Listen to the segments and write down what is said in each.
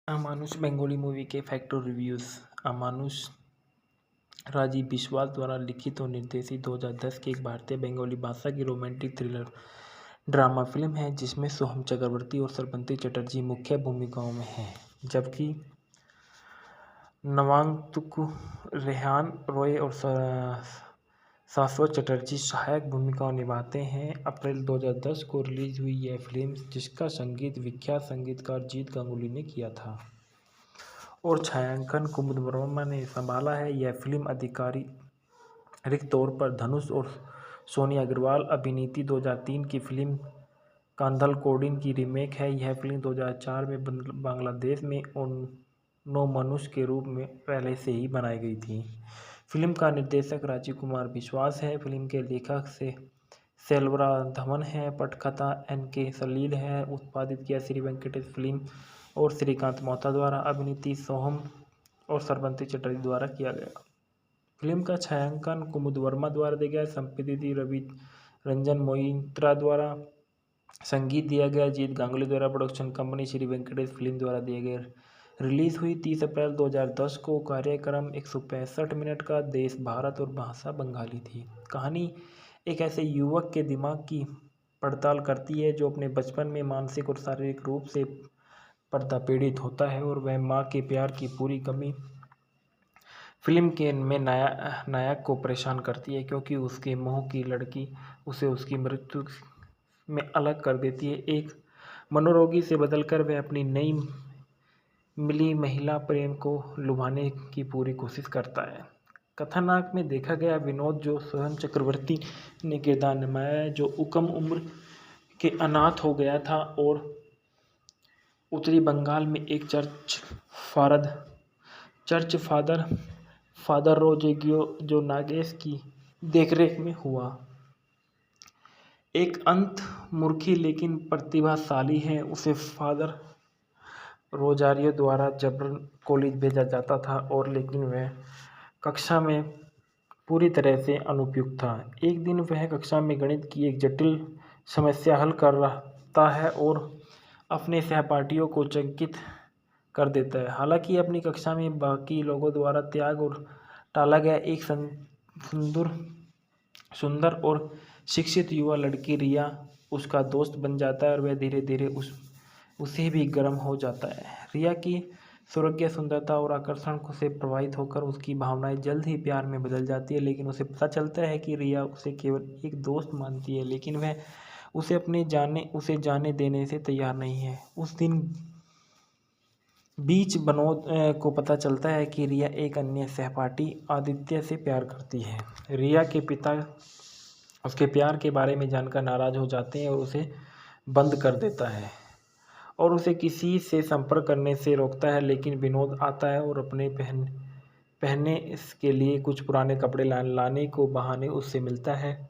अमानुष Bengali movie के fact और रिव्यूज़। अमानुष राजीव बिश्वास द्वारा लिखित और निर्देशित 2010 की एक भारतीय बेंगोली भाषा की रोमांटिक थ्रिलर ड्रामा फिल्म है जिसमें सोहम चक्रवर्ती और श्रवंती चटर्जी मुख्य भूमिकाओं में हैं, जबकि नवांगतुक, रेहान रॉय और शाश्वत चटर्जी सहायक भूमिकाएं निभाते हैं। अप्रैल 2010 को रिलीज हुई यह फिल्म, जिसका संगीत विख्यात संगीतकार जीत गांगुली ने किया था और छायांकन कुमुद वर्मा ने संभाला है। यह फिल्म आधिकारिक तौर पर धनुष और सोनी अग्रवाल अभिनीत 2003 की फिल्म कांधल कोडिन की रीमेक है। यह फिल्म 2004 में बांग्लादेश में नो मनुष्य के रूप में पहले से ही बनाई गई थी। फिल्म का निर्देशक राजीव कुमार विश्वास है। फिल्म के लेखक से सेल्वरा धवन है। पटकथा NK सलील है। उत्पादित किया श्री वेंकटेश फिल्म और श्रीकांत मोहता द्वारा। अभिनीत सोहम और श्रवंती चटर्जी द्वारा किया गया। फिल्म का छायांकन कुमुद वर्मा द्वारा दिया गया। संपादित रवि रंजन मोइत्रा द्वारा। संगीत दिया गया जीत गांगुली द्वारा। Production company Shri Venkatesh film द्वारा दिए गए। रिलीज हुई 30 अप्रैल 2010 को। कार्यक्रम 165 मिनट का। देश भारत और भाषा बंगाली थी। कहानी एक ऐसे युवक के दिमाग की पड़ताल करती है जो अपने बचपन में मानसिक और शारीरिक रूप से पीड़ित होता है और वह माँ के प्यार की पूरी कमी फिल्म के में नायक को परेशान करती है, क्योंकि उसके मोह की लड़की उसे उसकी मृत्यु में अलग कर देती है। एक मनोरोगी से बदलकर वह अपनी नई मिली महिला प्रेम को लुभाने की पूरी कोशिश करता है। कथानक में देखा गया विनोद, जो सोहम चक्रवर्ती ने किरदार निभाया है, जो कम उम्र के अनाथ हो गया था और उत्तरी बंगाल में एक चर्च फादर रोजेगियो, जो नागेश की देखरेख में हुआ। एक अंतर्मुखी लेकिन प्रतिभाशाली है। उसे फादर रोजारियो द्वारा जबरन कॉलेज भेजा जाता था और लेकिन वह कक्षा में पूरी तरह से अनुपयुक्त था। एक दिन वह कक्षा में गणित की एक जटिल समस्या हल कर रहा है और अपने सहपाठियों को चकित कर देता है। हालांकि अपनी कक्षा में बाकी लोगों द्वारा त्याग और टाला गया एक सुंदर और शिक्षित युवा लड़की रिया उसका दोस्त बन जाता है और वह धीरे धीरे उसे भी गर्म हो जाता है। रिया की सुरग्य सुंदरता और आकर्षण से प्रभावित होकर उसकी भावनाएं जल्द ही प्यार में बदल जाती है, लेकिन उसे पता चलता है कि रिया उसे केवल एक दोस्त मानती है, लेकिन वह उसे जाने देने से तैयार नहीं है। उस दिन बीच विनोद को पता चलता है कि रिया एक अन्य सहपाठी आदित्य से प्यार करती है। रिया के पिता उसके प्यार के बारे में जानकर नाराज हो जाते हैं और उसे बंद कर देता है और उसे किसी से संपर्क करने से रोकता है, लेकिन विनोद आता है और अपने पहनने के लिए कुछ पुराने कपड़े लाने को बहाने उससे मिलता है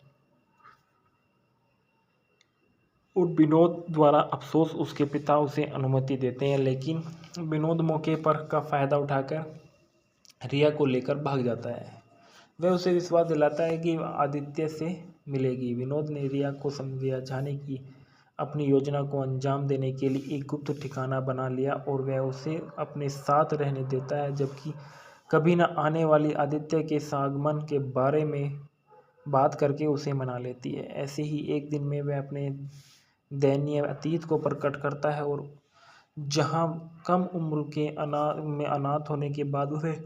और विनोद द्वारा अफसोस उसके पिता उसे अनुमति देते हैं, लेकिन विनोद मौके पर का फ़ायदा उठाकर रिया को लेकर भाग जाता है। वह उसे विश्वास दिलाता है कि आदित्य से मिलेगी। विनोद ने रिया को समझाने की अपनी योजना को अंजाम देने के लिए एक गुप्त ठिकाना बना लिया और वह उसे अपने साथ रहने देता है, जबकि कभी न आने वाली आदित्य के आगमन के बारे में बात करके उसे मना लेती है। ऐसे ही एक दिन में वह अपने दयनीय अतीत को प्रकट करता है और जहां कम उम्र के अनाथ होने के बाद उसे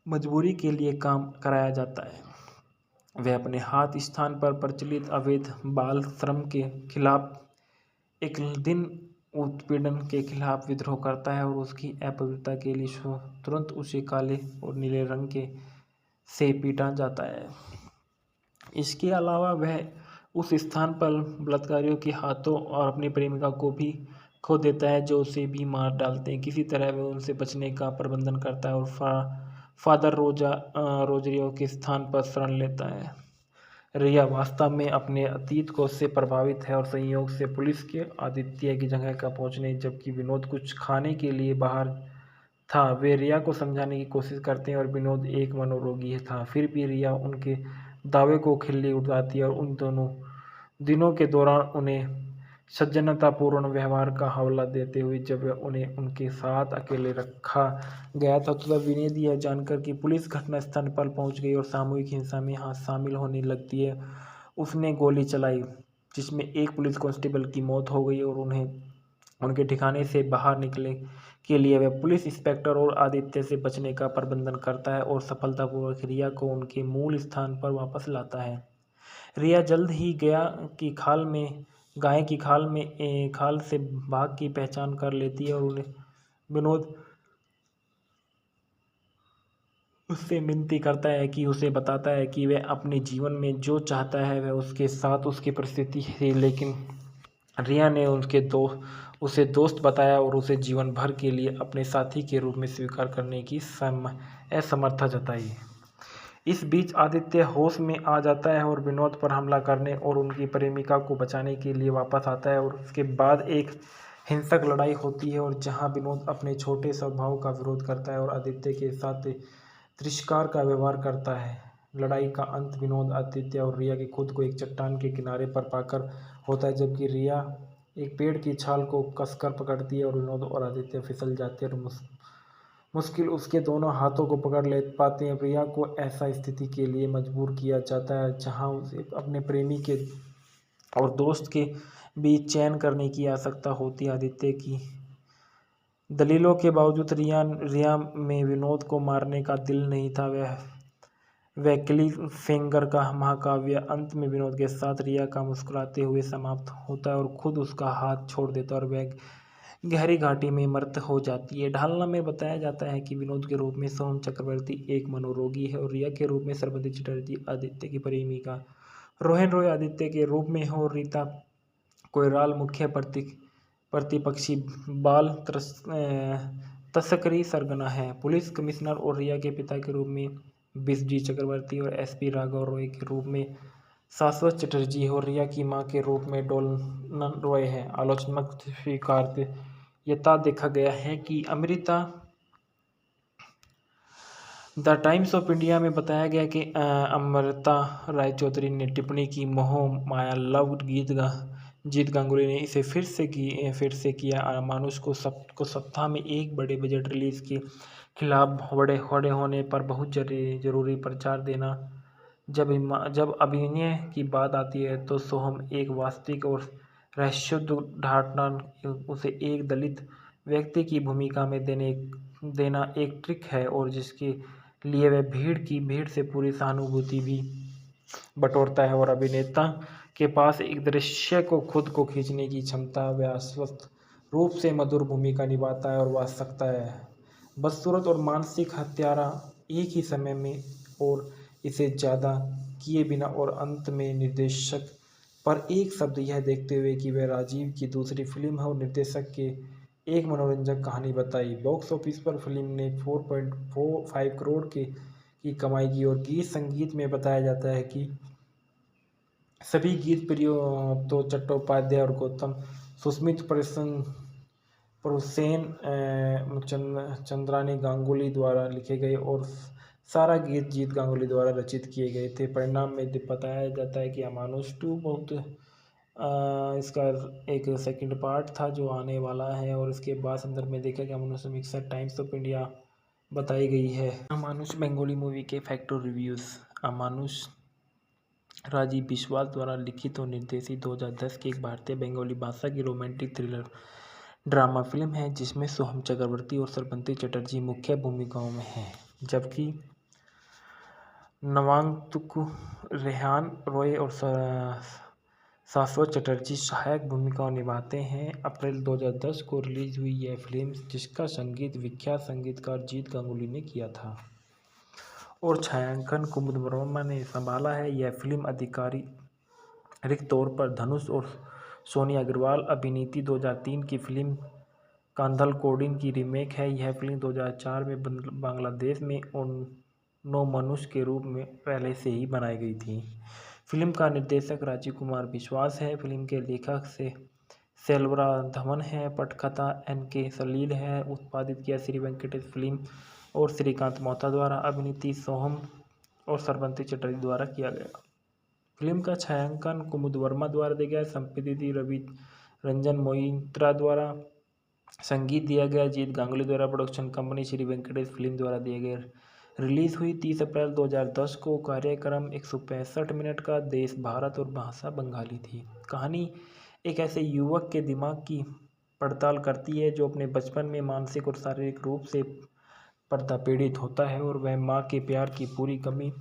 मजबूरी के लिए काम कराया जाता है। वह अपने हाथ स्थान पर प्रचलित अवैध बाल श्रम के खिलाफ एक दिन उत्पीड़न के खिलाफ विद्रोह करता है और उसकी अपवित्रता के लिए तुरंत उसे काले और नीले रंग के से पीटा जाता है। इसके अलावा वह उस स्थान पर बलात्कारियों के हाथों और अपनी प्रेमिका को भी खो देता है, जो उसे भी मार डालते हैं। किसी तरह वह उनसे बचने का प्रबंधन करता है और फादर रोजरियो के स्थान पर शरण लेता है। रिया वास्तव में अपने अतीत को से प्रभावित है और संयोग से पुलिस के आदित्य की जगह का पहुंचने, जबकि विनोद कुछ खाने के लिए बाहर था। वे रिया को समझाने की कोशिश करते हैं और विनोद एक मनोरोगी था। फिर भी रिया उनके दावे को खिल्ली उड़ाती है और उन दोनों दिनों के दौरान उन्हें सज्जनतापूर्ण व्यवहार का हवाला देते हुए जब उन्हें उनके साथ अकेले रखा गया था तो तब विनीत यह जानकर कि पुलिस घटनास्थल पर पहुंच गई और सामूहिक हिंसा में शामिल होने लगती है, उसने गोली चलाई, जिसमें एक पुलिस कांस्टेबल की मौत हो गई और उन्हें उनके ठिकाने से बाहर निकले के लिए वह पुलिस इंस्पेक्टर और आदित्य से बचने का प्रबंधन करता है और सफलतापूर्वक रिया को उनके मूल स्थान पर वापस लाता है। रिया जल्द ही गाय की खाल से बाघ की पहचान कर लेती है और उन्हें विनोद उससे विनती करता है कि उसे बताता है कि वह अपने जीवन में जो चाहता है वह उसके साथ उसकी परिस्थिति है, लेकिन रिया ने उसे दोस्त बताया और उसे जीवन भर के लिए अपने साथी के रूप में स्वीकार करने की असमर्थता जताई। इस बीच आदित्य होश में आ जाता है और विनोद पर हमला करने और उनकी प्रेमिका को बचाने के लिए वापस आता है और उसके बाद एक हिंसक लड़ाई होती है और जहां विनोद अपने छोटे स्वभाव का विरोध करता है और आदित्य के साथ तिरस्कार का व्यवहार करता है। लड़ाई का अंत विनोद, आदित्य और रिया के खुद को एक चट्टान के किनारे पर पाकर होता है, जबकि रिया एक पेड़ की छाल को कसकर पकड़ती है और विनोद और आदित्य फिसल जाते हैं और मुश्किल उसके दोनों हाथों को पकड़ ले पाते हैं। रिया को ऐसा स्थिति के लिए मजबूर किया जाता है जहां उसे अपने प्रेमी के और दोस्त के बीच चयन करने की आवश्यकता होती है। आदित्य की दलीलों के बावजूद रिया में विनोद को मारने का दिल नहीं था। वह क्लिफहैंगर का महाकाव्य अंत में विनोद के साथ रिया का मुस्कुराते हुए समाप्त होता है और खुद उसका हाथ छोड़ देता है और वह गहरी घाटी में मृत हो जाती है। ढालना में बताया जाता है कि विनोद के रूप में सोहम चक्रवर्ती एक मनोरोगी है और रिया के रूप में श्रवंती चटर्जी आदित्य की प्रेमिका, रोहन रॉय आदित्य के रूप में है और रीता कोइराला मुख्य प्रतिपक्षी बाल तस्करी सरगना है। पुलिस कमिश्नर और रिया के पिता के रूप में बिस्जी चक्रवर्ती और एसपी राघव रॉय के रूप में शाश्वत चटर्जी है और रिया की मां के रूप में डोलन रॉय है। आलोचनात्मक स्वीकार्यता देखा गया है कि Amrita the times of India में बताया गया कि अमृता राय चौधरी ने टिप्पणी की, मोह माया लव जीत गांगुली ने इसे फिर से किया। अमानुष को सप्ताह में एक बड़े बजट रिलीज के खिलाफ बड़े होने पर बहुत जरूरी प्रचार देना। जब अभिनय की बात आती है तो सोहम एक वास्तविक और रहस्योद्घाटन उसे एक दलित व्यक्ति की भूमिका में देना एक ट्रिक है और जिसके लिए वह भीड़ से पूरी सहानुभूति भी बटोरता है और अभिनेता के पास एक दृश्य को खुद को खींचने की क्षमता, वह अस्वस्थ रूप से मधुर भूमिका निभाता है और वह सकता है बदसूरत और मानसिक हत्यारा एक ही समय में और इसे ज़्यादा किए बिना और अंत में निर्देशक पर एक शब्द यह देखते हुए कि वह राजीव की दूसरी फिल्म है और निर्देशक के एक मनोरंजक कहानी बताई। बॉक्स ऑफिस पर फिल्म ने 4.45 करोड़ की कमाई की और गीत संगीत में बताया जाता है कि सभी गीत प्रियो चट्टोपाध्याय और गौतम सुस्मित प्रोसेन चंद्रानी गांगुली द्वारा लिखे गए और सारा गीत जीत गांगुली द्वारा रचित किए गए थे। परिणाम में बताया जाता है कि अमानुष 2 बहुत इसका एक सेकंड पार्ट था जो आने वाला है और इसके बाद संदर्भ में देखा गया अमानुष समीक्षा टाइम्स ऑफ इंडिया बताई गई है। अमानुष बंगाली मूवी के फैक्टर रिव्यूज़। अमानुष राजीव विश्वास द्वारा लिखित और निर्देशित 2010 की एक भारतीय बंगाली भाषा की रोमांटिक थ्रिलर ड्रामा फिल्म है जिसमें सोहम चक्रवर्ती और श्रवंती चटर्जी मुख्य भूमिकाओं में हैं, जबकि नवागंतुक रेहान रॉय और शाश्वत चटर्जी सहायक भूमिकाओं निभाते हैं। अप्रैल 2010 को रिलीज हुई यह फिल्म, जिसका संगीत विख्यात संगीतकार जीत गांगुली ने किया था और छायांकन कुमुद वर्मा ने संभाला है। यह फिल्म आधिकारिक तौर पर धनुष और सोनी अग्रवाल अभिनीत 2003 की फिल्म कांधल कोडिन की रीमेक है। यह फिल्म 2004 में बांग्लादेश में नो मनुष्य के रूप में पहले से ही बनाई गई थी। फिल्म का निर्देशक राजीव कुमार विश्वास है। फिल्म के लेखक सेल्वरा धवन है। पटकथा NK सलील है। उत्पादित किया श्री वेंकटेश फिल्म और श्रीकांत मोहता द्वारा। अभिनीति सोहम और श्रवंती चटर्जी द्वारा किया गया। फिल्म का छायांकन कुमुद वर्मा द्वारा दिया गया। संपादित रंजन मोहित्रा द्वारा संगीत दिया गया। जीत गांगुली द्वारा production company Shri Venkatesh film द्वारा दिए गए। रिलीज हुई 30 अप्रैल 2010 को। कार्यक्रम 165 मिनट का। देश भारत और भाषा बंगाली थी। कहानी एक ऐसे युवक के दिमाग की पड़ताल करती है जो अपने बचपन में मानसिक और शारीरिक रूप से पीड़ित होता है और वह माँ के प्यार की पूरी कमी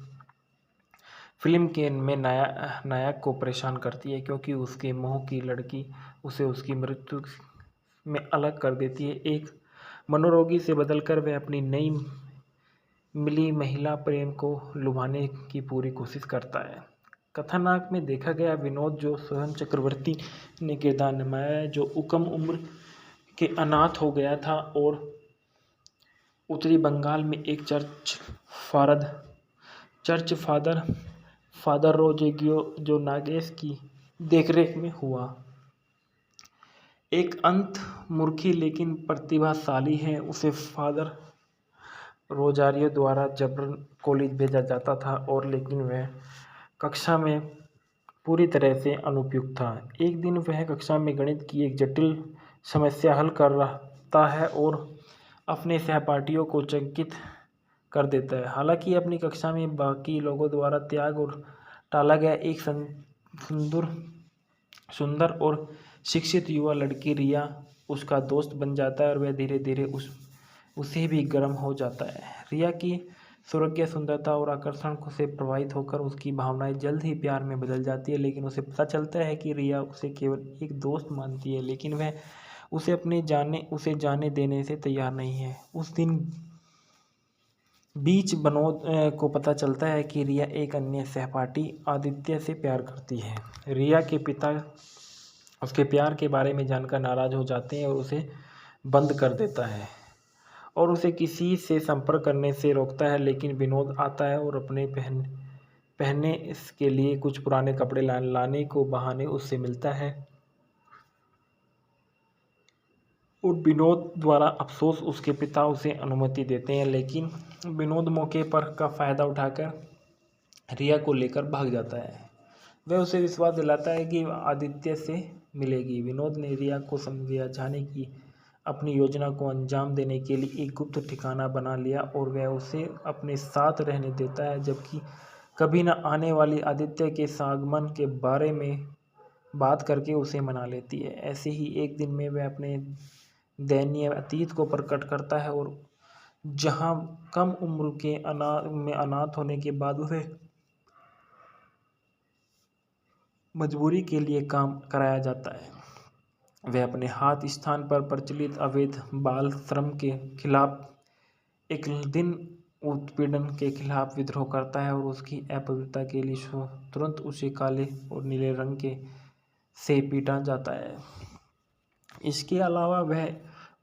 फिल्म के में नायक को परेशान करती है, क्योंकि उसके मोह की लड़की उसे उसकी मृत्यु में अलग कर देती है। एक मनोरोगी से बदलकर वह अपनी नई मिली महिला प्रेम को लुभाने की पूरी कोशिश करता है। कथानक में देखा गया विनोद जो स्वयं चक्रवर्ती ने किरदार निभाया है, जो कम उम्र के अनाथ हो गया था और उत्तरी बंगाल में एक चर्च फादर रोजेगियो जो नागेश की देखरेख में हुआ। एक अंतर्मुखी लेकिन प्रतिभाशाली है। उसे फादर रोजारियो द्वारा जबरन कॉलेज भेजा जाता था और लेकिन वह कक्षा में पूरी तरह से अनुपयुक्त था। एक दिन वह कक्षा में गणित की एक जटिल समस्या हल कर रहा है और अपने सहपाठियों को चकित कर देता है। हालांकि अपनी कक्षा में बाकी लोगों द्वारा त्याग और टाला गया एक सुंदर और शिक्षित युवा लड़की रिया उसका दोस्त बन जाता है और वह धीरे धीरे उसे भी गर्म हो जाता है। रिया की सुरग्य सुंदरता और आकर्षण से प्रभावित होकर उसकी भावनाएं जल्द ही प्यार में बदल जाती है, लेकिन उसे पता चलता है कि रिया उसे केवल एक दोस्त मानती है, लेकिन वह उसे जाने देने से तैयार नहीं है। उस दिन बीच विनोद को पता चलता है कि रिया एक अन्य सहपाठी आदित्य से प्यार करती है। रिया के पिता उसके प्यार के बारे में जानकर नाराज हो जाते हैं और उसे बंद कर देता है और उसे किसी से संपर्क करने से रोकता है, लेकिन विनोद आता है और अपने पहनने के लिए कुछ पुराने कपड़े लाने को बहाने उससे मिलता है और विनोद द्वारा अफसोस उसके पिता उसे अनुमति देते हैं, लेकिन विनोद मौके पर का फ़ायदा उठाकर रिया को लेकर भाग जाता है। वह उसे विश्वास दिलाता है कि आदित्य से मिलेगी। विनोद ने रिया को समझाने की अपनी योजना को अंजाम देने के लिए एक गुप्त ठिकाना बना लिया और वह उसे अपने साथ रहने देता है, जबकि कभी न आने वाली आदित्य के आगमन के बारे में बात करके उसे मना लेती है। ऐसे ही एक दिन में वह अपने दयनीय अतीत को प्रकट करता है और जहां कम उम्र के अनाथ होने के बाद उसे मजबूरी के लिए काम कराया जाता है। वह अपने हाथ स्थान पर प्रचलित अवैध बाल श्रम के खिलाफ एक दिन उत्पीड़न के खिलाफ विद्रोह करता है और उसकी अपवित्रता के लिए तुरंत उसे काले और नीले रंग के से पीटा जाता है। इसके अलावा वह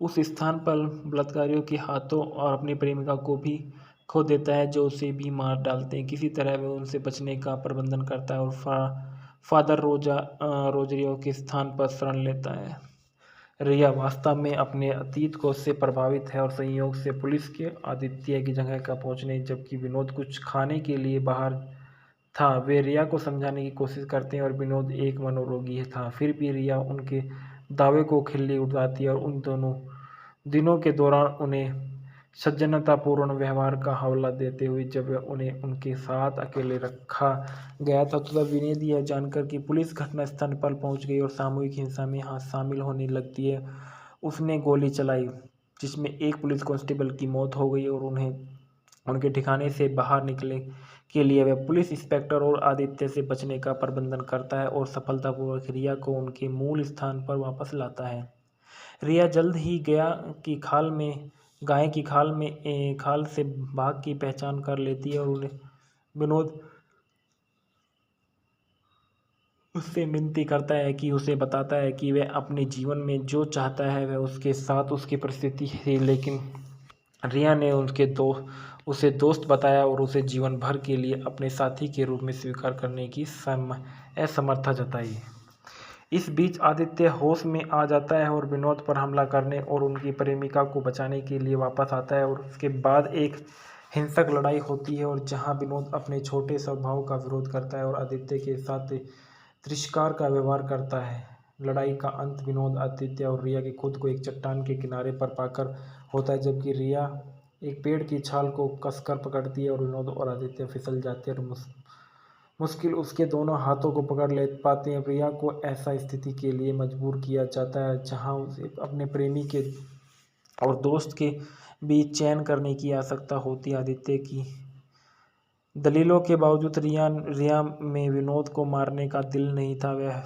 उस स्थान पर बलात्कारियों के हाथों और अपनी प्रेमिका को भी खो देता है, जो उसे भी मार डालते हैं। किसी तरह वह उनसे बचने का प्रबंधन करता है और फादर रोजरियो के स्थान पर शरण लेता है। रिया वास्तव में अपने अतीत को से प्रभावित है और संयोग से पुलिस के आदित्य की जगह का पहुंचने जबकि विनोद कुछ खाने के लिए बाहर था। वे रिया को समझाने की कोशिश करते हैं और विनोद एक मनोरोगी था, फिर भी रिया उनके दावे को खिल्ली उड़ाती है और उन दोनों दिनों के दौरान उन्हें सज्जनतापूर्ण व्यवहार का हवाला देते हुए जब उन्हें उनके साथ अकेले रखा गया था, तो तब विनोद यह जानकर कि पुलिस घटनास्थल पर पहुंच गई और सामूहिक हिंसा में शामिल होने लगती है, उसने गोली चलाई, जिसमें एक पुलिस कांस्टेबल की मौत हो गई और उन्हें उनके ठिकाने से बाहर निकले के लिए वह पुलिस इंस्पेक्टर और आदित्य से बचने का प्रबंधन करता है और सफलतापूर्वक रिया को उनके मूल स्थान पर वापस लाता है। रिया जल्द ही गाय की खाल से बाघ की पहचान कर लेती है और उन्हें विनोद उससे विनती करता है कि उसे बताता है कि वह अपने जीवन में जो चाहता है वह उसके साथ उसकी परिस्थिति है, लेकिन रिया ने उसे दोस्त बताया और उसे जीवन भर के लिए अपने साथी के रूप में स्वीकार करने की असमर्थता जताई। इस बीच आदित्य होश में आ जाता है और विनोद पर हमला करने और उनकी प्रेमिका को बचाने के लिए वापस आता है और उसके बाद एक हिंसक लड़ाई होती है और जहां विनोद अपने छोटे स्वभाव का विरोध करता है और आदित्य के साथ तिरस्कार का व्यवहार करता है। लड़ाई का अंत विनोद, आदित्य और रिया की खुद को एक चट्टान के किनारे पर पाकर होता है, जबकि रिया एक पेड़ की छाल को कसकर पकड़ती है और विनोद और आदित्य फिसल जाते हैं और मुश्किल उसके दोनों हाथों को पकड़ ले पाते हैं। रिया को ऐसा स्थिति के लिए मजबूर किया जाता है जहां उसे अपने प्रेमी के और दोस्त के बीच चयन करने की आवश्यकता होती है। आदित्य की दलीलों के बावजूद रिया में विनोद को मारने का दिल नहीं था। वह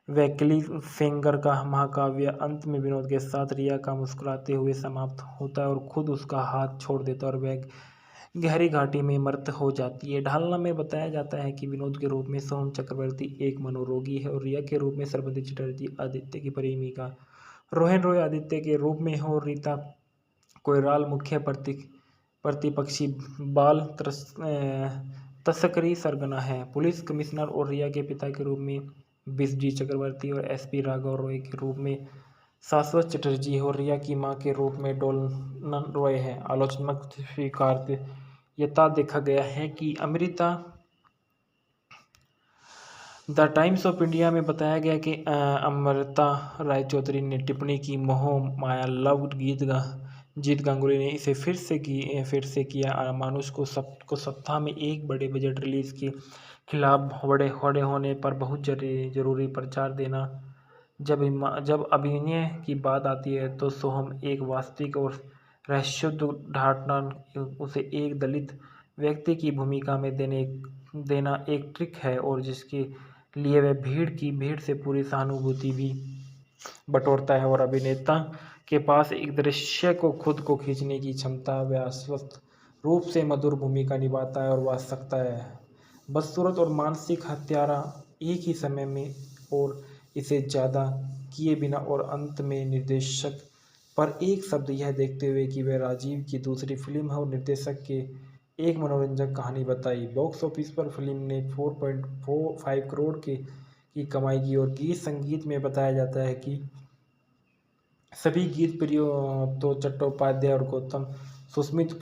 वैकली फिंगर का महाकाव्य अंत में विनोद के साथ रिया का मुस्कुराते हुए समाप्त होता है और खुद उसका हाथ छोड़ देता है और वह गहरी घाटी में मृत हो जाती है। ढालना में बताया जाता है कि विनोद के रूप में सोहम चक्रवर्ती एक मनोरोगी है और रिया के रूप में श्रवंती चटर्जी आदित्य की प्रेमिका रोहन रॉय आदित्य के रूप में हो। रीता कोइराला मुख्य प्रतिपक्षी बाल तस्करी सरगना है। पुलिस कमिश्नर और रिया के पिता के रूप में बिस्जी चक्रवर्ती और एसपी राघव रॉय के रूप में शाश्वत चटर्जी और रिया की मां के रूप में डोलन रॉय है। आलोचनात्मक स्वीकार्यता देखा गया है कि Amrita the times of India में बताया गया कि अमृता राय चौधरी ने टिप्पणी की मोह माया लव जीत गांगुली ने इसे फिर से किया। अमानुष को सप्ताह में एक बड़े बजट रिलीज के खिलाफ बड़े होने पर बहुत जरूरी प्रचार देना। जब अभिनय की बात आती है तो सोहम एक वास्तविक और रहस्योद्घाटन उसे एक दलित व्यक्ति की भूमिका में देना एक ट्रिक है और जिसके लिए वह भीड़ से पूरी सहानुभूति भी बटोरता है। और अभिनेता के पास एक दृश्य को खुद को खींचने की क्षमता, वह अस्वस्थ रूप से मधुर भूमिका निभाता है और वह सकता है बदसूरत और मानसिक हत्यारा एक ही समय में और इसे ज़्यादा किए बिना। और अंत में निर्देशक पर एक शब्द यह देखते हुए कि वह राजीव की दूसरी फिल्म है और निर्देशक के एक मनोरंजक कहानी बताई। बॉक्स ऑफिस पर फिल्म ने 4.45 करोड़ की कमाई की और गीत संगीत में बताया जाता है कि सभी गीत प्रियो चट्टोपाध्याय और गौतम सुस्मित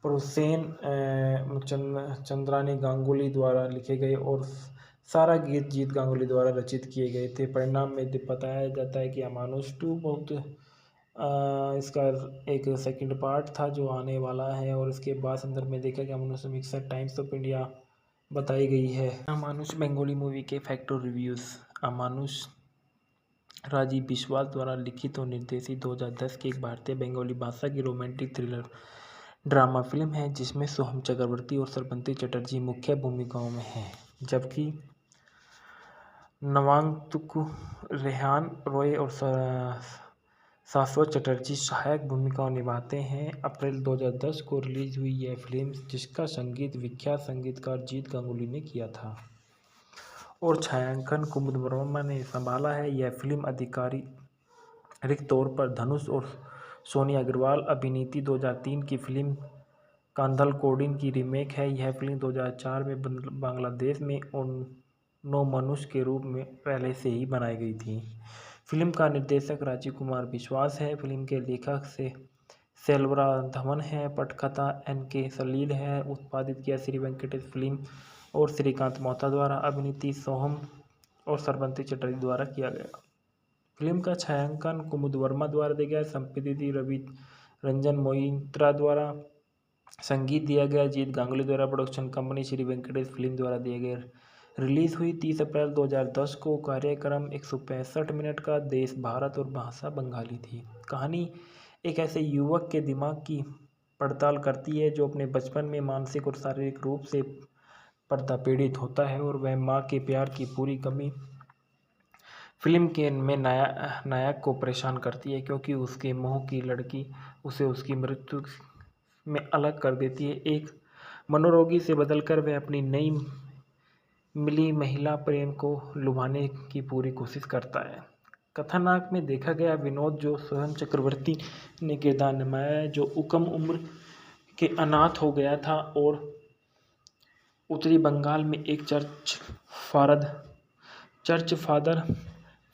प्रोसेन चंद्रानी गांगुली द्वारा लिखे गए और सारा गीत जीत गांगुली द्वारा रचित किए गए थे। परिणाम में बताया जाता है कि अमानुष 2 बहुत इसका एक सेकंड पार्ट था जो आने वाला है और इसके बाद संदर्भ में देखा गया अमानुष समीक्षा टाइम्स ऑफ इंडिया बताई गई है। अमानुष बंगाली मूवी के फैक्टर रिव्यूज़। अमानुष राजीव विश्वास द्वारा लिखित और निर्देशित 2010 की एक भारतीय बंगाली भाषा की रोमांटिक थ्रिलर ड्रामा फिल्म है जिसमें सोहम चक्रवर्ती और श्रवंती चटर्जी मुख्य भूमिकाओं में हैं, जबकि नवांगतुक, रेहान रॉय और शाश्वत चटर्जी सहायक भूमिकाओं निभाते हैं। अप्रैल 2010 को रिलीज हुई यह फिल्म, जिसका संगीत विख्यात संगीतकार जीत गांगुली ने किया था और छायांकन कुमुद वर्मा ने संभाला है। यह फिल्म आधिकारिक तौर पर धनुष और सोनी अग्रवाल अभिनीत 2003 की फिल्म कांधल कोडिन की रीमेक है। यह फिल्म 2004 में बांग्लादेश में नो मनुष्य के रूप में पहले से ही बनाई गई थी। फिल्म का निर्देशक राजीव कुमार विश्वास है। फिल्म के लेखक से सेल्वरा धवन है। पटकथा NK सलील है। उत्पादित किया श्री वेंकटेश फिल्म और श्रीकांत मोहता द्वारा। अभिनीति सोहम और श्रवंती चटर्जी द्वारा किया गया। फिल्म का छायांकन कुमुद वर्मा द्वारा दिया गया। संपादित रवि रंजन मोइत्रा द्वारा। संगीत दिया गया जीत गांगुली द्वारा। Production company Shri Venkatesh film द्वारा दिए गए। रिलीज हुई 30 अप्रैल 2010 को। कार्यक्रम 165 मिनट का। देश भारत और भाषा बंगाली थी। कहानी एक ऐसे युवक के दिमाग की पड़ताल करती है जो अपने बचपन में मानसिक और शारीरिक रूप से पर्दा पीड़ित होता है और वह माँ के प्यार की पूरी कमी फिल्म के में नायक को परेशान करती है क्योंकि उसके मोह की लड़की उसे उसकी मृत्यु में अलग कर देती है। एक मनोरोगी से बदलकर वह अपनी नई मिली महिला प्रेम को लुभाने की पूरी कोशिश करता है। कथानक में देखा गया विनोद जो सोहम चक्रवर्ती ने किरदार निभाया है, जो कम उम्र के अनाथ हो गया था और उत्तरी बंगाल में एक चर्च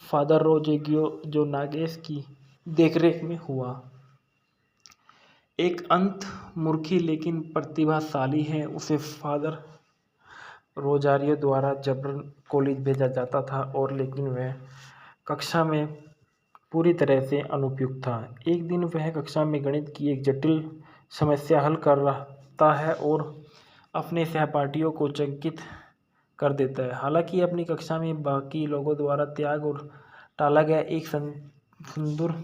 फादर रोजेगियो जो नागेश की देखरेख में हुआ। एक अंतर्मुखी लेकिन प्रतिभाशाली है। उसे फादर रोजारियो द्वारा जबरन कॉलेज भेजा जाता था और लेकिन वह कक्षा में पूरी तरह से अनुपयुक्त था। एक दिन वह कक्षा में गणित की एक जटिल समस्या हल कर रहा है और अपने सहपाठियों को चकित कर देता है। हालांकि अपनी कक्षा में बाकी लोगों द्वारा त्याग और टाला गया एक सुंदर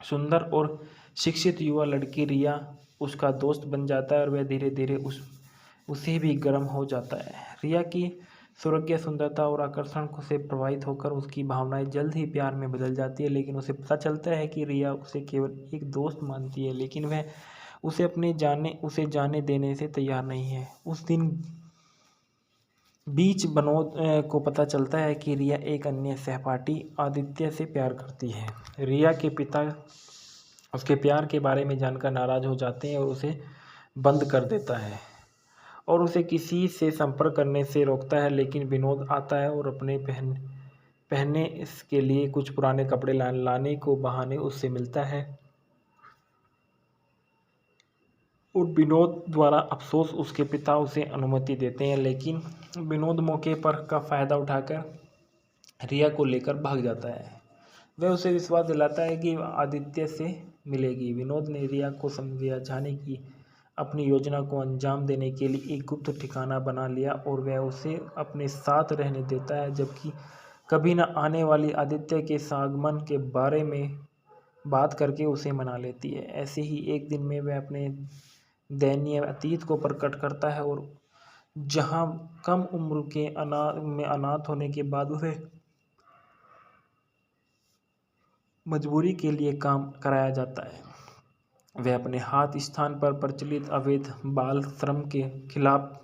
सुंदर और शिक्षित युवा लड़की रिया उसका दोस्त बन जाता है और वह धीरे धीरे उसे भी गर्म हो जाता है। रिया की सुरग्य सुंदरता और आकर्षण से प्रभावित होकर उसकी भावनाएं जल्द ही प्यार में बदल जाती है, लेकिन उसे पता चलता है कि रिया उसे केवल एक दोस्त मानती है, लेकिन वह उसे जाने देने से तैयार नहीं है। उस दिन बीच विनोद को पता चलता है कि रिया एक अन्य सहपाठी आदित्य से प्यार करती है। रिया के पिता उसके प्यार के बारे में जानकर नाराज हो जाते हैं और उसे बंद कर देता है और उसे किसी से संपर्क करने से रोकता है, लेकिन विनोद आता है और अपने पहनने के लिए कुछ पुराने कपड़े लाने को बहाने उससे मिलता है और विनोद द्वारा अफसोस उसके पिता उसे अनुमति देते हैं, लेकिन विनोद मौके पर का फ़ायदा उठाकर रिया को लेकर भाग जाता है। वह उसे विश्वास दिलाता है कि आदित्य से मिलेगी। विनोद ने रिया को समझाने की अपनी योजना को अंजाम देने के लिए एक गुप्त ठिकाना बना लिया और वह उसे अपने साथ रहने देता है, जबकि कभी न आने वाली आदित्य के आगमन के बारे में बात करके उसे मना लेती है। ऐसे ही एक दिन में वह अपने दयनीय अतीत को प्रकट करता है और जहां कम उम्र के अनाथ होने के बाद उसे मजबूरी के लिए काम कराया जाता है, वह अपने हाथ स्थान पर प्रचलित अवैध बाल श्रम के खिलाफ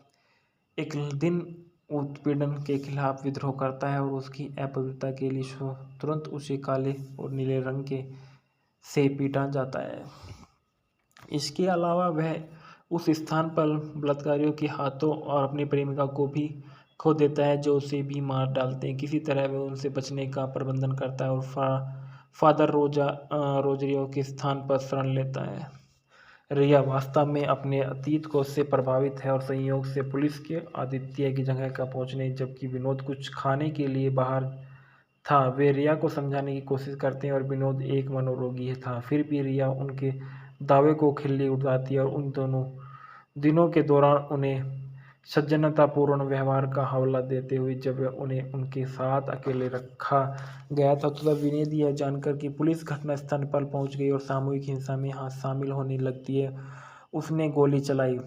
एक दिन उत्पीड़न के खिलाफ विद्रोह करता है और उसकी अपवित्रता के लिए तुरंत उसे काले और नीले रंग के से पीटा जाता है। इसके अलावा वह उस स्थान पर बलात्कारियों के हाथों और अपनी प्रेमिका को भी खो देता है, जो उसे भी मार डालते हैं। किसी तरह वह उनसे बचने का प्रबंधन करता है और फादर रोजरियो के स्थान पर शरण लेता है। रिया वास्तव में अपने अतीत को से प्रभावित है और संयोग से पुलिस के आदित्य की जगह का पहुंचने जबकि विनोद कुछ खाने के लिए बाहर था। वे रिया को समझाने की कोशिश करते हैं और विनोद एक मनोरोगी था, फिर भी रिया उनके दावे को खिल्ली उड़ाती है और उन दोनों दिनों के दौरान उन्हें सज्जनतापूर्ण व्यवहार का हवाला देते हुए जब उन्हें उनके साथ अकेले रखा गया था, तो तब विनोद यह जानकर कि पुलिस घटनास्थल पर पहुंच गई और सामूहिक हिंसा में शामिल होने लगती है, उसने गोली चलाई,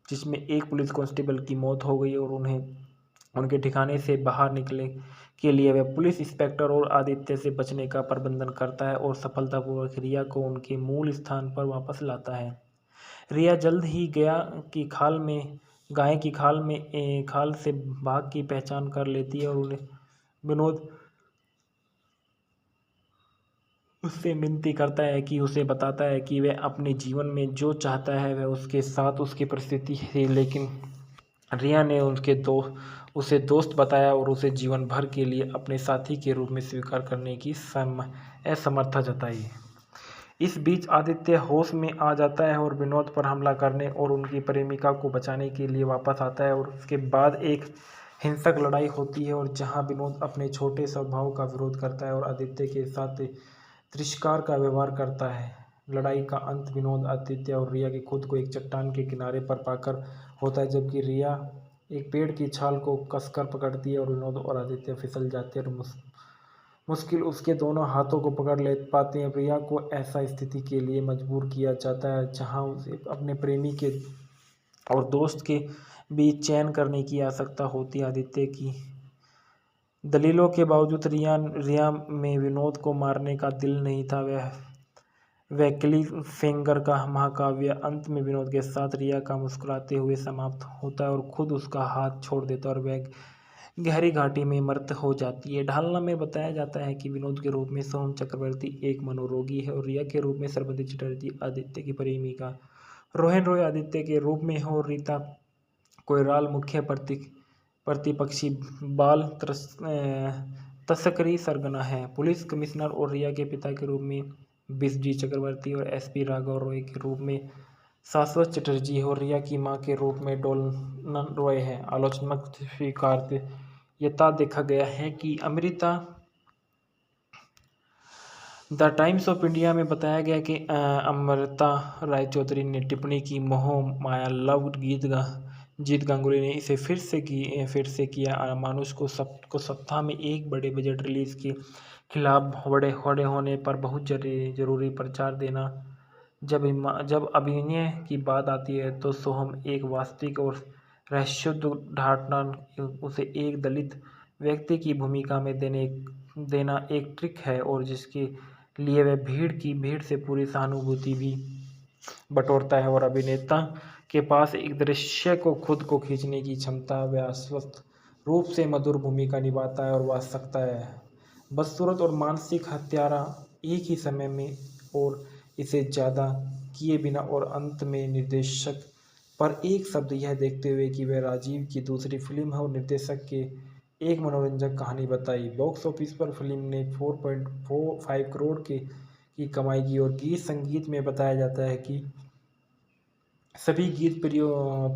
जिसमें एक पुलिस कांस्टेबल की मौत हो गई और उन्हें उनके ठिकाने से बाहर निकले के लिए वह पुलिस इंस्पेक्टर और आदित्य से बचने का प्रबंधन करता है और सफलतापूर्वक रिया को उनके मूल स्थान पर वापस लाता है। रिया जल्द ही गाय की खाल से बाघ की पहचान कर लेती है और उन्हें विनोद उससे विनती करता है कि उसे बताता है कि वह अपने जीवन में जो चाहता है वह उसके साथ उसकी परिस्थिति है, लेकिन रिया ने उसे दोस्त बताया और उसे जीवन भर के लिए अपने साथी के रूप में स्वीकार करने की असमर्थता जताई। इस बीच आदित्य होश में आ जाता है और विनोद पर हमला करने और उनकी प्रेमिका को बचाने के लिए वापस आता है और उसके बाद एक हिंसक लड़ाई होती है और जहां विनोद अपने छोटे स्वभाव का विरोध करता है और आदित्य के साथ तिरस्कार का व्यवहार करता है। लड़ाई का अंत विनोद, आदित्य और रिया के खुद को एक चट्टान के किनारे पर पाकर होता है, जबकि रिया एक पेड़ की छाल को कसकर पकड़ती है और विनोद और आदित्य फिसल जाते हैं और मुश्किल उसके दोनों हाथों को पकड़ ले पाते हैं। रिया को ऐसा स्थिति के लिए मजबूर किया जाता है जहां उसे अपने प्रेमी के और दोस्त के बीच चयन करने की आवश्यकता होती है। आदित्य की दलीलों के बावजूद रिया में विनोद को मारने का दिल नहीं था। वह क्लिफहैंगर का महाकाव्य अंत में विनोद के साथ रिया का मुस्कुराते हुए समाप्त होता है और खुद उसका हाथ छोड़ देता है और वह गहरी घाटी में मृत हो जाती है। ढालना में बताया जाता है कि विनोद के रूप में सोहम चक्रवर्ती एक मनोरोगी है और रिया के रूप में श्रीमती चटर्जी आदित्य की प्रेमिका, रोहन रॉय आदित्य के रूप में है और रीता कोइराला मुख्य प्रतिपक्षी बाल तस्करी सरगना है। पुलिस कमिश्नर और रिया के पिता के रूप में बिस्जी चक्रवर्ती और एसपी राघव रॉय के रूप में शाश्वत चटर्जी और रिया की मां के रूप में डोलन रॉय हैं। आलोचनात्मक स्वीकार्यता देखा गया है कि Amrita the times of India में बताया गया कि अमृता राय चौधरी ने टिप्पणी की, मोह माया लव जीत गांगुली ने इसे फिर से किया। मानुष को सप्ताह में एक बड़े बजट रिलीज के खिलाफ बड़े होने पर बहुत जरूरी प्रचार देना। जब अभिनय की बात आती है तो सोहम एक वास्तविक और रहस्योद्घाटन उसे एक दलित व्यक्ति की भूमिका में देना एक ट्रिक है, और जिसके लिए वह भीड़ से पूरी सहानुभूति भी बटोरता है। और अभिनेता के पास एक दृश्य को खुद को खींचने की क्षमता, वह अस्वस्थ रूप से मधुर भूमिका निभाता है और वाच सकता है बदसूरत और मानसिक हत्यारा एक ही समय में, और इसे ज़्यादा किए बिना। और अंत में निर्देशक पर एक शब्द यह देखते हुए कि वह राजीव की दूसरी फिल्म है और निर्देशक के एक मनोरंजक कहानी बताई। बॉक्स ऑफिस पर फिल्म ने 4.45 करोड़ की कमाई की, और गीत संगीत में बताया जाता है कि सभी गीत प्रियो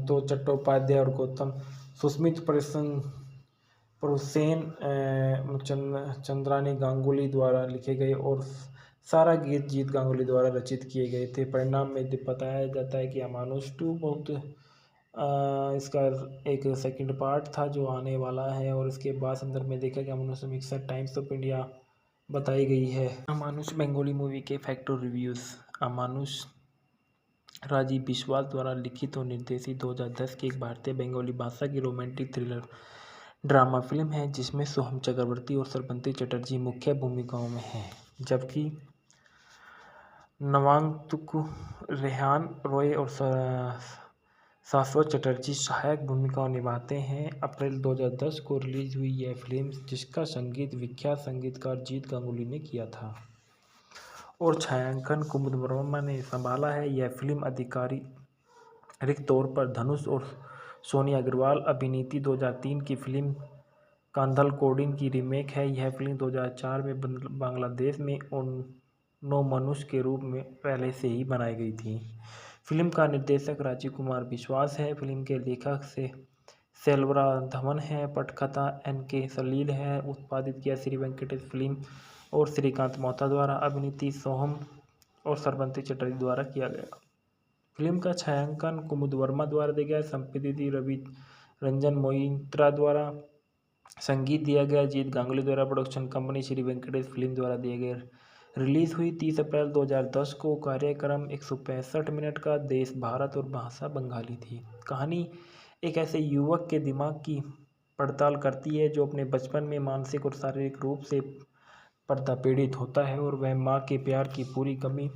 तो चट्टोपाध्याय और गौतम सुस्मित प्रोसेन चंद्रानी गांगुली द्वारा लिखे गए, और सारा गीत जीत गांगुली द्वारा रचित किए गए थे। परिणाम में बताया जाता है कि अमानुष 2 बहुत इसका एक सेकंड पार्ट था जो आने वाला है, और इसके बाद संदर्भ में देखा कि अमानुष समीक्षा टाइम्स ऑफ इंडिया बताई गई है। अमानुष बंगाली मूवी के फैक्टर रिव्यूज़। अमानुष राजीव बिश्वास द्वारा लिखित और निर्देशित 2010 की एक भारतीय बंगाली भाषा की रोमांटिक थ्रिलर ड्रामा फिल्म है, जिसमें सोहम चक्रवर्ती और श्रवंती चटर्जी मुख्य भूमिकाओं में हैं, जबकि नवागंतुक रेहान रॉय और शाश्वत चटर्जी सहायक भूमिकाओं निभाते हैं। अप्रैल 2010 को रिलीज हुई यह फिल्म, जिसका संगीत विख्यात संगीतकार जीत गांगुली ने किया था और छायांकन कुमुद वर्मा ने संभाला है। यह फिल्म आधिकारिक तौर पर धनुष और सोनी अग्रवाल अभिनीत 2003 की फिल्म कांधल कोडिन की रीमेक है। यह फिल्म 2004 में बांग्लादेश में नो मनुष्य के रूप में पहले से ही बनाई गई थी। फिल्म का निर्देशक राजीव कुमार विश्वास है। फिल्म के लेखक से सेल्वरा धवन है। पटकथा NK सलील है। उत्पादित किया श्री वेंकटेश फिल्म और श्रीकांत मोहता द्वारा। अभिनीति सोहम और श्रवंती चटर्जी द्वारा किया गया। फिल्म का छायांकन कुमुद वर्मा द्वारा दिया गया। संपादित रवि रंजन मोइत्रा द्वारा। संगीत दिया गया जीत गांगुली द्वारा। Production company Shri Venkatesh film द्वारा दिए गए। रिलीज हुई 30 अप्रैल 2010 को। कार्यक्रम 165 मिनट का। देश भारत और भाषा बंगाली थी। कहानी एक ऐसे युवक के दिमाग की पड़ताल करती है जो अपने बचपन में मानसिक और शारीरिक रूप से पीड़ित होता है, और वह माँ के प्यार की पूरी कमी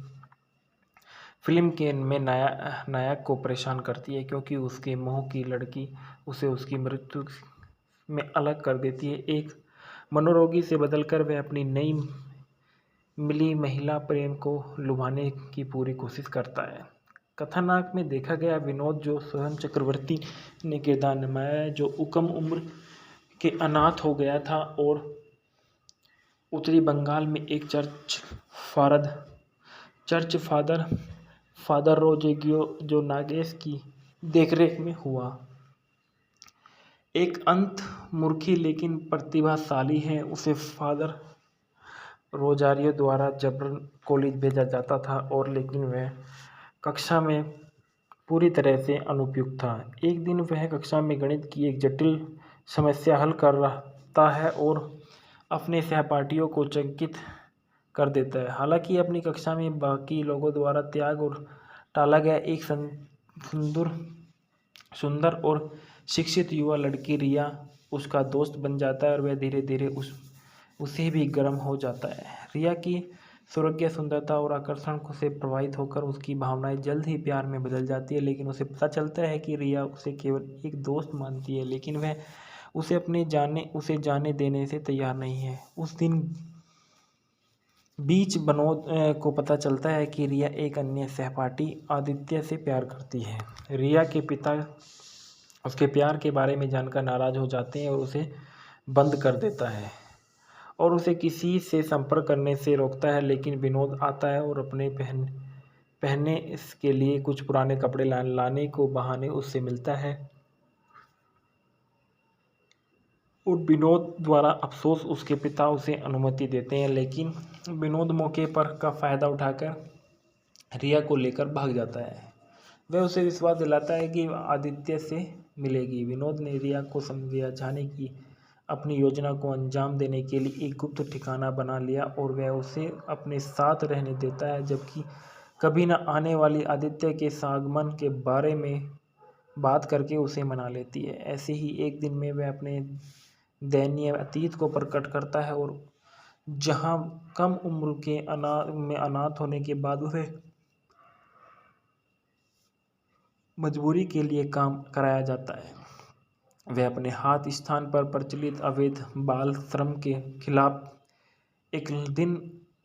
फिल्म के में नायक को परेशान करती है, क्योंकि उसके मोह की लड़की उसे उसकी मृत्यु में अलग कर देती है। एक मनोरोगी से बदलकर वह अपनी नई मिली महिला प्रेम को लुभाने की पूरी कोशिश करता है। कथानक में देखा गया विनोद जो सोहम चक्रवर्ती ने किरदार निभाया है, जो कम उम्र के अनाथ हो गया था और उत्तरी बंगाल में एक चर्च फादर रोजेगियो जो नागेश की देखरेख में हुआ। एक अंतर्मुखी लेकिन प्रतिभाशाली है। उसे फादर रोजारियो द्वारा जबरन कॉलेज भेजा जाता था, और लेकिन वह कक्षा में पूरी तरह से अनुपयुक्त था। एक दिन वह कक्षा में गणित की एक जटिल समस्या हल कर रहा है और अपने सहपाठियों को चकित कर देता है। हालांकि अपनी कक्षा में बाकी लोगों द्वारा त्याग और टाला गया एक सुंदर और शिक्षित युवा लड़की रिया उसका दोस्त बन जाता है, और वह धीरे धीरे उसे भी गर्म हो जाता है। रिया की सुरग्य सुंदरता और आकर्षण से प्रभावित होकर उसकी भावनाएं जल्द ही प्यार में बदल जाती है, लेकिन उसे पता चलता है कि रिया उसे केवल एक दोस्त मानती है, लेकिन वह उसे जाने देने से तैयार नहीं है। उस दिन बीच विनोद को पता चलता है कि रिया एक अन्य सहपाठी आदित्य से प्यार करती है। रिया के पिता उसके प्यार के बारे में जानकर नाराज हो जाते हैं और उसे बंद कर देता है और उसे किसी से संपर्क करने से रोकता है, लेकिन विनोद आता है और अपने पहनने के लिए कुछ पुराने कपड़े लाने को बहाने उससे मिलता है और विनोद द्वारा अफसोस उसके पिता उसे अनुमति देते हैं, लेकिन विनोद मौके पर का फ़ायदा उठाकर रिया को लेकर भाग जाता है। वह उसे विश्वास दिलाता है कि आदित्य से मिलेगी। विनोद ने रिया को समझाने की अपनी योजना को अंजाम देने के लिए एक गुप्त ठिकाना बना लिया और वह उसे अपने साथ रहने देता है, जबकि कभी न आने वाली आदित्य के आगमन के बारे में बात करके उसे मना लेती है। ऐसे ही एक दिन में वह अपने दयनीय अतीत को प्रकट करता है और जहां कम उम्र के अनाथ होने के बाद उसे मजबूरी के लिए काम कराया जाता है, वह अपने हाथ स्थान पर प्रचलित अवैध बाल श्रम के खिलाफ एक दिन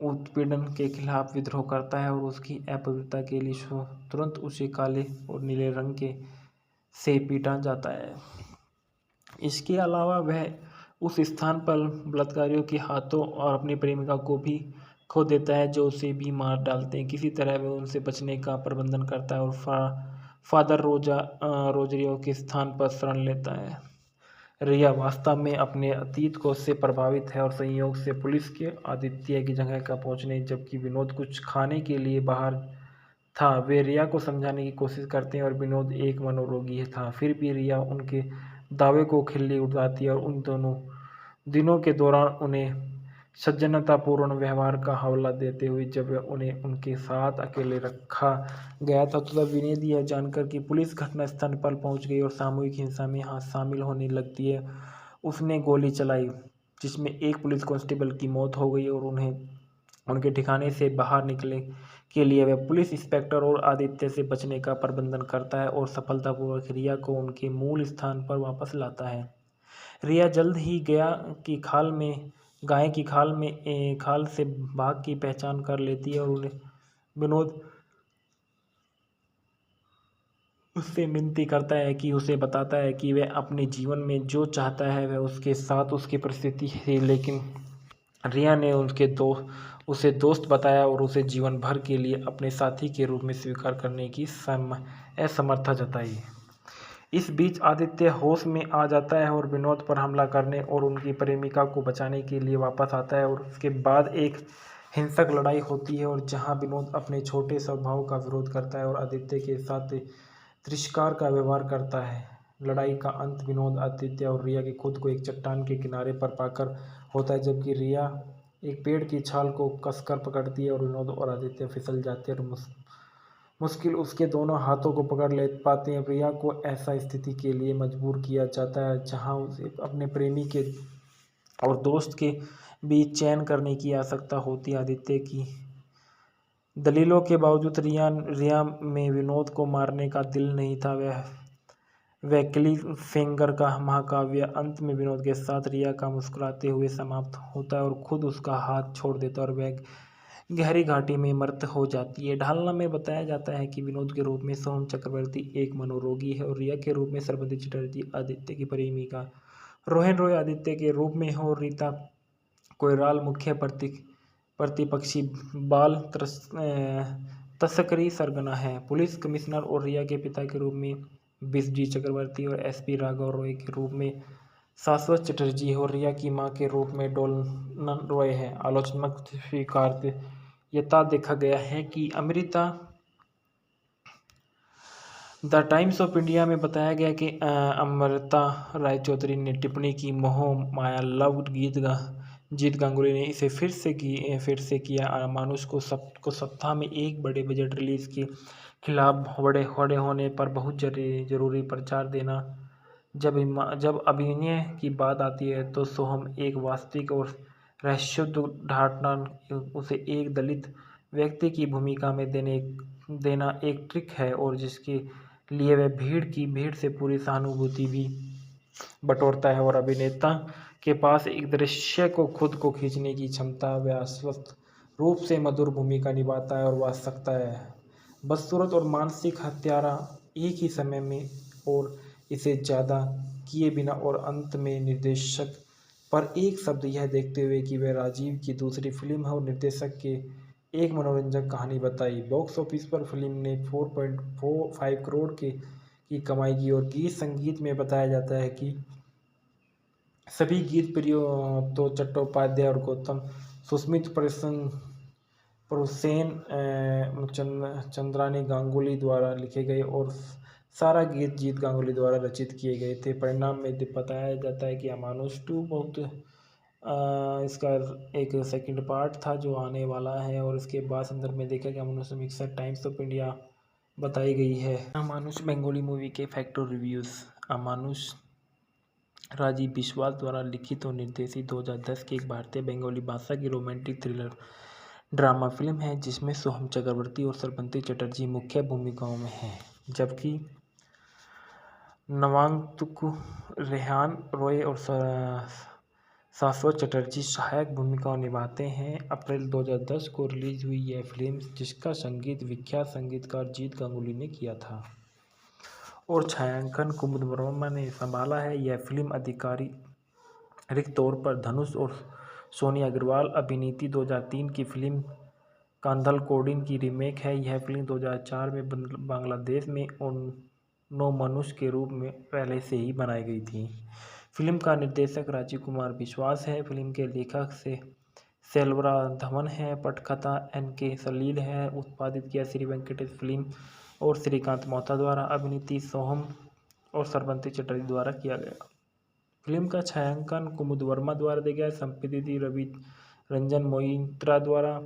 उत्पीड़न के खिलाफ विद्रोह करता है और उसकी अपवित्रता के लिए तुरंत उसे काले और नीले रंग के से पीटा जाता है। इसके अलावा वह उस स्थान पर बलात्कारियों के हाथों और अपनी प्रेमिका को भी खो देता है, जो उसे भी मार डालते हैं। किसी तरह वह उनसे बचने का प्रबंधन करता है और फादर रोजरियो के स्थान पर शरण लेता है। रिया वास्तव में अपने अतीत को से प्रभावित है और संयोग से पुलिस के आदित्य की जगह का पहुंचने जबकि विनोद कुछ खाने के लिए बाहर था। वे रिया को समझाने की कोशिश करते हैं और विनोद एक मनोरोगी था, फिर भी रिया उनके दावे को खिल्ली उड़ाती है और उन दोनों दिनों के दौरान उन्हें सज्जनतापूर्ण व्यवहार का हवाला देते हुए जब उन्हें उनके साथ अकेले रखा गया था, तो तब विनोद यह जानकर कि पुलिस घटनास्थल पर पहुंच गई और सामूहिक हिंसा में शामिल होने लगती है, उसने गोली चलाई, जिसमें एक पुलिस कांस्टेबल की मौत हो गई और उन्हें उनके ठिकाने से बाहर निकले के लिए वह पुलिस इंस्पेक्टर और आदित्य से बचने का प्रबंधन करता है और सफलतापूर्वक रिया को उनके मूल स्थान पर वापस लाता है। रिया जल्द ही गाय की खाल से बाघ की पहचान कर लेती है और उन्हें विनोद उससे विनती करता है कि उसे बताता है कि वह अपने जीवन में जो चाहता है वह उसके साथ उसकी परिस्थिति है, लेकिन रिया ने उसे दोस्त बताया और उसे जीवन भर के लिए अपने साथी के रूप में स्वीकार करने की असमर्थता जताई। इस बीच आदित्य होश में आ जाता है और विनोद पर हमला करने और उनकी प्रेमिका को बचाने के लिए वापस आता है और उसके बाद एक हिंसक लड़ाई होती है और जहां विनोद अपने छोटे स्वभाव का विरोध करता है और आदित्य के साथ तिरस्कार का व्यवहार करता है। लड़ाई का अंत विनोद, आदित्य और रिया के खुद को एक चट्टान के किनारे पर पाकर होता है, जबकि रिया एक पेड़ की छाल को कसकर पकड़ती है और विनोद और आदित्य फिसल जाते हैं और मुश्किल उसके दोनों हाथों को पकड़ ले पाते हैं। रिया को ऐसा स्थिति के लिए मजबूर किया जाता है जहां उसे अपने प्रेमी के और दोस्त के बीच चयन करने की आवश्यकता होती है। आदित्य की दलीलों के बावजूद रिया में विनोद को मारने का दिल नहीं था। वह क्लिफहैंगर का महाकाव्य अंत में विनोद के साथ रिया का मुस्कुराते हुए समाप्त होता है और खुद उसका हाथ छोड़ देता है और वह गहरी घाटी में मृत हो जाती है। ढालना में बताया जाता है कि विनोद के रूप में सोहम चक्रवर्ती एक मनोरोगी है और रिया के रूप में श्रीमती चटर्जी आदित्य की प्रेमिका, रोहन रॉय आदित्य के रूप में हो, रीता कोइराला मुख्य प्रतिपक्षी बाल तस्करी सरगना है, पुलिस कमिश्नर और रिया के पिता के रूप में बिस्डी चक्रवर्ती और एसपी राघव रॉय के रूप में शाश्वत चटर्जी है और रिया की मां के रूप में डोलन रॉय है। आलोचनात्मक स्वीकार्यता देखा गया है कि Amrita the times of India में बताया गया कि अमृता राय चौधरी ने टिप्पणी की, मोह माया लव जीत गांगुली ने इसे फिर से किया। मानुष को सप्ताह में एक बड़े बजट रिलीज के खिलाफ बड़े होने पर बहुत जरूरी प्रचार देना। जब अभिनय की बात आती है तो सोहम एक वास्तविक और रहस्योद्घाटन उसे एक दलित व्यक्ति की भूमिका में देना एक ट्रिक है और जिसके लिए वह भीड़ से पूरी सहानुभूति भी बटोरता है और अभिनेता के पास एक दृश्य को खुद को खींचने की क्षमता, वह अस्वस्थ रूप से मधुर भूमिका निभाता है और वह सकता है बदसूरत और मानसिक हत्यारा एक ही समय में और इसे ज़्यादा किए बिना और अंत में निर्देशक पर एक शब्द यह देखते हुए कि वह राजीव की दूसरी फिल्म है और निर्देशक के एक मनोरंजक कहानी बताई। बॉक्स ऑफिस पर फिल्म ने 4.45 करोड़ की कमाई की और गीत संगीत में बताया जाता है कि सभी गीत प्रियो तो चट्टोपाध्याय और गौतम सुस्मित प्रोसेन चंद्रानी गांगुली द्वारा लिखे गए और सारा गीत जीत गांगुली द्वारा रचित किए गए थे। परिणाम में बताया जाता है कि अमानुष 2 बहुत इसका एक सेकंड पार्ट था जो आने वाला है और इसके बाद संदर्भ में देखा कि अमानुष मिक्सर टाइम्स ऑफ इंडिया बताई गई है। अमानुष बेंगोली मूवी के फैक्ट और रिव्यूज़। अमानुष राजीव बिश्वास द्वारा लिखित और निर्देशित 2010 की एक भारतीय बंगाली भाषा की रोमांटिक थ्रिलर ड्रामा फिल्म है जिसमें सोहम चक्रवर्ती और श्रवंती चटर्जी मुख्य भूमिकाओं में हैं, जबकि नवांगतुक, रेहान रॉय और शाश्वत चटर्जी सहायक भूमिकाओं निभाते हैं। अप्रैल 2010 को रिलीज हुई यह फिल्म, जिसका संगीत विख्यात संगीतकार जीत गांगुली ने किया था और छायांकन कुमुद वर्मा ने संभाला है। यह फिल्म आधिकारिक तौर पर धनुष और सोनी अग्रवाल अभिनीत 2003 की फिल्म कांधल कोडिन की रीमेक है। यह फिल्म 2004 में बांग्लादेश में नो मनुष्य के रूप में पहले से ही बनाई गई थी। फिल्म का निर्देशक राजीव कुमार विश्वास है। फिल्म के लेखक से सेल्वरा धवन है। पटकथा NK सलील है। उत्पादित किया श्री वेंकटेश फिल्म और श्रीकांत मोहता द्वारा। अभिनीत सोहम और श्रवंती चटर्जी द्वारा किया गया। फिल्म का छायांकन कुमुद वर्मा द्वारा दिया गया। संपादित रवि रंजन मोइत्रा द्वारा।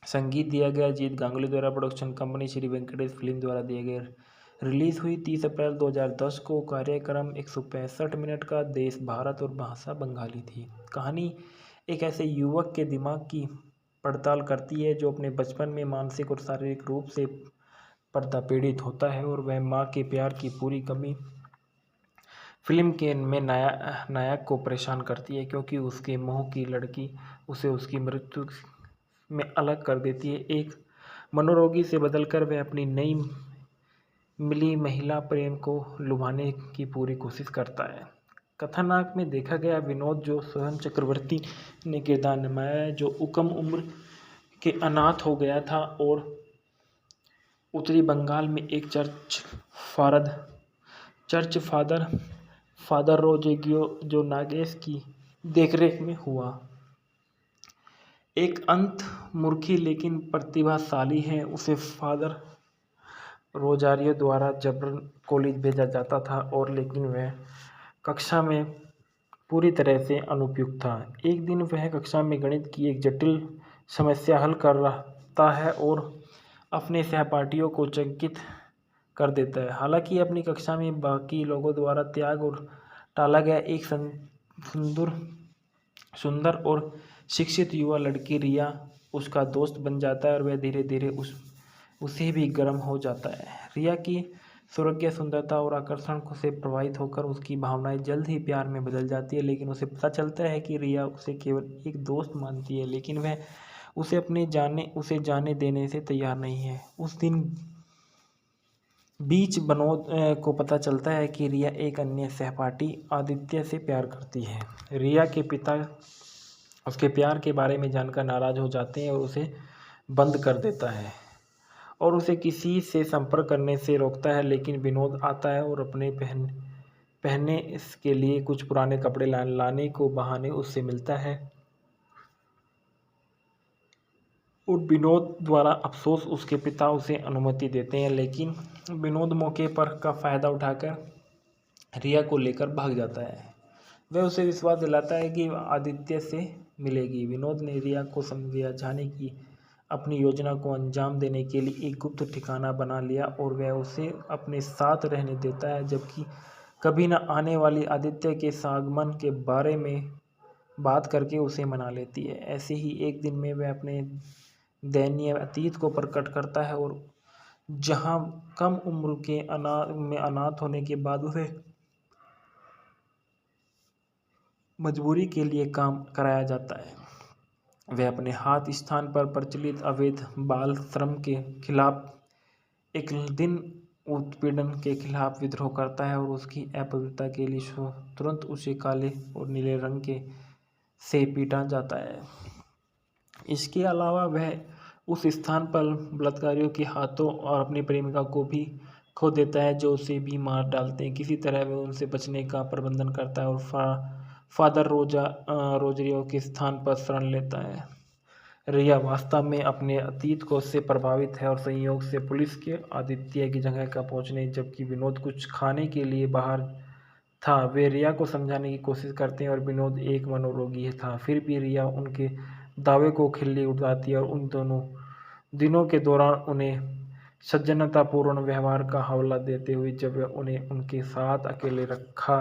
संगीत दिया गया जीत गांगुली द्वारा। Production company Shri Venkatesh film द्वारा दिए गए। रिलीज हुई 30 अप्रैल 2010 को। कार्यक्रम 165 मिनट का। देश भारत और भाषा बंगाली थी। कहानी एक ऐसे युवक के दिमाग की पड़ताल करती है जो अपने बचपन में मानसिक और शारीरिक रूप से पीड़ित होता है और वह माँ के प्यार की पूरी कमी फिल्म के में नायक को परेशान करती है, क्योंकि उसके मोह की लड़की उसे उसकी मृत्यु में अलग कर देती है। एक मनोरोगी से बदलकर वह अपनी नई मिली महिला प्रेम को लुभाने की पूरी कोशिश करता है। कथानक में देखा गया विनोद जो सोहम चक्रवर्ती ने किरदार निभाया है, जो कम उम्र के अनाथ हो गया था और उत्तरी बंगाल में एक चर्च फादर रोजेगियो जो नागेश की देखरेख में हुआ। एक अंतर्मुखी लेकिन प्रतिभाशाली है। उसे फादर रोजारियो द्वारा जबरन कॉलेज भेजा जाता था और लेकिन वह कक्षा में पूरी तरह से अनुपयुक्त था। एक दिन वह कक्षा में गणित की एक जटिल समस्या हल कर रहा है और अपने सहपाठियों को चकित कर देता है। हालांकि अपनी कक्षा में बाकी लोगों द्वारा त्याग और टाला गया एक सुंदर और शिक्षित युवा लड़की रिया उसका दोस्त बन जाता है और वह धीरे धीरे उसे भी गर्म हो जाता है। रिया की सुरग्य सुंदरता और आकर्षण से प्रभावित होकर उसकी भावनाएं जल्द ही प्यार में बदल जाती है, लेकिन उसे पता चलता है कि रिया उसे केवल एक दोस्त मानती है, लेकिन वह उसे जाने देने से तैयार नहीं है। उस दिन बीच विनोद को पता चलता है कि रिया एक अन्य सहपाठी आदित्य से प्यार करती है। रिया के पिता उसके प्यार के बारे में जानकर नाराज हो जाते हैं और उसे बंद कर देता है और उसे किसी से संपर्क करने से रोकता है, लेकिन विनोद आता है और अपने पहनने के लिए कुछ पुराने कपड़े लाने को बहाने उससे मिलता है और विनोद द्वारा अफसोस उसके पिता उसे अनुमति देते हैं, लेकिन विनोद मौके पर का फ़ायदा उठाकर रिया को लेकर भाग जाता है। वह उसे विश्वास दिलाता है कि आदित्य से मिलेगी। विनोद ने रिया को समझाने की अपनी योजना को अंजाम देने के लिए एक गुप्त ठिकाना बना लिया और वह उसे अपने साथ रहने देता है, जबकि कभी न आने वाली आदित्य के आगमन के बारे में बात करके उसे मना लेती है। ऐसे ही एक दिन में वह अपने दयनीय अतीत को प्रकट करता है और जहां कम उम्र के अनाथ होने के बाद उसे मजबूरी के लिए काम कराया जाता है। वह अपने हाथ स्थान पर प्रचलित अवैध बाल श्रम के खिलाफ एक दिन उत्पीड़न के खिलाफ विद्रोह करता है और उसकी अपवित्रता के लिए तुरंत उसे काले और नीले रंग के से पीटा जाता है। इसके अलावा वह उस स्थान पर बलात्कारियों के हाथों और अपनी प्रेमिका को भी खो देता है, जो उसे भी मार डालते हैं। किसी तरह वह उनसे बचने का प्रबंधन करता है और फादर रोजरियो के स्थान पर शरण लेता है। रिया वास्तव में अपने अतीत को से प्रभावित है और संयोग से पुलिस के आदित्य की जगह का पहुंचने जबकि विनोद कुछ खाने के लिए बाहर था। वे रिया को समझाने की कोशिश करते हैं और विनोद एक मनोरोगी था। फिर भी रिया उनके दावे को खिल्ली उड़ाती है और उन दोनों दिनों के दौरान उन्हें सज्जनतापूर्ण व्यवहार का हवाला देते हुए जब उन्हें उनके साथ अकेले रखा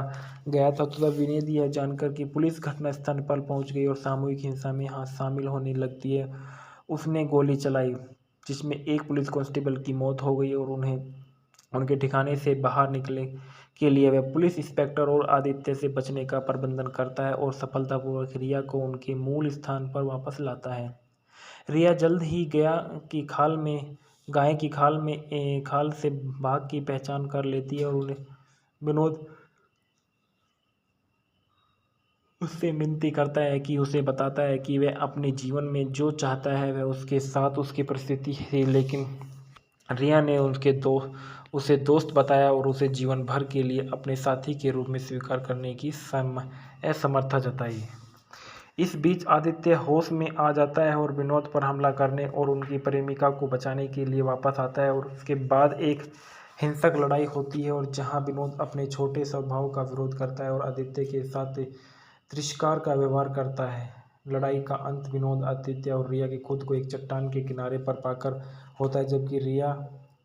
गया था तब विनोद यह जानकर कि पुलिस घटनास्थल पर पहुंच गई और सामूहिक हिंसा में शामिल होने लगती है, उसने गोली चलाई, जिसमें एक पुलिस कांस्टेबल की मौत हो गई और उन्हें उनके ठिकाने से बाहर निकले के लिए वह पुलिस इंस्पेक्टर और आदित्य से बचने का प्रबंधन करता है और सफलतापूर्वक रिया को उनके मूल स्थान पर वापस लाता है। रिया जल्द ही गाय की खाल से बाघ की पहचान कर लेती है और उन्हें विनोद उससे विनती करता है कि उसे बताता है कि वह अपने जीवन में जो चाहता है वह उसके साथ उसकी परिस्थिति है, लेकिन रिया ने उसे दोस्त बताया और उसे जीवन भर के लिए अपने साथी के रूप में स्वीकार करने की असमर्थता जताई। इस बीच आदित्य होश में आ जाता है और विनोद पर हमला करने और उनकी प्रेमिका को बचाने के लिए वापस आता है और उसके बाद एक हिंसक लड़ाई होती है और जहां विनोद अपने छोटे स्वभाव का विरोध करता है और आदित्य के साथ तिरस्कार का व्यवहार करता है। लड़ाई का अंत विनोद, आदित्य और रिया के खुद को एक चट्टान के किनारे पर पाकर होता है, जबकि रिया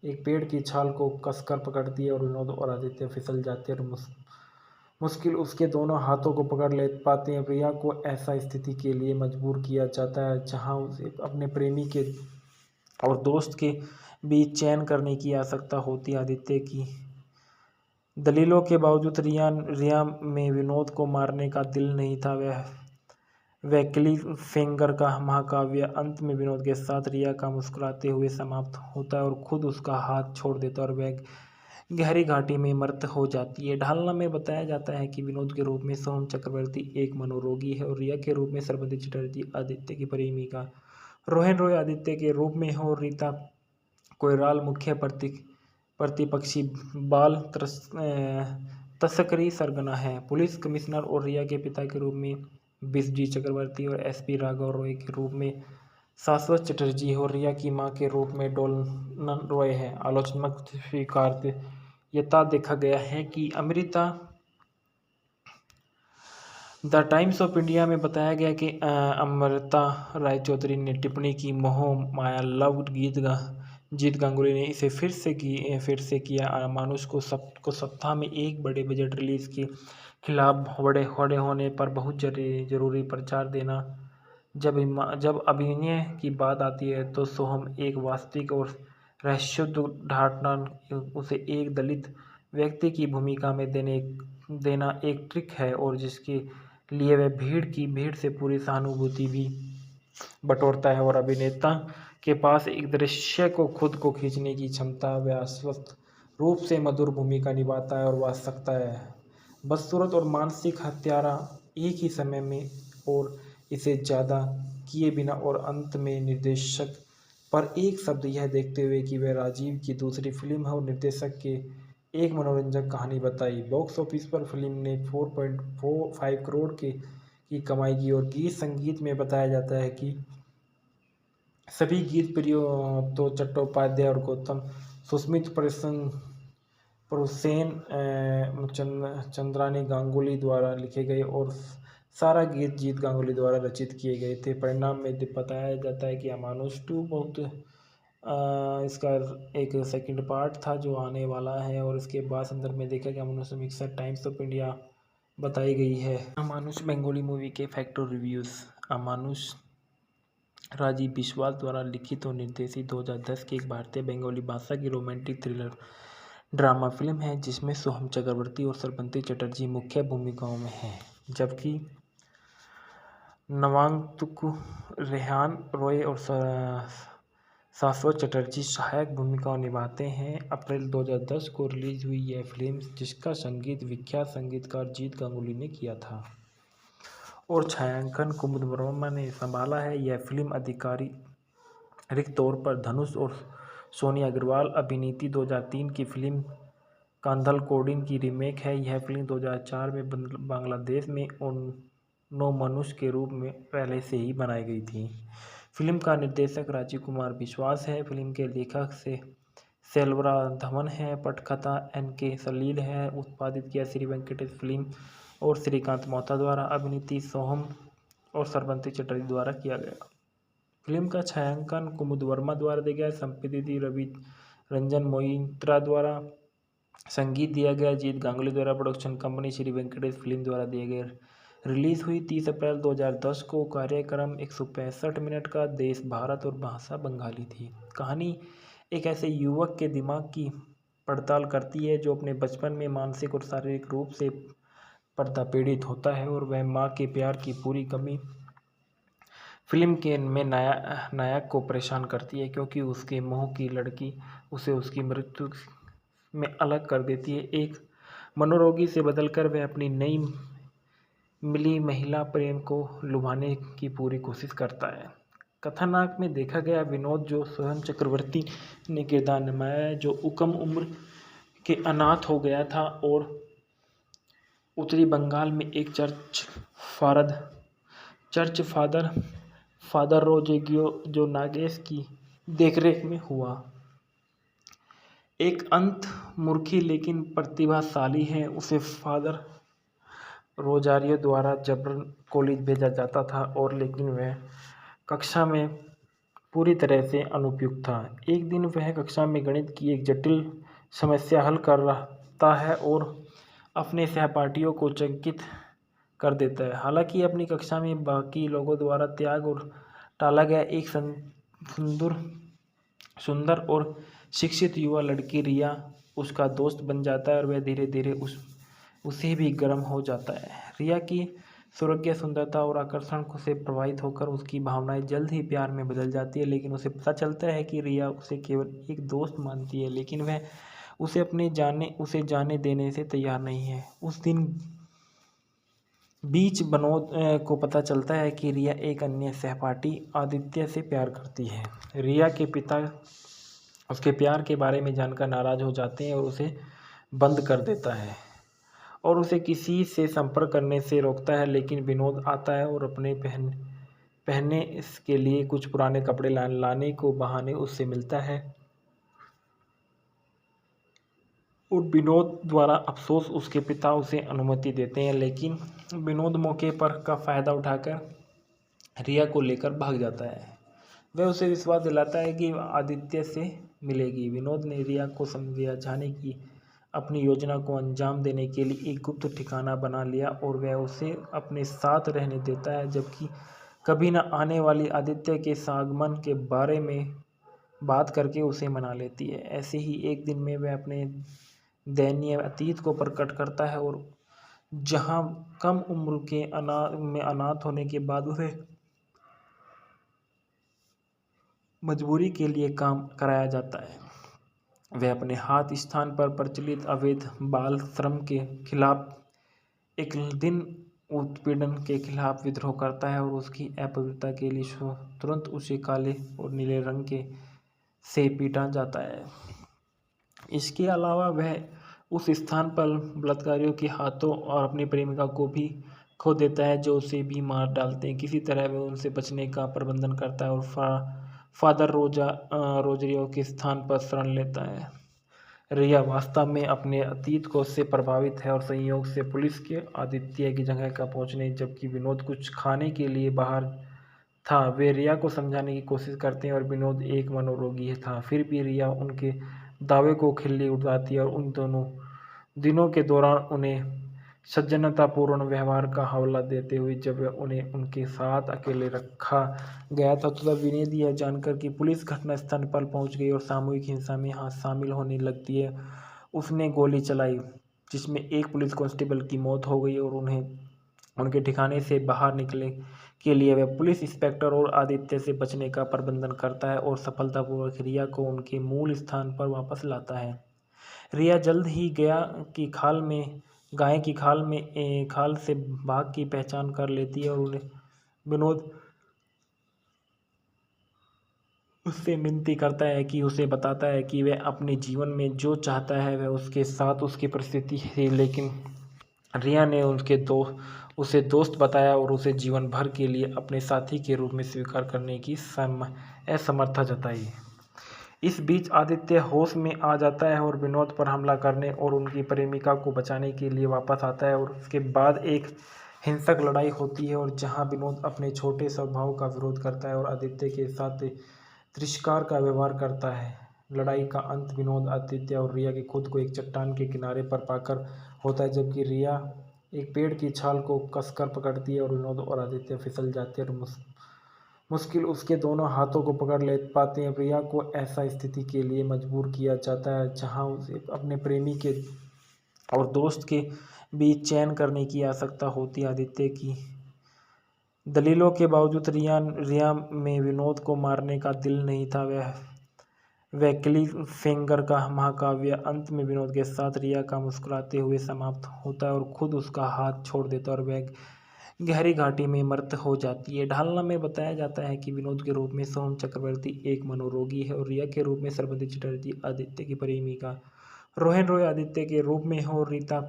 एक पेड़ की छाल को कसकर पकड़ती है और विनोद और आदित्य फिसल जाते हैं और मुश्किल उसके दोनों हाथों को पकड़ ले पाते हैं। रिया को ऐसा स्थिति के लिए मजबूर किया जाता है जहां उसे अपने प्रेमी के और दोस्त के बीच चयन करने की आवश्यकता होती है। आदित्य की दलीलों के बावजूद रिया में विनोद को मारने का दिल नहीं था। वह क्लिफहैंगर का महाकाव्य अंत में विनोद के साथ रिया का मुस्कुराते हुए समाप्त होता है और खुद उसका हाथ छोड़ देता है और वह गहरी घाटी में मृत हो जाती है। ढालना में बताया जाता है कि विनोद के रूप में सोहम चक्रवर्ती एक मनोरोगी है और रिया के रूप में श्रीमती चटर्जी आदित्य की प्रेमिका, रोहन रॉय आदित्य के रूप में हो और रीता कोइराला मुख्य प्रतिपक्षी बाल तस्करी सरगना है। पुलिस कमिश्नर और रिया के पिता के रूप में बिस्जी चक्रवर्ती और एसपी राघव रॉय के रूप में शाश्वत चटर्जी और रिया की मां के रूप में डोलन रॉय है। आलोचनात्मक स्वीकार्यता देखा गया है कि Amrita the times of India में बताया गया कि अमृता राय चौधरी ने टिप्पणी की मोह माया लव जीत गांगुली ने इसे फिर से किया। अमानुष को सप्ताह में एक बड़े बजट रिलीज के खिलाफ बड़े होने पर बहुत जरूरी प्रचार देना। जब अभिनय की बात आती है तो सोहम एक वास्तविक और रहस्योद्घाटन उसे एक दलित व्यक्ति की भूमिका में देना एक ट्रिक है और जिसके लिए वह भीड़ से पूरी सहानुभूति भी बटोरता है और अभिनेता के पास एक दृश्य को खुद को खींचने की क्षमता, वह अस्वस्थ रूप से मधुर भूमिका निभाता है और वाच सकता है बदसूरत और मानसिक हत्यारा एक ही समय में और इसे ज़्यादा किए बिना और अंत में निर्देशक पर एक शब्द यह देखते हुए कि वह राजीव की दूसरी फिल्म है और निर्देशक के एक मनोरंजक कहानी बताई। बॉक्स ऑफिस पर फिल्म ने 4.45 करोड़ की कमाई की और गीत संगीत में बताया जाता है कि सभी गीत प्रियो तो चट्टोपाध्याय और गौतम सुस्मित प्रोसेन चंद्रानी गांगुली द्वारा लिखे गए और सारा गीत जीत गांगुली द्वारा रचित किए गए थे। परिणाम में बताया जाता है कि अमानुष 2 बहुत इसका एक सेकंड पार्ट था जो आने वाला है और इसके बाद संदर्भ में देखा कि अमानुष मिक्सर टाइम्स ऑफ इंडिया बताई गई है। अमानुष बंगाली मूवी के फैक्टर रिव्यूज़। अमानुष राजीव बिस्वाल द्वारा लिखित और निर्देशित 2010 की एक भारतीय बंगाली भाषा की रोमांटिक थ्रिलर ड्रामा फिल्म है जिसमें सोहम चक्रवर्ती और श्रीमती चटर्जी मुख्य भूमिकाओं में हैं, जबकि नवागंतुक रेहान रॉय और शाश्वत चटर्जी सहायक भूमिकाओं निभाते हैं। अप्रैल 2010 को रिलीज हुई यह फिल्म, जिसका संगीत विख्यात संगीतकार जीत गांगुली ने किया था और छायांकन कुमुद वर्मा ने संभाला है। यह फिल्म रिक्त तौर पर धनुष और सोनी अग्रवाल अभिनीत 2003 की फिल्म कांधल कोडिन की रीमेक है। यह फिल्म 2004 में बांग्लादेश में ओनो मनुष्य के रूप में पहले से ही बनाई गई थी। फिल्म का निर्देशक राजीव कुमार विश्वास है। फिल्म के लेखक से सेल्वराघवन है। पटकथा NK सलील है। उत्पादित किया श्री वेंकटेश फिल्म और श्रीकांत मोहता द्वारा। अभिनीत सोहम और सरबंती चटर्जी द्वारा किया गया। फिल्म का छायांकन कुमुद वर्मा द्वारा दिया गया। संपादित रवि रंजन मोइत्रा द्वारा। संगीत दिया गया जीत गांगुली द्वारा। Production company Shri Venkatesh film द्वारा दिए गए। रिलीज हुई 30 अप्रैल 2010 को। कार्यक्रम 165 मिनट का। देश भारत और भाषा बंगाली थी। कहानी एक ऐसे युवक के दिमाग की पड़ताल करती है जो अपने बचपन में मानसिक और शारीरिक रूप से पीड़ित होता है और वह माँ के प्यार की पूरी कमी फिल्म के में नायक को परेशान करती है क्योंकि उसके मोह की लड़की उसे उसकी मृत्यु में अलग कर देती है। एक मनोरोगी से बदलकर वह अपनी नई मिली महिला प्रेम को लुभाने की पूरी कोशिश करता है। कथानक में देखा गया विनोद जो स्वयं चक्रवर्ती ने किरदार निभाया है, जो कम उम्र के अनाथ हो गया था और उत्तरी बंगाल में एक चर्च फादर रोजेगियो जो नागेश की देखरेख में हुआ। एक अंतर्मुखी लेकिन प्रतिभाशाली है। उसे फादर रोजारियो द्वारा जबरन कॉलेज भेजा जाता था और लेकिन वह कक्षा में पूरी तरह से अनुपयुक्त था। एक दिन वह कक्षा में गणित की एक जटिल समस्या हल कर रहा है और अपने सहपाठियों को चकित कर देता है। हालांकि अपनी कक्षा में बाकी लोगों द्वारा त्याग और टाला गया एक सुंदर और शिक्षित युवा लड़की रिया उसका दोस्त बन जाता है और वह धीरे धीरे उसे भी गर्म हो जाता है। रिया की सुरक्षा सुंदरता और आकर्षण से प्रभावित होकर उसकी भावनाएं जल्द ही प्यार में बदल जाती है, लेकिन उसे पता चलता है कि रिया उसे केवल एक दोस्त मानती है, लेकिन वह उसे जाने देने से तैयार नहीं है। उस दिन बीच विनोद को पता चलता है कि रिया एक अन्य सहपाठी आदित्य से प्यार करती है। रिया के पिता उसके प्यार के बारे में जानकर नाराज हो जाते हैं और उसे बंद कर देता है और उसे किसी से संपर्क करने से रोकता है, लेकिन विनोद आता है और अपने पहनने के लिए कुछ पुराने कपड़े लाने को बहाने उससे मिलता है और विनोद द्वारा अफसोस उसके पिता उसे अनुमति देते हैं, लेकिन विनोद मौके पर का फायदा उठाकर रिया को लेकर भाग जाता है। वह उसे विश्वास दिलाता है कि आदित्य से मिलेगी। विनोद ने रिया को समझाने की अपनी योजना को अंजाम देने के लिए एक गुप्त ठिकाना बना लिया और वह उसे अपने साथ रहने देता है, जबकि कभी न आने वाली आदित्य के आगमन के बारे में बात करके उसे मना लेती है। ऐसे ही एक दिन में वह अपने दयनीय अतीत को प्रकट करता है और जहां कम उम्र के अनाथ होने के बाद उसे मजबूरी के लिए काम कराया जाता है। वह अपने हाथ स्थान पर प्रचलित अवैध बाल श्रम के खिलाफ एक दिन उत्पीड़न के खिलाफ विद्रोह करता है और उसकी अपवित्रता के लिए तुरंत उसे काले और नीले रंग के से पीटा जाता है। इसके अलावा वह उस स्थान पर बलात्कारियों के हाथों और अपनी प्रेमिका को भी खो देता है, जो उसे भी मार डालते हैं। किसी तरह वह उनसे बचने का प्रबंधन करता है और फादर रोजरियो के स्थान पर शरण लेता है। रिया वास्तव में अपने अतीत को से प्रभावित है और संयोग से पुलिस के आदित्य की जगह का पहुंचने जबकि विनोद कुछ खाने के लिए बाहर था। वे रिया को समझाने की कोशिश करते हैं और विनोद एक मनोरोगी था, फिर भी रिया उनके दावे को खिल्ली उड़ाती है और उन दोनों दिनों के दौरान उन्हें सज्जनतापूर्ण व्यवहार का हवाला देते हुए जब उन्हें उनके साथ अकेले रखा गया था तब विनोद यह जानकर कि पुलिस घटनास्थल पर पहुंच गई और सामूहिक हिंसा में शामिल होने लगती है, उसने गोली चलाई जिसमें एक पुलिस कांस्टेबल की मौत हो गई और उन्हें उनके ठिकाने से बाहर निकले के लिए वह पुलिस इंस्पेक्टर और आदित्य से बचने का प्रबंधन करता है और सफलतापूर्वक रिया को उनके मूल स्थान पर वापस लाता है। रिया जल्द ही गाय की खाल से बाघ की पहचान कर लेती है और उन्हें विनोद उससे विनती करता है कि उसे बताता है कि वह अपने जीवन में जो चाहता है वह उसके साथ उसकी परिस्थिति है, लेकिन रिया ने उसे दोस्त बताया और उसे जीवन भर के लिए अपने साथी के रूप में स्वीकार करने की असमर्थता जताई। इस बीच आदित्य होश में आ जाता है और विनोद पर हमला करने और उनकी प्रेमिका को बचाने के लिए वापस आता है और उसके बाद एक हिंसक लड़ाई होती है और जहां विनोद अपने छोटे स्वभाव का विरोध करता है और आदित्य के साथ तिरस्कार का व्यवहार करता है। लड़ाई का अंत विनोद, आदित्य और रिया के खुद को एक चट्टान के किनारे पर पाकर होता है, जबकि रिया एक पेड़ की छाल को कसकर पकड़ती है और विनोद और आदित्य फिसल जाते हैं और मुश्किल उसके दोनों हाथों को पकड़ ले पाते हैं। प्रिया को ऐसा स्थिति के लिए मजबूर किया जाता है जहां उसे अपने प्रेमी के और दोस्त के बीच चयन करने की आवश्यकता होती है। आदित्य की दलीलों के बावजूद रिया में विनोद को मारने का दिल नहीं था। वह वैकली फिंगर का महाकाव्य अंत में विनोद के साथ रिया का मुस्कुराते हुए समाप्त होता है और खुद उसका हाथ छोड़ देता है और वह गहरी घाटी में मृत हो जाती है। ढालना में बताया जाता है कि विनोद के रूप में सोहम चक्रवर्ती एक मनोरोगी है और रिया के रूप में सरबती चटर्जी आदित्य की प्रेमिका रोहन रॉय आदित्य के रूप में हो और रीता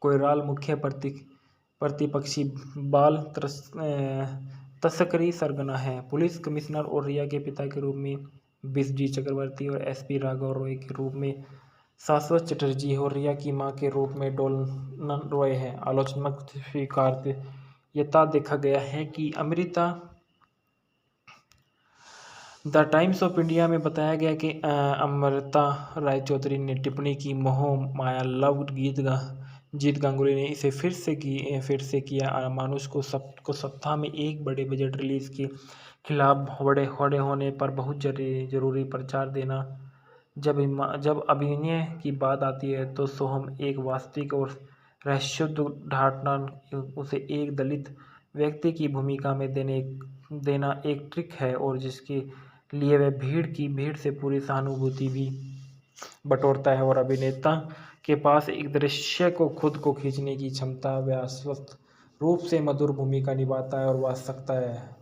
कोइराला मुख्य प्रतिपक्षी बाल तस्करी सरगना है। पुलिस कमिश्नर और रिया के पिता के रूप में बिस्डी चक्रवर्ती और एसपी राघव रॉय के रूप में शाश्वत चटर्जी है और रिया की मां के रूप में डोलन रॉय है। आलोचनात्मक स्वीकार्यता देखा गया है कि Amrita the times of India में बताया गया कि अमृता राय चौधरी ने टिप्पणी की, मोह माया लव जीत गांगुली ने इसे फिर से किया। अमानुष को सप्ताह में एक बड़े बजट रिलीज के खिलाफ बड़े होने पर बहुत जरूरी प्रचार देना। जब अभिनय की बात आती है तो सोहम एक वास्तविक और रहस्योद्घाटन उसे एक दलित व्यक्ति की भूमिका में देना एक ट्रिक है और जिसके लिए वह भीड़ से पूरी सहानुभूति भी बटोरता है और अभिनेता के पास एक दृश्य को खुद को खींचने की क्षमता, वह अस्वस्थ रूप से मधुर भूमिका निभाता है और वह सकता है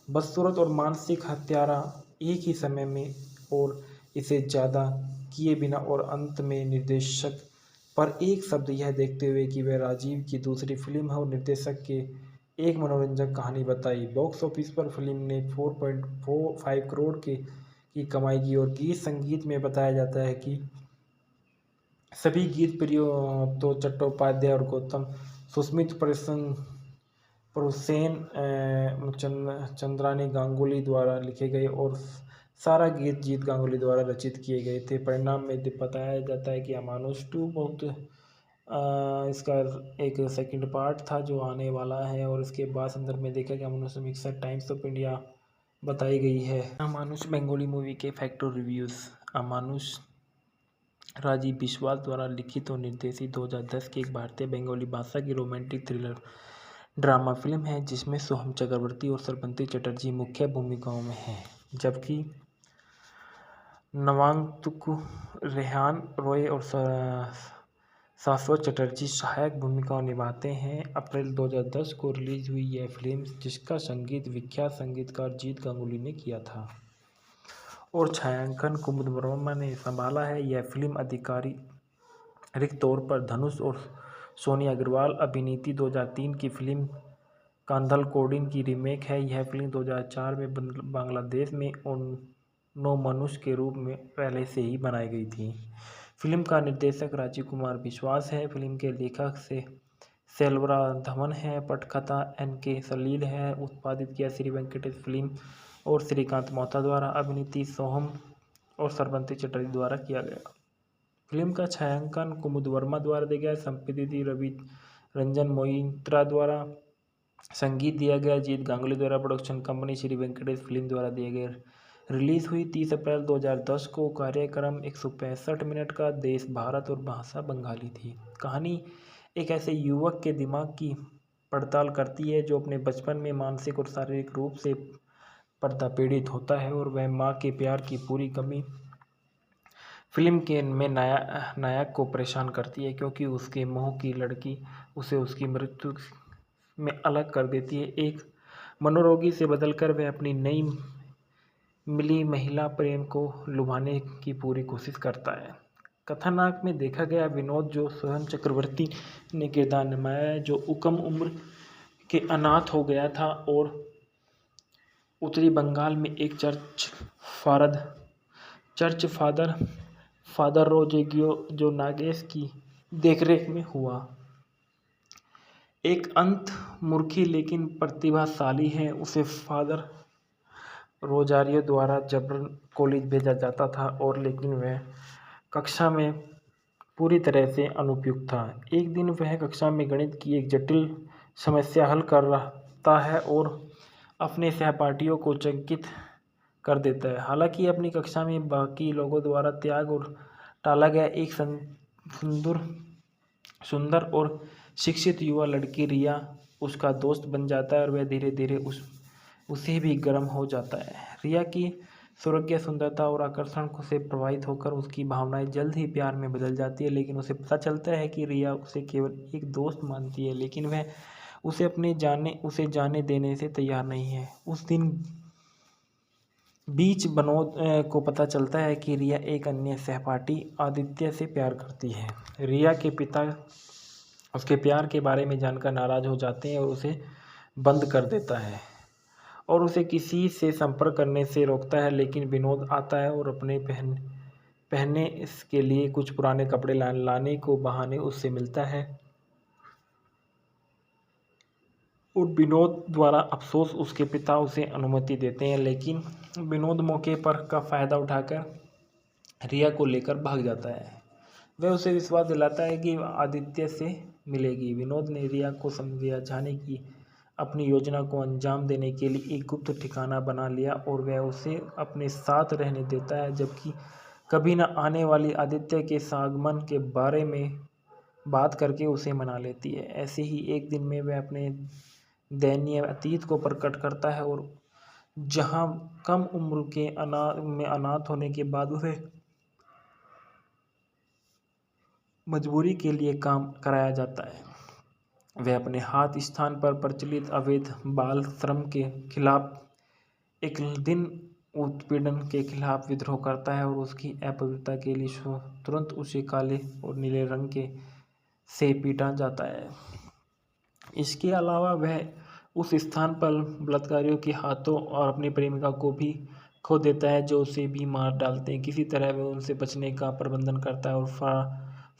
बदसूरत और मानसिक हत्यारा एक ही समय में और इसे ज़्यादा किए बिना और अंत में निर्देशक पर एक शब्द यह देखते हुए कि वह राजीव की दूसरी फिल्म है और निर्देशक के एक मनोरंजक कहानी बताई। बॉक्स ऑफिस पर फिल्म ने 4.45 करोड़ की कमाई की और गीत संगीत में बताया जाता है कि सभी गीत प्रियो तो चट्टोपाध्याय और गौतम सुस्मित परुसेन चंद्रानी गांगुली द्वारा लिखे गए और सारा गीत जीत गांगुली द्वारा रचित किए गए थे। परिणाम में बताया जाता है कि अमानुष 2 बहुत इसका एक सेकंड पार्ट था जो आने वाला है और इसके बाद संदर्भ में देखा कि अमानुष मिक्सर टाइम्स ऑफ इंडिया बताई गई है। अमानुष बंगाली मूवी के फैक्टर रिव्यूज़। अमानुष राजीव बिस्वास द्वारा लिखित और निर्देशित 2010 की एक भारतीय बंगाली भाषा की रोमांटिक थ्रिलर ड्रामा फिल्म है जिसमें सोहम चक्रवर्ती और सरबंती चटर्जी मुख्य भूमिकाओं में हैं, जबकि नवांगतुक, रेहान रॉय और शाश्वत चटर्जी सहायक भूमिकाओं निभाते हैं। अप्रैल 2010 को रिलीज हुई यह फिल्म, जिसका संगीत विख्यात संगीतकार जीत गांगुली ने किया था और छायांकन कुमुद वर्मा ने संभाला है। यह फिल्म आधिकारिक तौर पर धनुष और सोनी अग्रवाल अभिनीत 2003 की फिल्म कांधल कोडिन की रीमेक है। यह फिल्म 2004 में बांग्लादेश में नो मनुष्य के रूप में पहले से ही बनाई गई थी। फिल्म का निर्देशक राजीव कुमार विश्वास है। फिल्म के लेखक से सेल्वरा धवन है। पटकथा NK सलील है। उत्पादित किया श्री वेंकटेश फिल्म और श्रीकांत मोहता द्वारा। अभिनीत सोहम और सरबंती चटर्जी द्वारा किया गया। फिल्म का छायांकन कुमुद वर्मा द्वारा दिया गया। संपादित रवि रंजन मोइत्रा द्वारा। संगीत दिया गया जीत गांगुली द्वारा। Production company Shri Venkatesh film द्वारा दिए गए। रिलीज हुई 30 अप्रैल 2010 को। कार्यक्रम 165 मिनट का। देश भारत और भाषा बंगाली थी। कहानी एक ऐसे युवक के दिमाग की पड़ताल करती है जो अपने बचपन में मानसिक और शारीरिक रूप से पीड़ित होता है और वह माँ के प्यार की पूरी कमी फिल्म के में नायक को परेशान करती है क्योंकि उसके मोह की लड़की उसे उसकी मृत्यु में अलग कर देती है। एक मनोरोगी से बदलकर वह अपनी नई मिली महिला प्रेम को लुभाने की पूरी कोशिश करता है। कथानक में देखा गया विनोद जो स्वयं चक्रवर्ती ने किरदार निभाया है, जो कम उम्र के अनाथ हो गया था और उत्तरी बंगाल में एक चर्च फादर रोजेगियो जो नागेश की देखरेख में हुआ। एक अंतर्मुखी लेकिन प्रतिभाशाली है, उसे फादर रोजारियो द्वारा जबरन कॉलेज भेजा जाता था और लेकिन वह कक्षा में पूरी तरह से अनुपयुक्त था। एक दिन वह कक्षा में गणित की एक जटिल समस्या हल कर रहा है और अपने सहपाठियों को चकित कर देता है। हालांकि अपनी कक्षा में बाकी लोगों द्वारा त्याग और टाला गया एक सुंदर और शिक्षित युवा लड़की रिया उसका दोस्त बन जाता है और वह धीरे धीरे उसे भी गर्म हो जाता है। रिया की सुरक्षा, सुंदरता और आकर्षण से प्रभावित होकर उसकी भावनाएं जल्द ही प्यार में बदल जाती है, लेकिन उसे पता चलता है कि रिया उसे केवल एक दोस्त मानती है, लेकिन वह उसे जाने देने से तैयार नहीं है। उस दिन बीच विनोद को पता चलता है कि रिया एक अन्य सहपाठी आदित्य से प्यार करती है। रिया के पिता उसके प्यार के बारे में जानकर नाराज हो जाते हैं और उसे बंद कर देता है और उसे किसी से संपर्क करने से रोकता है, लेकिन विनोद आता है और अपने पहनने के लिए कुछ पुराने कपड़े लाने को बहाने उससे मिलता है और विनोद द्वारा अफसोस उसके पिता उसे अनुमति देते हैं, लेकिन विनोद मौके पर का फ़ायदा उठाकर रिया को लेकर भाग जाता है। वह उसे विश्वास दिलाता है कि आदित्य से मिलेगी। विनोद ने रिया को समझाने की अपनी योजना को अंजाम देने के लिए एक गुप्त ठिकाना बना लिया और वह उसे अपने साथ रहने देता है, जबकि कभी न आने वाली आदित्य के आगमन के बारे में बात करके उसे मना लेती है। ऐसे ही एक दिन में वह अपने दयनीय अतीत को प्रकट करता है और जहां कम उम्र के अनाथ होने के बाद उसे मजबूरी के लिए काम कराया जाता है, वह अपने हाथ स्थान पर प्रचलित अवैध बाल श्रम के खिलाफ एक दिन उत्पीड़न के खिलाफ विद्रोह करता है और उसकी अपवित्रता के लिए तुरंत उसे काले और नीले रंग के से पीटा जाता है। इसके अलावा वह उस स्थान पर बलात्कारियों के हाथों और अपनी प्रेमिका को भी खो देता है, जो उसे भी मार डालते हैं। किसी तरह वह उनसे बचने का प्रबंधन करता है और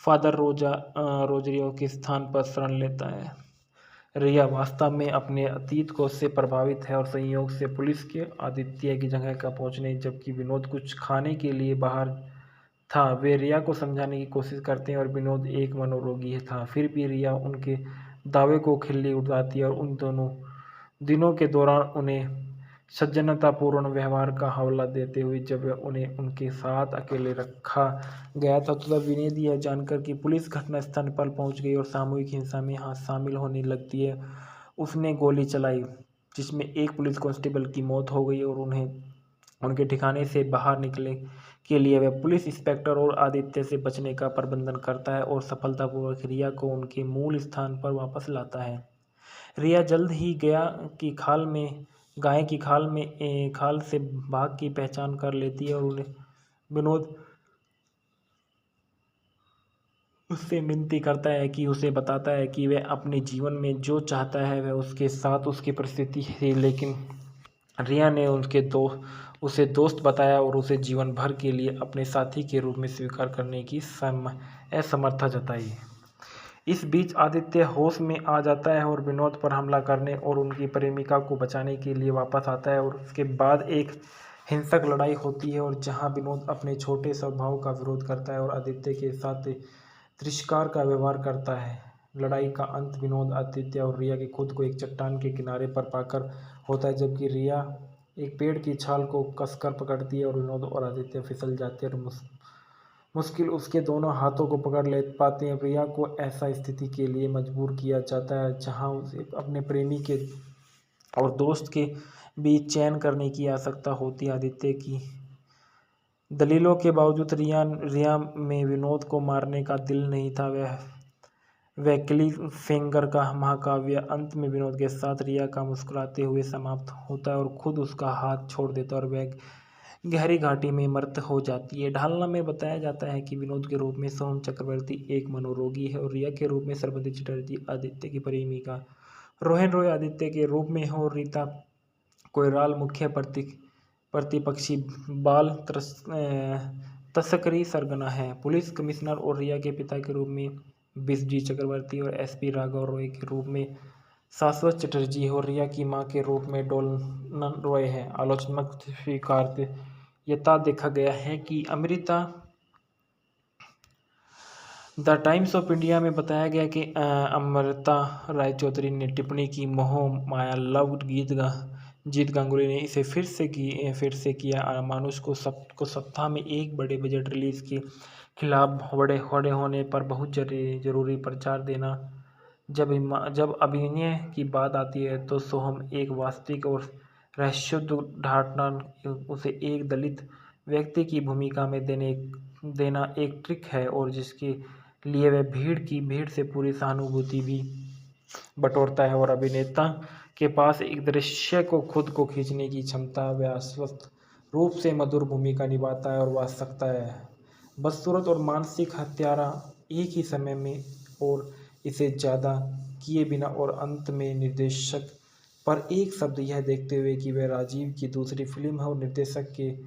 फादर रोजरियो के स्थान पर शरण लेता है। रिया वास्तव में अपने अतीत को से प्रभावित है और संयोग से पुलिस के आदित्य की जगह का पहुंचने जबकि विनोद कुछ खाने के लिए बाहर था। वे रिया को समझाने की कोशिश करते हैं और विनोद एक मनोरोगी था, फिर भी रिया उनके दावे को खिल्ली उड़ाती है और उन दोनों दिनों के दौरान उन्हें सज्जनतापूर्ण व्यवहार का हवाला देते हुए जब उन्हें उनके साथ अकेले रखा गया था, तो तब विनोद यह जानकर कि पुलिस घटनास्थल पर पहुंच गई और सामूहिक हिंसा में शामिल होने लगती है, उसने गोली चलाई, जिसमें एक पुलिस कांस्टेबल की मौत हो गई और उन्हें उनके ठिकाने से बाहर निकले के लिए वह पुलिस इंस्पेक्टर और आदित्य से बचने का प्रबंधन करता है और सफलतापूर्वक रिया को उनके मूल स्थान पर वापस लाता है। रिया जल्द ही गाय की खाल से बाघ की पहचान कर लेती है और उन्हें विनोद उससे विनती करता है कि उसे बताता है कि वह अपने जीवन में जो चाहता है वह उसके साथ उसकी परिस्थिति है, लेकिन रिया ने उसे दोस्त बताया और उसे जीवन भर के लिए अपने साथी के रूप में स्वीकार करने की असमर्थता जताई। इस बीच आदित्य होश में आ जाता है और विनोद पर हमला करने और उनकी प्रेमिका को बचाने के लिए वापस आता है और उसके बाद एक हिंसक लड़ाई होती है और जहां विनोद अपने छोटे स्वभाव का विरोध करता है और आदित्य के साथ तिरस्कार का व्यवहार करता है। लड़ाई का अंत विनोद, आदित्य और रिया के खुद को एक चट्टान के किनारे पर पाकर होता है, जबकि रिया एक पेड़ की छाल को कसकर पकड़ती है और विनोद और आदित्य फिसल जाते हैं और मुश्किल उसके दोनों हाथों को पकड़ ले पाते हैं। रिया को ऐसा स्थिति के लिए मजबूर किया जाता है जहां उसे अपने प्रेमी के और दोस्त के बीच चयन करने की आवश्यकता होती है। आदित्य की दलीलों के बावजूद रिया में विनोद को मारने का दिल नहीं था। वह क्लिफहैंगर का महाकाव्य अंत में विनोद के साथ रिया का मुस्कुराते हुए समाप्त होता है और खुद उसका हाथ छोड़ देता है और वह गहरी घाटी में मृत हो जाती है। ढालना में बताया जाता है कि विनोद के रूप में सोहम चक्रवर्ती एक मनोरोगी है और रिया के रूप में सरबती चटर्जी आदित्य की प्रेमिका, रोहन रॉय आदित्य के रूप में है और रीता कोइराला मुख्य प्रतिपक्षी बाल तस्करी सरगना है। पुलिस कमिश्नर और रिया के पिता के रूप में बिस्जी चक्रवर्ती और एसपी राघव रॉय के रूप में शाश्वत चटर्जी और रिया की मां के रूप में डोलन रॉय है। आलोचनात्मक स्वीकार्यता देखा गया है कि Amrita the times of India में बताया गया कि अमृता राय चौधरी ने टिप्पणी की मोह माया लव जीत गांगुली ने इसे फिर से किया। अमानुष को सप्ताह में एक बड़े बजट रिलीज के खिलाफ बड़े होने पर बहुत जरूरी प्रचार देना। जब अभिनय की बात आती है तो सोहम एक वास्तविक और रहस्योद्घाटन उसे एक दलित व्यक्ति की भूमिका में देना एक ट्रिक है और जिसके लिए वह भीड़ से पूरी सहानुभूति भी बटोरता है और अभिनेता के पास एक दृश्य को खुद को खींचने की क्षमता, वह अस्वस्थ रूप से मधुर भूमिका निभाता है और वाच सकता है बदसूरत और मानसिक हत्यारा एक ही समय में और इसे ज़्यादा किए बिना। और अंत में निर्देशक पर एक शब्द यह देखते हुए कि वह राजीव की दूसरी फिल्म है और निर्देशक के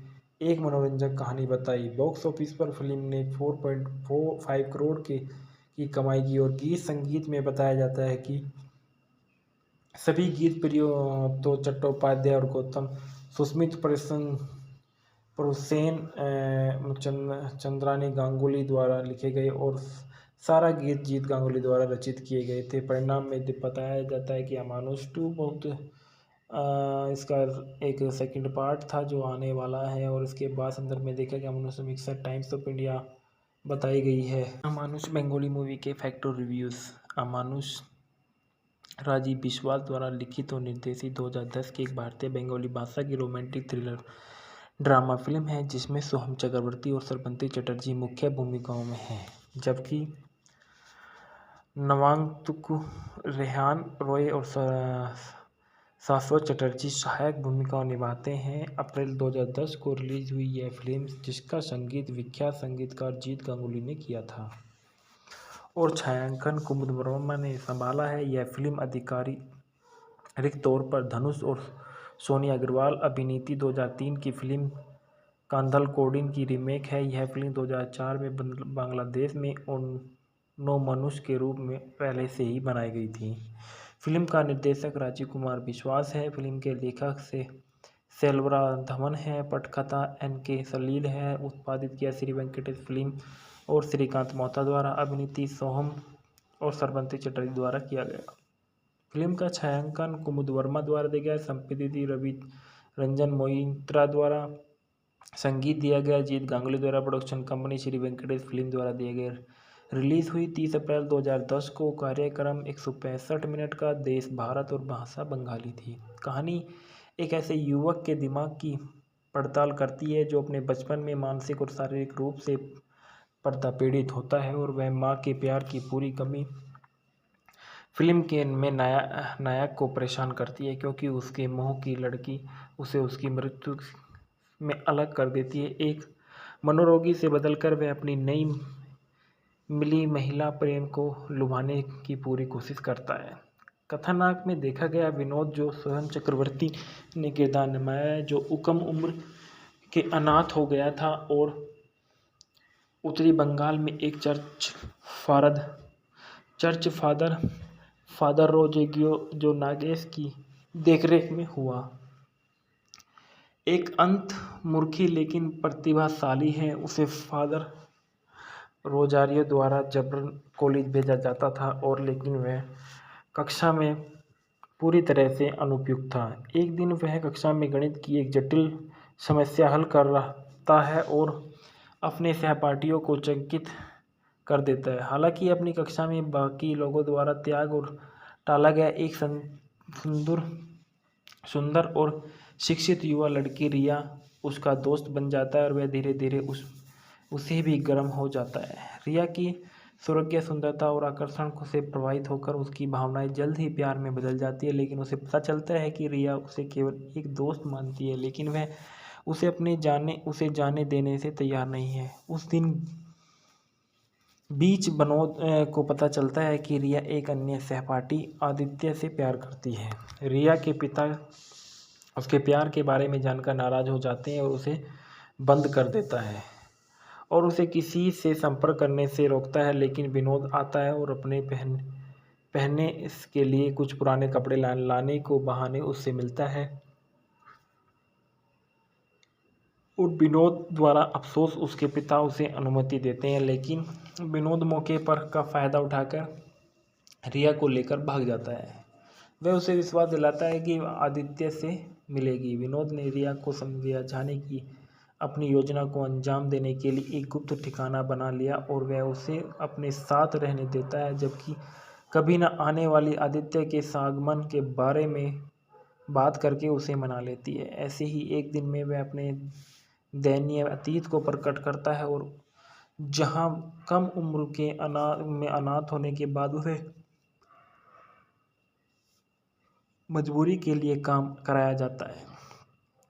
एक मनोरंजक कहानी बताई। बॉक्स ऑफिस पर फिल्म ने 4.45 करोड़ की कमाई की और गीत संगीत में बताया जाता है कि सभी गीत प्रियो तो चट्टोपाध्याय और गौतम सुस्मित परुसेन चंद्रानी गांगुली द्वारा लिखे गए और सारा गीत जीत गांगुली द्वारा रचित किए गए थे। परिणाम में बताया जाता है कि अमानुष 2 बहुत इसका एक सेकंड पार्ट था जो आने वाला है और इसके बाद संदर्भ में देखा कि अमानुष मिक्सर टाइम्स ऑफ इंडिया बताई गई है। अमानुष बंगाली मूवी के फैक्ट और रिव्यूज़। अमानुष राजीव बिस्वास द्वारा लिखित और निर्देशित 2010 की एक भारतीय बंगाली भाषा की रोमांटिक थ्रिलर ड्रामा फिल्म है जिसमें सोहम चक्रवर्ती और सरबती चटर्जी मुख्य भूमिकाओं में हैं, जबकि नवागंतुक रेहान रॉय और शाश्वत चटर्जी सहायक भूमिकाओं निभाते हैं। अप्रैल 2010 को रिलीज हुई यह फिल्म, जिसका संगीत विख्यात संगीतकार जीत गांगुली ने किया था और छायांकन कुमुद वर्मा ने संभाला है। यह फिल्म आधिकारिक तौर पर धनुष और सोनी अग्रवाल अभिनीत 2003 की फिल्म कांधल कोडिन की रीमेक है। यह फिल्म 2004 में बांग्लादेश में नो मनुष्य के रूप में पहले से ही बनाई गई थी। फिल्म का निर्देशक राजीव कुमार बिस्वास है। फिल्म के लेखक से सेल्वरा धवन है। पटकथा NK सलील है। उत्पादित किया श्री वेंकटेश फिल्म और श्रीकांत मोहता द्वारा। अभिनीति सोहम और सरबती चटर्जी द्वारा किया गया। फिल्म का छायांकन कुमुद वर्मा द्वारा दिया गया। संपादित रवि रंजन मोइत्रा द्वारा। संगीत दिया गया जीत गांगुली द्वारा। Production company Shri Venkatesh film द्वारा दिए गए। रिलीज हुई 30 अप्रैल 2010 को। कार्यक्रम 165 मिनट का। देश भारत और भाषा बंगाली थी। कहानी एक ऐसे युवक के दिमाग की पड़ताल करती है जो अपने बचपन में मानसिक और शारीरिक रूप से पीड़ित होता है और वह माँ के प्यार की पूरी कमी फिल्म के में नायक को परेशान करती है क्योंकि उसके मोह की लड़की उसे उसकी मृत्यु में अलग कर देती है। एक मनोरोगी से बदलकर वह अपनी नई मिली महिला प्रेम को लुभाने की पूरी कोशिश करता है। कथानक में देखा गया विनोद जो सोहम चक्रवर्ती ने किरदार निभाया है, जो कम उम्र के अनाथ हो गया था और उत्तरी बंगाल में एक चर्च फादर रोजेगियो जो नागेश की देखरेख में हुआ। एक अंतर्मुखी लेकिन प्रतिभाशाली है। उसे फादर रोजारियो द्वारा जबरन कॉलेज भेजा जाता था और लेकिन वह कक्षा में पूरी तरह से अनुपयुक्त था। एक दिन वह कक्षा में गणित की एक जटिल समस्या हल कर रहा है और अपने सहपाठियों को चकित कर देता है। हालांकि अपनी कक्षा में बाकी लोगों द्वारा त्याग और टाला गया एक सुंदर और शिक्षित युवा लड़की रिया उसका दोस्त बन जाता है और वह धीरे धीरे उसे भी गर्म हो जाता है। रिया की सुरग्य सुंदरता और आकर्षण से प्रभावित होकर उसकी भावनाएं जल्द ही प्यार में बदल जाती है, लेकिन उसे पता चलता है कि रिया उसे केवल एक दोस्त मानती है, लेकिन वह उसे जाने देने से तैयार नहीं है। उस दिन बीच विनोद को पता चलता है कि रिया एक अन्य सहपाठी आदित्य से प्यार करती है। रिया के पिता उसके प्यार के बारे में जानकर नाराज हो जाते हैं और उसे बंद कर देता है और उसे किसी से संपर्क करने से रोकता है। लेकिन विनोद आता है और अपने पहनने के लिए कुछ पुराने कपड़े लाने को बहाने उससे मिलता है और विनोद द्वारा अफसोस उसके पिता उसे अनुमति देते हैं। लेकिन विनोद मौके पर का फ़ायदा उठाकर रिया को लेकर भाग जाता है। वह उसे विश्वास दिलाता है कि वह आदित्य से मिलेगी। विनोद ने रिया को समझाने की अपनी योजना को अंजाम देने के लिए एक गुप्त ठिकाना बना लिया और वह उसे अपने साथ रहने देता है, जबकि कभी न आने वाली आदित्य के आगमन के बारे में बात करके उसे मना लेती है। ऐसे ही एक दिन में वह अपने दयनीय अतीत को प्रकट करता है और जहां कम उम्र के अनाथ होने के बाद उसे मजबूरी के लिए काम कराया जाता है,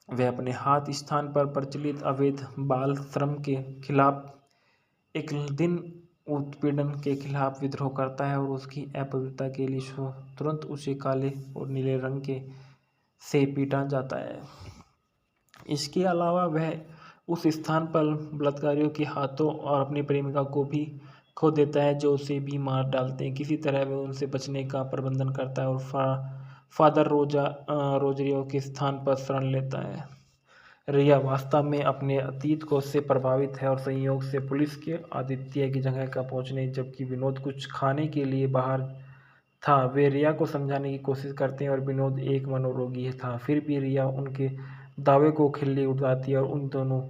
वह अपने हाथ स्थान पर प्रचलित अवैध बाल श्रम के खिलाफ एक दिन उत्पीड़न के खिलाफ विद्रोह करता है और उसकी अपवित्रता के लिए तुरंत उसे काले और नीले रंग के से पीटा जाता है। इसके अलावा वह उस स्थान पर बलात्कारियों के हाथों और अपनी प्रेमिका को भी खो देता है, जो उसे भी मार डालते हैं। किसी तरह वह उनसे बचने का प्रबंधन करता है और फादर रोजरियो के स्थान पर शरण लेता है। रिया वास्तव में अपने अतीत को से प्रभावित है और संयोग से पुलिस के आदित्य की जगह का पहुंचने जबकि विनोद कुछ खाने के लिए बाहर था। वे रिया को समझाने की कोशिश करते हैं और विनोद एक मनोरोगी था। फिर भी रिया उनके दावे को खिल्ली उड़ाती है और उन दोनों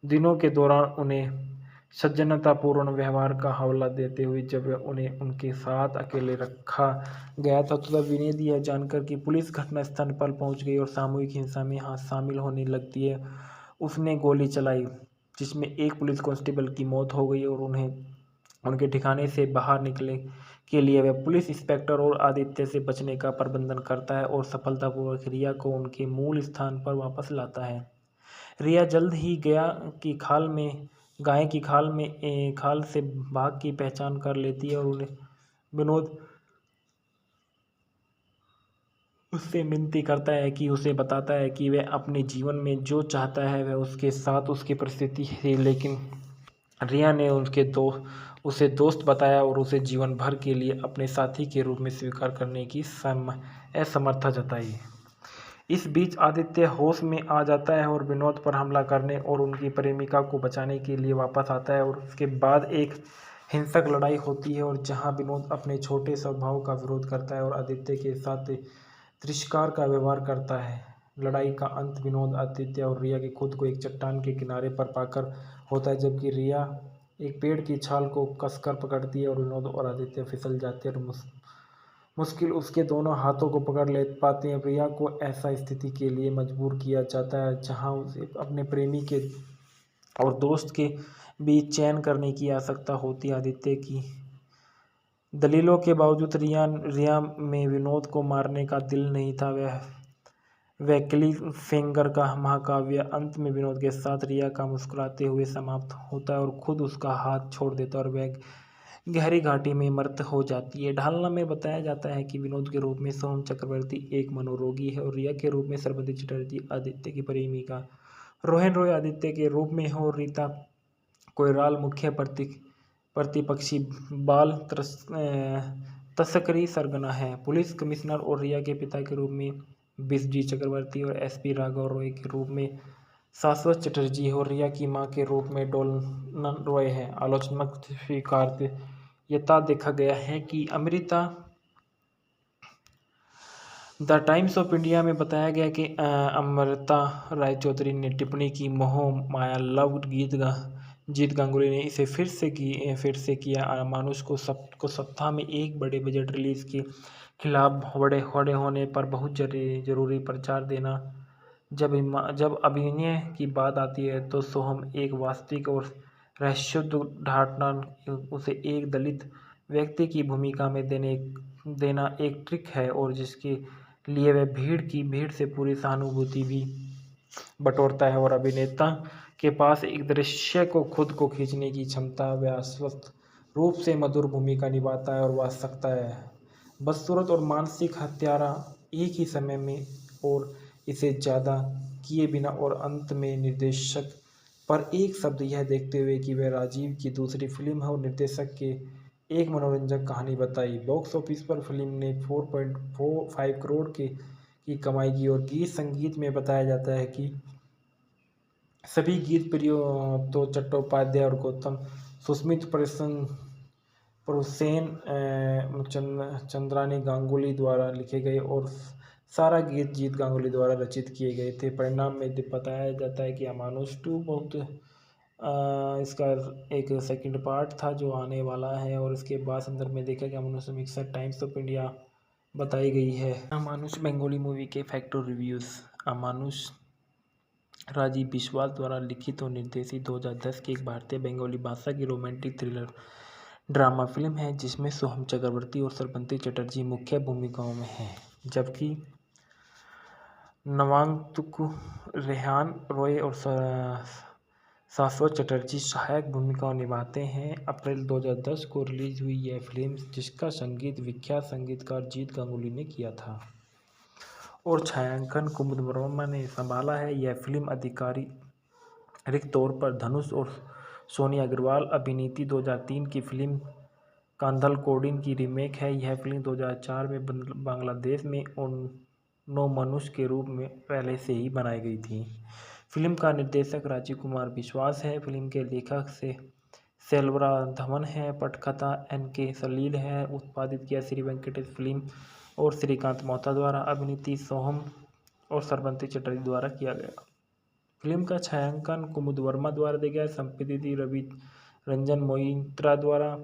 दिनों के दौरान उन्हें सज्जनतापूर्ण व्यवहार का हवाला देते हुए जब उन्हें उनके साथ अकेले रखा गया था तो तब विनोद यह जानकर कि पुलिस घटनास्थल पर पहुंच गई और सामूहिक हिंसा में शामिल होने लगती है, उसने गोली चलाई, जिसमें एक पुलिस कांस्टेबल की मौत हो गई और उन्हें उनके ठिकाने से बाहर निकले के लिए वह पुलिस इंस्पेक्टर और आदित्य से बचने का प्रबंधन करता है और सफलतापूर्वक रिया को उनके मूल स्थान पर वापस लाता है। रिया जल्द ही गाय की खाल से बाघ की पहचान कर लेती है और उन्हें विनोद उससे विनती करता है कि उसे बताता है कि वह अपने जीवन में जो चाहता है वह उसके साथ उसकी परिस्थिति है। लेकिन रिया ने उसे दोस्त बताया और उसे जीवन भर के लिए अपने साथी के रूप में स्वीकार करने की असमर्थता जताई। इस बीच आदित्य होश में आ जाता है और विनोद पर हमला करने और उनकी प्रेमिका को बचाने के लिए वापस आता है और उसके बाद एक हिंसक लड़ाई होती है और जहां विनोद अपने छोटे स्वभाव का विरोध करता है और आदित्य के साथ तिरस्कार का व्यवहार करता है। लड़ाई का अंत विनोद, आदित्य और रिया के खुद को एक चट्टान के किनारे पर पाकर होता है, जबकि रिया एक पेड़ की छाल को कसकर पकड़ती है और विनोद और आदित्य फिसल जाते हैं और मुश्किल उसके दोनों हाथों को पकड़ ले पाते हैं। रिया को ऐसा स्थिति के लिए मजबूर किया जाता है जहां उसे अपने प्रेमी के और दोस्त के बीच चयन करने की आवश्यकता होती है। आदित्य की दलीलों के बावजूद रिया में विनोद को मारने का दिल नहीं था। वह क्लिफहैंगर का महाकाव्य अंत में विनोद के साथ रिया का मुस्कुराते हुए समाप्त होता है और खुद उसका हाथ छोड़ देता है और वह गहरी घाटी में मृत हो जाती है। ढालना में बताया जाता है कि विनोद के रूप में सोहम चक्रवर्ती एक मनोरोगी है और रिया के रूप में श्रीमती चटर्जी आदित्य की प्रेमिका, रोहन रॉय आदित्य के रूप में है और रीता कोइराला मुख्य प्रतिपक्षी बाल तस्करी सरगना है। पुलिस कमिश्नर और रिया के पिता के रूप में बिस्जी चक्रवर्ती और एसपी राघव रॉय के रूप में शाश्वत चटर्जी और रिया की मां के रूप में डोलन रॉय है। आलोचनात्मक स्वीकार्यता देखा गया है कि Amrita the times of India में बताया गया कि अमृता राय चौधरी ने टिप्पणी की मोह माया लव जीत गांगुली ने इसे फिर से किया। मानुष को सप्ताह में एक बड़े बजट रिलीज के खिलाफ बड़े होने पर बहुत जरूरी प्रचार देना। जब अभिनय की बात आती है तो सोहम एक वास्तविक और रहस्योद्घाटन उसे एक दलित व्यक्ति की भूमिका में देना एक ट्रिक है और जिसके लिए वह भीड़ से पूरी सहानुभूति भी बटोरता है और अभिनेता के पास एक दृश्य को खुद को खींचने की क्षमता, वह अस्वस्थ रूप से मधुर भूमिका निभाता है और वाच सकता है बदसूरत और मानसिक हत्यारा एक ही समय में, और इसे ज़्यादा किए बिना, और अंत में निर्देशक पर एक शब्द यह देखते हुए कि वह राजीव की दूसरी फिल्म है और निर्देशक के एक मनोरंजक कहानी बताई। बॉक्स ऑफिस पर फिल्म ने 4.45 करोड़ की कमाई की और गीत संगीत में बताया जाता है कि सभी गीत प्रियो तो चट्टोपाध्याय और गौतम सुस्मित प्रोसेन चंद्रानी गांगुली द्वारा लिखे गए और सारा गीत जीत गांगुली द्वारा रचित किए गए थे। परिणाम में बताया जाता है कि अमानुष 2 बहुत इसका एक सेकंड पार्ट था जो आने वाला है, और इसके बाद संदर्भ में देखा कि अमानुष मिक्सर टाइम्स ऑफ इंडिया बताई गई है। अमानुष बंगाली मूवी के फैक्टर रिव्यूज़। अमानुष राजीव बिश्वास द्वारा लिखित और निर्देशित 2010 की एक भारतीय बंगाली भाषा की रोमांटिक थ्रिलर ड्रामा फिल्म है जिसमें सोहम चक्रवर्ती और श्रवंती चटर्जी मुख्य भूमिकाओं में हैं, जबकि नवागंतुक रेहान रॉय और शाश्वत चटर्जी सहायक भूमिकाओं निभाते हैं। अप्रैल 2010 को रिलीज हुई यह फिल्म, जिसका संगीत विख्यात संगीतकार जीत गांगुली ने किया था और छायांकन कुमुद वर्मा ने संभाला है। यह फिल्म आधिकारिक तौर पर धनुष और सोनी अग्रवाल अभिनीत 2003 की फिल्म कांधल कोडिन की रीमेक है। यह फिल्म 2004 में बांग्लादेश में नो मनुष्य के रूप में पहले से ही बनाई गई थी। फिल्म का निर्देशक राजीव कुमार विश्वास है। फिल्म के लेखक से सेल्वरा धवन है। पटकथा NK सलील है। उत्पादित किया श्री वेंकटेश फिल्म और श्रीकांत मोहता द्वारा। अभिनीति सोहम और श्रवंती चटर्जी द्वारा किया गया। फिल्म का छायांकन कुमुद वर्मा द्वारा दिया गया। संपादित रवि रंजन मोइत्रा द्वारा।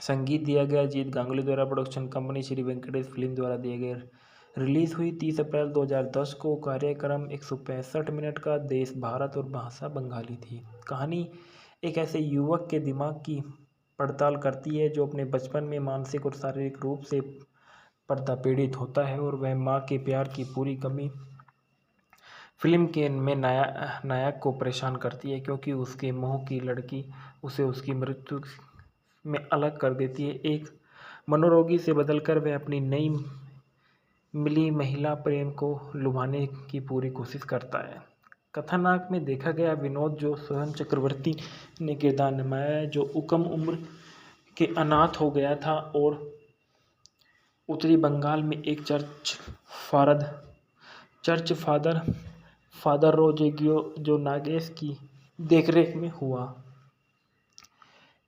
संगीत दिया गया जीत गांगुली द्वारा। Production company Shri Venkatesh film द्वारा दिए गए। रिलीज हुई 30 अप्रैल 2010 को। कार्यक्रम 165 मिनट का। देश भारत और भाषा बंगाली थी। कहानी एक ऐसे युवक के दिमाग की पड़ताल करती है जो अपने बचपन में मानसिक और शारीरिक रूप से पीड़ित होता है, और वह माँ के प्यार की पूरी कमी फिल्म के में नायक को परेशान करती है, क्योंकि उसके मोह की लड़की उसे उसकी मृत्यु में अलग कर देती है। एक मनोरोगी से बदलकर वह अपनी नई मिली महिला प्रेम को लुभाने की पूरी कोशिश करता है। कथानक में देखा गया विनोद जो सोहम चक्रवर्ती ने किरदार निभाया है, जो कम उम्र के अनाथ हो गया था और उत्तरी बंगाल में एक चर्च फादर रोजेगियो जो नागेश की देखरेख में हुआ।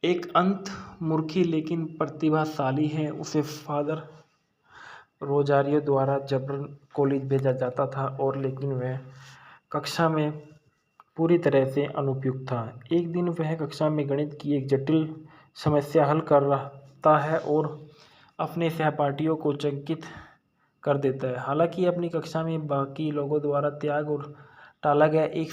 एक अंतर्मुखी लेकिन प्रतिभाशाली है। उसे फादर रोजारियो द्वारा जबरन कॉलेज भेजा जाता था, और लेकिन वह कक्षा में पूरी तरह से अनुपयुक्त था। एक दिन वह कक्षा में गणित की एक जटिल समस्या हल कर रहा है और अपने सहपाठियों को चकित कर देता है। हालांकि अपनी कक्षा में बाकी लोगों द्वारा त्याग और टाला गया एक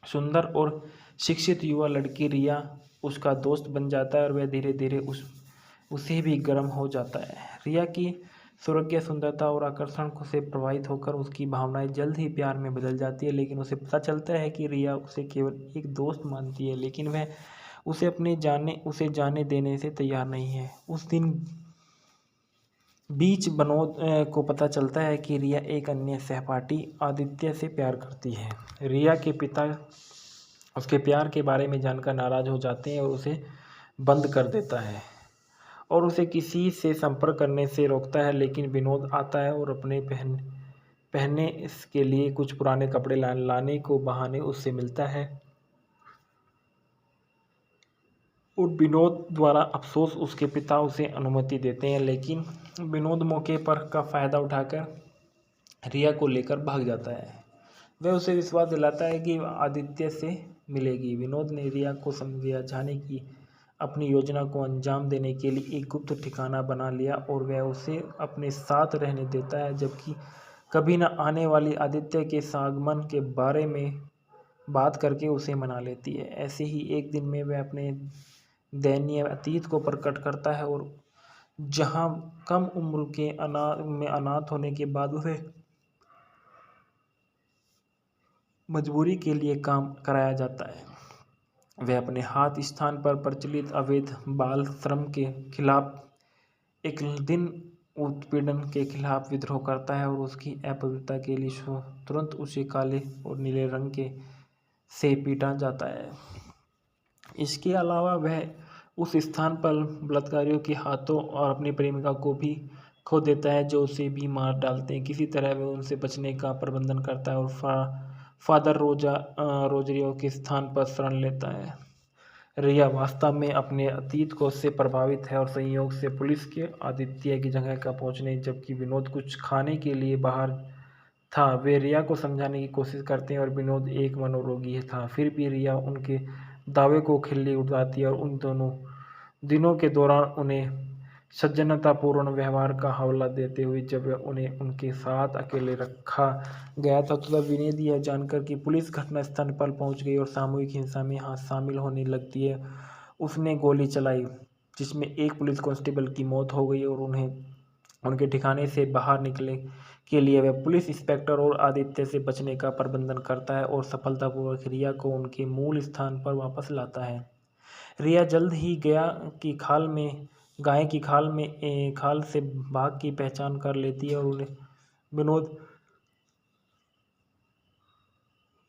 सुंदर और शिक्षित युवा लड़की रिया उसका दोस्त बन जाता है, और वह धीरे धीरे उसे भी गर्म हो जाता है। रिया की सुरक्षा, सुंदरता और आकर्षण से प्रभावित होकर उसकी भावनाएं जल्द ही प्यार में बदल जाती है, लेकिन उसे पता चलता है कि रिया उसे केवल एक दोस्त मानती है, लेकिन वह उसे जाने देने से तैयार नहीं है। उस दिन बीच विनोद को पता चलता है कि रिया एक अन्य सहपाठी आदित्य से प्यार करती है। रिया के पिता उसके प्यार के बारे में जानकर नाराज हो जाते हैं और उसे बंद कर देता है और उसे किसी से संपर्क करने से रोकता है, लेकिन विनोद आता है और अपने पहनने के लिए कुछ पुराने कपड़े लाने को बहाने उससे मिलता है, और विनोद द्वारा अफसोस उसके पिता उसे अनुमति देते हैं, लेकिन विनोद मौके पर का फ़ायदा उठाकर रिया को लेकर भाग जाता है। वह उसे विश्वास दिलाता है कि आदित्य से मिलेगी। विनोद ने रिया को समझाने की अपनी योजना को अंजाम देने के लिए एक गुप्त ठिकाना बना लिया और वह उसे अपने साथ रहने देता है, जबकि कभी न आने वाली आदित्य के आगमन के बारे में बात करके उसे मना लेती है। ऐसे ही एक दिन में वह अपने दयनीय अतीत को प्रकट करता है और जहां कम उम्र के अनाथ होने के बाद उसे मजबूरी के लिए काम कराया जाता है। वह अपने हाथ स्थान पर प्रचलित अवैध बाल श्रम के खिलाफ एक दिन उत्पीड़न के खिलाफ विद्रोह करता है और उसकी अपवित्रता के लिए तुरंत उसे काले और नीले रंग के से पीटा जाता है। इसके अलावा वह उस स्थान पर बलात्कारियों के हाथों और अपनी प्रेमिका को भी खो देता है, जो उसे भी मार डालते हैं। किसी तरह वह उनसे बचने का प्रबंधन करता है और फादर रोजरियो के स्थान पर शरण लेता है। रिया वास्तव में अपने अतीत को से प्रभावित है और संयोग से पुलिस के आदित्य की जगह का पहुंचने जबकि विनोद कुछ खाने के लिए बाहर था। वे रिया को समझाने की कोशिश करते हैं और विनोद एक मनोरोगी था। फिर भी रिया उनके दावे को खिल्ली उड़ाती है और उन दोनों दिनों के दौरान उन्हें सज्जनतापूर्ण व्यवहार का हवाला देते हुए जब उन्हें उनके साथ अकेले रखा गया था तो तब विनोद यह जानकर कि पुलिस घटनास्थल पर पहुंच गई और सामूहिक हिंसा में शामिल होने लगती है, उसने गोली चलाई, जिसमें एक पुलिस कांस्टेबल की मौत हो गई और उन्हें उनके ठिकाने से बाहर निकले के लिए वह पुलिस इंस्पेक्टर और आदित्य से बचने का प्रबंधन करता है और सफलतापूर्वक रिया को उनके मूल स्थान पर वापस लाता है। रिया जल्द ही गाय की खाल से बाघ की पहचान कर लेती है और उन्हें विनोद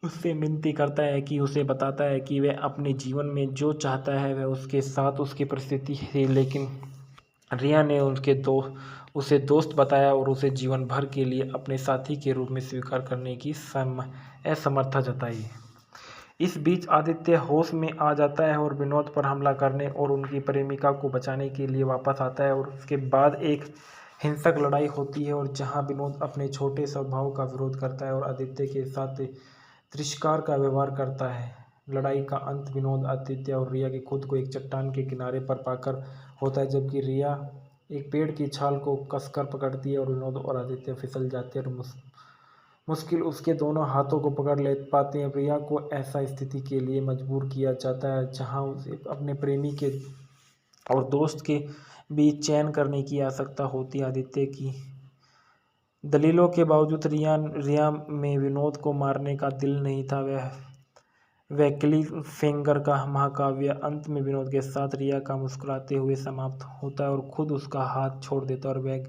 उससे विनती करता है कि उसे बताता है कि वह अपने जीवन में जो चाहता है वह उसके साथ उसकी परिस्थिति है, लेकिन रिया ने उसे दोस्त बताया और उसे जीवन भर के लिए अपने साथी के रूप में स्वीकार करने की असमर्थता जताई। इस बीच आदित्य होश में आ जाता है और विनोद पर हमला करने और उनकी प्रेमिका को बचाने के लिए वापस आता है और उसके बाद एक हिंसक लड़ाई होती है और जहां विनोद अपने छोटे स्वभाव का विरोध करता है और आदित्य के साथ तिरस्कार का व्यवहार करता है। लड़ाई का अंत विनोद, आदित्य और रिया के खुद को एक चट्टान के किनारे पर पाकर होता है, जबकि रिया एक पेड़ की छाल को कसकर पकड़ती है और विनोद और आदित्य फिसल जाते हैं और मुश्किल उसके दोनों हाथों को पकड़ ले पाते हैं। रिया को ऐसा स्थिति के लिए मजबूर किया जाता है जहां उसे अपने प्रेमी के और दोस्त के बीच चयन करने की आवश्यकता होती है। आदित्य की दलीलों के बावजूद रिया में विनोद को मारने का दिल नहीं था। वह क्लिफहैंगर का महाकाव्य अंत में विनोद के साथ रिया का मुस्कुराते हुए समाप्त होता है और खुद उसका हाथ छोड़ देता है और वह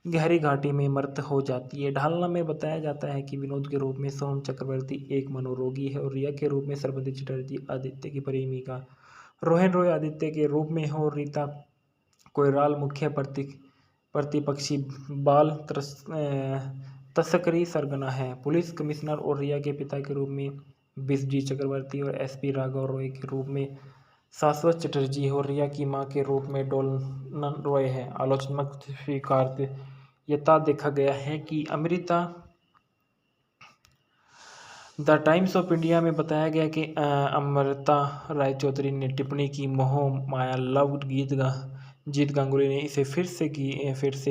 गहरी घाटी में मृत हो जाती है। ढालना में बताया जाता है कि विनोद के रूप में सोहम चक्रवर्ती एक मनोरोगी है और रिया के रूप में श्रवंती चटर्जी आदित्य की प्रेमिका, रोहन रॉय आदित्य के रूप में है और रीता कोइराला मुख्य प्रतिपक्षी बाल तस्करी सरगना है। पुलिस कमिश्नर और रिया के पिता के रूप में बिस्जी चक्रवर्ती और एसपी राघव रॉय के रूप में शाश्वत चटर्जी और रिया की मां के रूप में डोलन रॉय है। आलोचनात्मक स्वीकार्यता देखा गया है कि Amrita the times of India में बताया गया कि अमृता राय चौधरी ने टिप्पणी की मोह माया लव जीत गांगुली ने इसे फिर से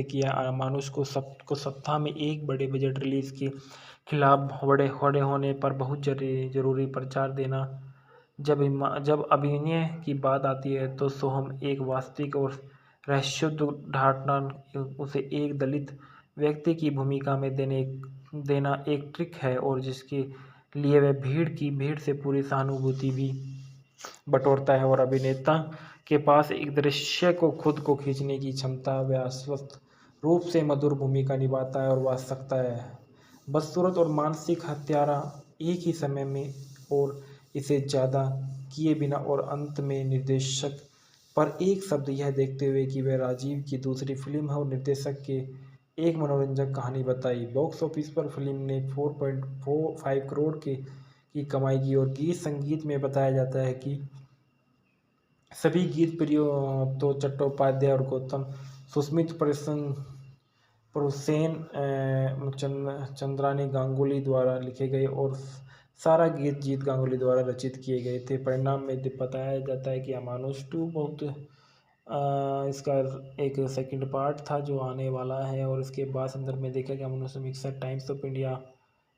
किया। अमानुष को सप्ताह में एक बड़े बजट रिलीज के खिलाफ बड़े होने पर बहुत जरूरी प्रचार देना। जब अभिनय की बात आती है तो सोहम एक वास्तविक और रहस्योद्घाटन उसे एक दलित व्यक्ति की भूमिका में देना एक ट्रिक है और जिसके लिए वह भीड़ से पूरी सहानुभूति भी बटोरता है और अभिनेता के पास एक दृश्य को खुद को खींचने की क्षमता, वह अस्वस्थ रूप से मधुर भूमिका निभाता है और वह सकता है बदसूरत और मानसिक हत्यारा एक ही समय में और इसे ज़्यादा किए बिना और अंत में निर्देशक पर एक शब्द यह देखते हुए कि वह राजीव की दूसरी फिल्म है और निर्देशक के एक मनोरंजक कहानी बताई। बॉक्स ऑफिस पर फिल्म ने 4.45 करोड़ की कमाई की और गीत संगीत में बताया जाता है कि सभी गीत प्रियो चट्टोपाध्याय और गौतम सुस्मित परुसेन चंद्रानी गांगुली द्वारा लिखे गए और सारा गीत जीत गांगुली द्वारा रचित किए गए थे। परिणाम में बताया जाता है कि अमानुष 2 बहुत इसका एक सेकंड पार्ट था जो आने वाला है और इसके बाद संदर्भ में देखा कि अमानुष मिक्सर टाइम्स ऑफ इंडिया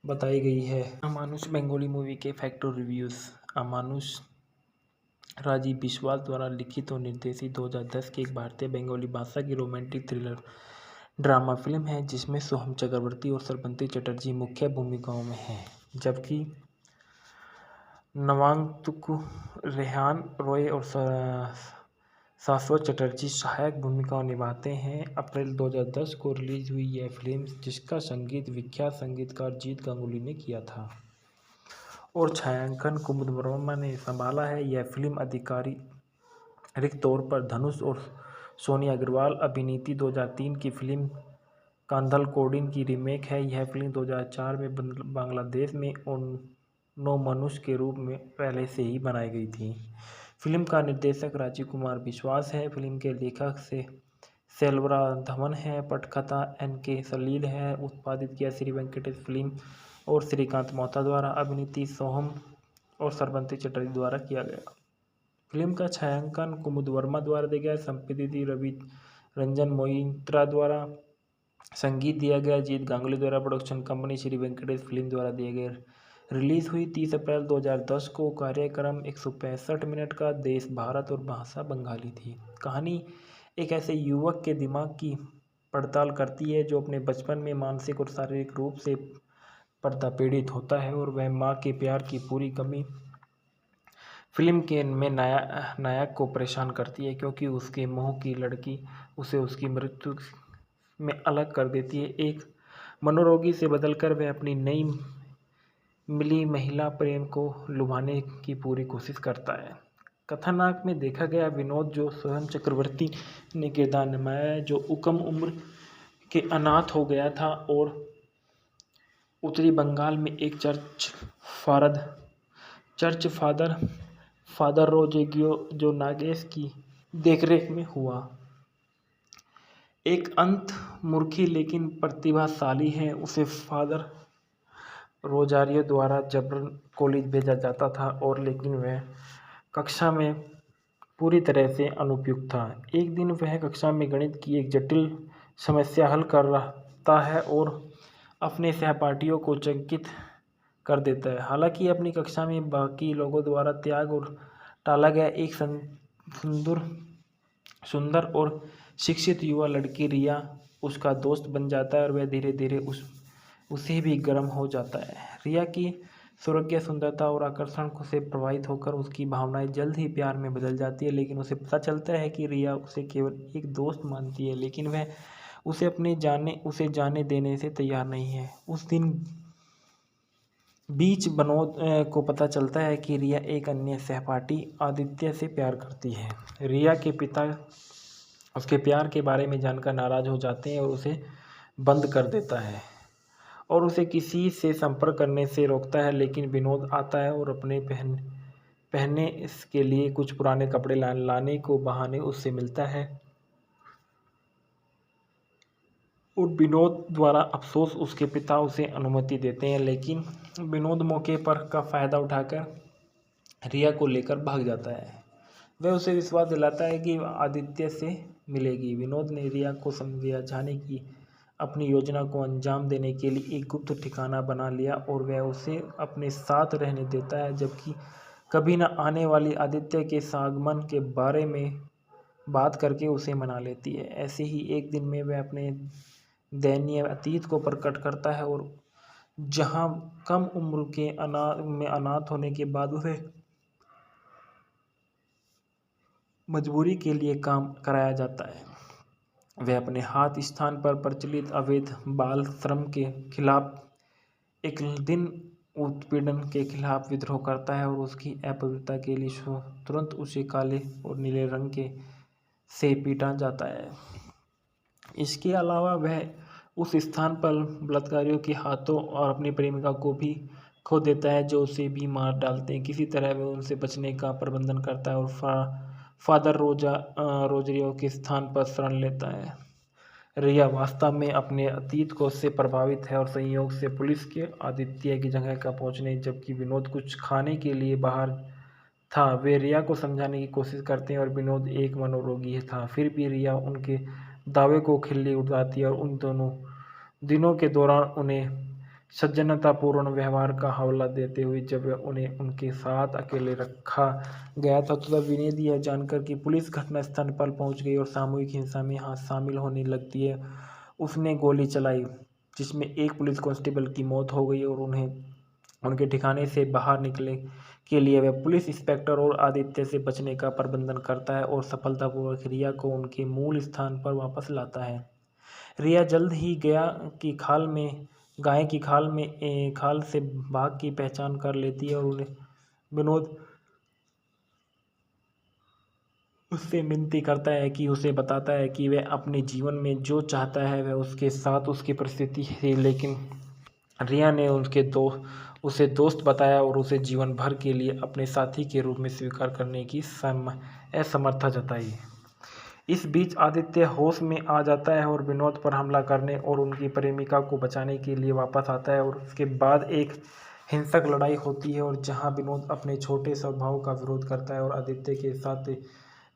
बताई गई है। अमानुष बंगाली मूवी के फैक्टर रिव्यूज़। अमानुष राजीव बिस्वास द्वारा लिखित और निर्देशित 2010 की एक भारतीय बंगाली भाषा की रोमांटिक थ्रिलर ड्रामा फिल्म है जिसमें सोहम चक्रवर्ती और श्रवंती चटर्जी मुख्य भूमिकाओं में हैं, जबकि नवागंतुक रेहान रॉय और शाश्वत चटर्जी सहायक भूमिकाएं निभाते हैं। अप्रैल 2010 को रिलीज हुई यह फिल्म, जिसका संगीत विख्यात संगीतकार जीत गांगुली ने किया था और छायांकन कुमुद वर्मा ने संभाला है। यह फिल्म आधिकारिक तौर पर धनुष और सोनी अग्रवाल अभिनीत 2003 की फिल्म कांधल कोडिन की रीमेक है। यह फिल्म 2004 में बांग्लादेश में नो मनुष्य के रूप में पहले से ही बनाई गई थी। फिल्म का निर्देशक राजीव कुमार विश्वास है। फिल्म के लेखक से सेल्वरा धवन है। पटकथा NK सलील है। उत्पादित किया श्री वेंकटेश फिल्म और श्रीकांत मोहता द्वारा। अभिनीत सोहम और सरबंती चटर्जी द्वारा किया गया। फिल्म का छायांकन कुमुद वर्मा द्वारा दिया गया। संपादित रवि रंजन मोइत्रा द्वारा। संगीत दिया गया जीत गांगुली द्वारा। Production company Shri Venkatesh film द्वारा दिए गए। रिलीज हुई 30 अप्रैल 2010 को। कार्यक्रम 165 मिनट का। देश भारत और भाषा बंगाली थी। कहानी एक ऐसे युवक के दिमाग की पड़ताल करती है जो अपने बचपन में मानसिक और शारीरिक रूप से पीड़ित होता है और वह माँ के प्यार की पूरी कमी फिल्म के में नायक को परेशान करती है, क्योंकि उसके मोह की लड़की उसे उसकी मृत्यु में अलग कर देती है। एक मनोरोगी से बदलकर वह अपनी नई मिली महिला प्रेम को लुभाने की पूरी कोशिश करता है। कथानक में देखा गया विनोद जो स्वयं चक्रवर्ती ने किरदार निभाया है, जो कम उम्र के अनाथ हो गया था और उत्तरी बंगाल में एक चर्च फादर रोजेगियो जो नागेश की देखरेख में हुआ। एक अंतर्मुखी लेकिन प्रतिभाशाली है। उसे फादर रोजारियो द्वारा जबरन कॉलेज भेजा जाता था और लेकिन वह कक्षा में पूरी तरह से अनुपयुक्त था। एक दिन वह कक्षा में गणित की एक जटिल समस्या हल कर रहा है और अपने सहपाठियों को चकित कर देता है। हालांकि अपनी कक्षा में बाकी लोगों द्वारा त्याग और टाला गया एक सुंदर और शिक्षित युवा लड़की रिया उसका दोस्त बन जाता है और वह धीरे धीरे उसे भी गर्म हो जाता है। रिया की सुरक्षा, सुंदरता और आकर्षण से प्रभावित होकर उसकी भावनाएं जल्द ही प्यार में बदल जाती है, लेकिन उसे पता चलता है कि रिया उसे केवल एक दोस्त मानती है, लेकिन वह उसे जाने देने से तैयार नहीं है। उस दिन बीच विनोद को पता चलता है कि रिया एक अन्य सहपाठी आदित्य से प्यार करती है। रिया के पिता उसके प्यार के बारे में जानकर नाराज हो जाते हैं और उसे बंद कर देता है और उसे किसी से संपर्क करने से रोकता है, लेकिन विनोद आता है और अपने पहनने के लिए कुछ पुराने कपड़े लाने को बहाने उससे मिलता है और विनोद द्वारा अफसोस उसके पिता उसे अनुमति देते हैं, लेकिन विनोद मौके पर का फायदा उठाकर रिया को लेकर भाग जाता है। वह उसे विश्वास दिलाता है कि वह आदित्य से मिलेगी। विनोद ने रिया को समझाने की अपनी योजना को अंजाम देने के लिए एक गुप्त ठिकाना बना लिया और वह उसे अपने साथ रहने देता है, जबकि कभी न आने वाली आदित्य के आगमन के बारे में बात करके उसे मना लेती है। ऐसे ही एक दिन में वह अपने दयनीय अतीत को प्रकट करता है और जहां कम उम्र के अनाथ होने के बाद उसे मजबूरी के लिए काम कराया जाता है, वह अपने हाथ स्थान पर प्रचलित अवैध बाल श्रम के खिलाफ एक दिन उत्पीड़न के खिलाफ विद्रोह करता है और उसकी अपवित्रता के लिए तुरंत उसे काले और नीले रंग के से पीटा जाता है। इसके अलावा वह उस स्थान पर बलात्कारियों के हाथों और अपनी प्रेमिका को भी खो देता है, जो उसे भी मार डालते हैं। किसी तरह वह उनसे बचने का प्रबंधन करता है और फादर रोजरियो के स्थान पर शरण लेता है। रिया वास्तव में अपने अतीत को से प्रभावित है और संयोग से पुलिस के आदित्य की जगह का पहुंचने जबकि विनोद कुछ खाने के लिए बाहर था। वे रिया को समझाने की कोशिश करते हैं और विनोद एक मनोरोगी था, फिर भी रिया उनके दावे को खिल्ली उड़ाती है और उन दोनों दिनों के दौरान उन्हें सज्जनतापूर्ण व्यवहार का हवाला देते हुए जब उन्हें उनके साथ अकेले रखा गया था, तो तब विनोद यह जानकर कि पुलिस घटनास्थल पर पहुंच गई और सामूहिक हिंसा में शामिल होने लगती है, उसने गोली चलाई, जिसमें एक पुलिस कांस्टेबल की मौत हो गई और उन्हें उनके ठिकाने से बाहर निकले के लिए वह पुलिस इंस्पेक्टर और आदित्य से बचने का प्रबंधन करता है और सफलतापूर्वक रिया को उनके मूल स्थान पर वापस लाता है। रिया जल्द ही गाय की खाल से बाघ की पहचान कर लेती है और उन्हें विनोद उससे विनती करता है कि उसे बताता है कि वह अपने जीवन में जो चाहता है वह उसके साथ उसकी परिस्थिति है, लेकिन रिया ने उसे दोस्त बताया और उसे जीवन भर के लिए अपने साथी के रूप में स्वीकार करने की असमर्थता जताई। इस बीच आदित्य होश में आ जाता है और विनोद पर हमला करने और उनकी प्रेमिका को बचाने के लिए वापस आता है और उसके बाद एक हिंसक लड़ाई होती है और जहां विनोद अपने छोटे स्वभाव का विरोध करता है और आदित्य के साथ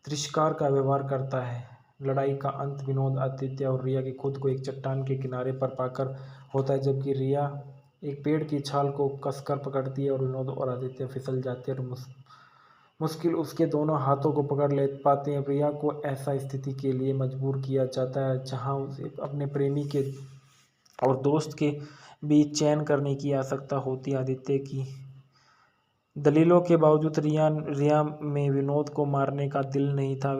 तिरस्कार का व्यवहार करता है। लड़ाई का अंत विनोद, आदित्य और रिया की खुद को एक चट्टान के किनारे पर पाकर होता है, जबकि रिया एक पेड़ की छाल को कसकर पकड़ती है और विनोद और आदित्य फिसल जाते हैं और मुश्किल उसके दोनों हाथों को पकड़ ले पाते हैं। रिया को ऐसा स्थिति के लिए मजबूर किया जाता है जहां उसे अपने प्रेमी के और दोस्त के बीच चयन करने की आवश्यकता होती है। आदित्य की दलीलों के बावजूद रिया में विनोद को मारने का दिल नहीं था।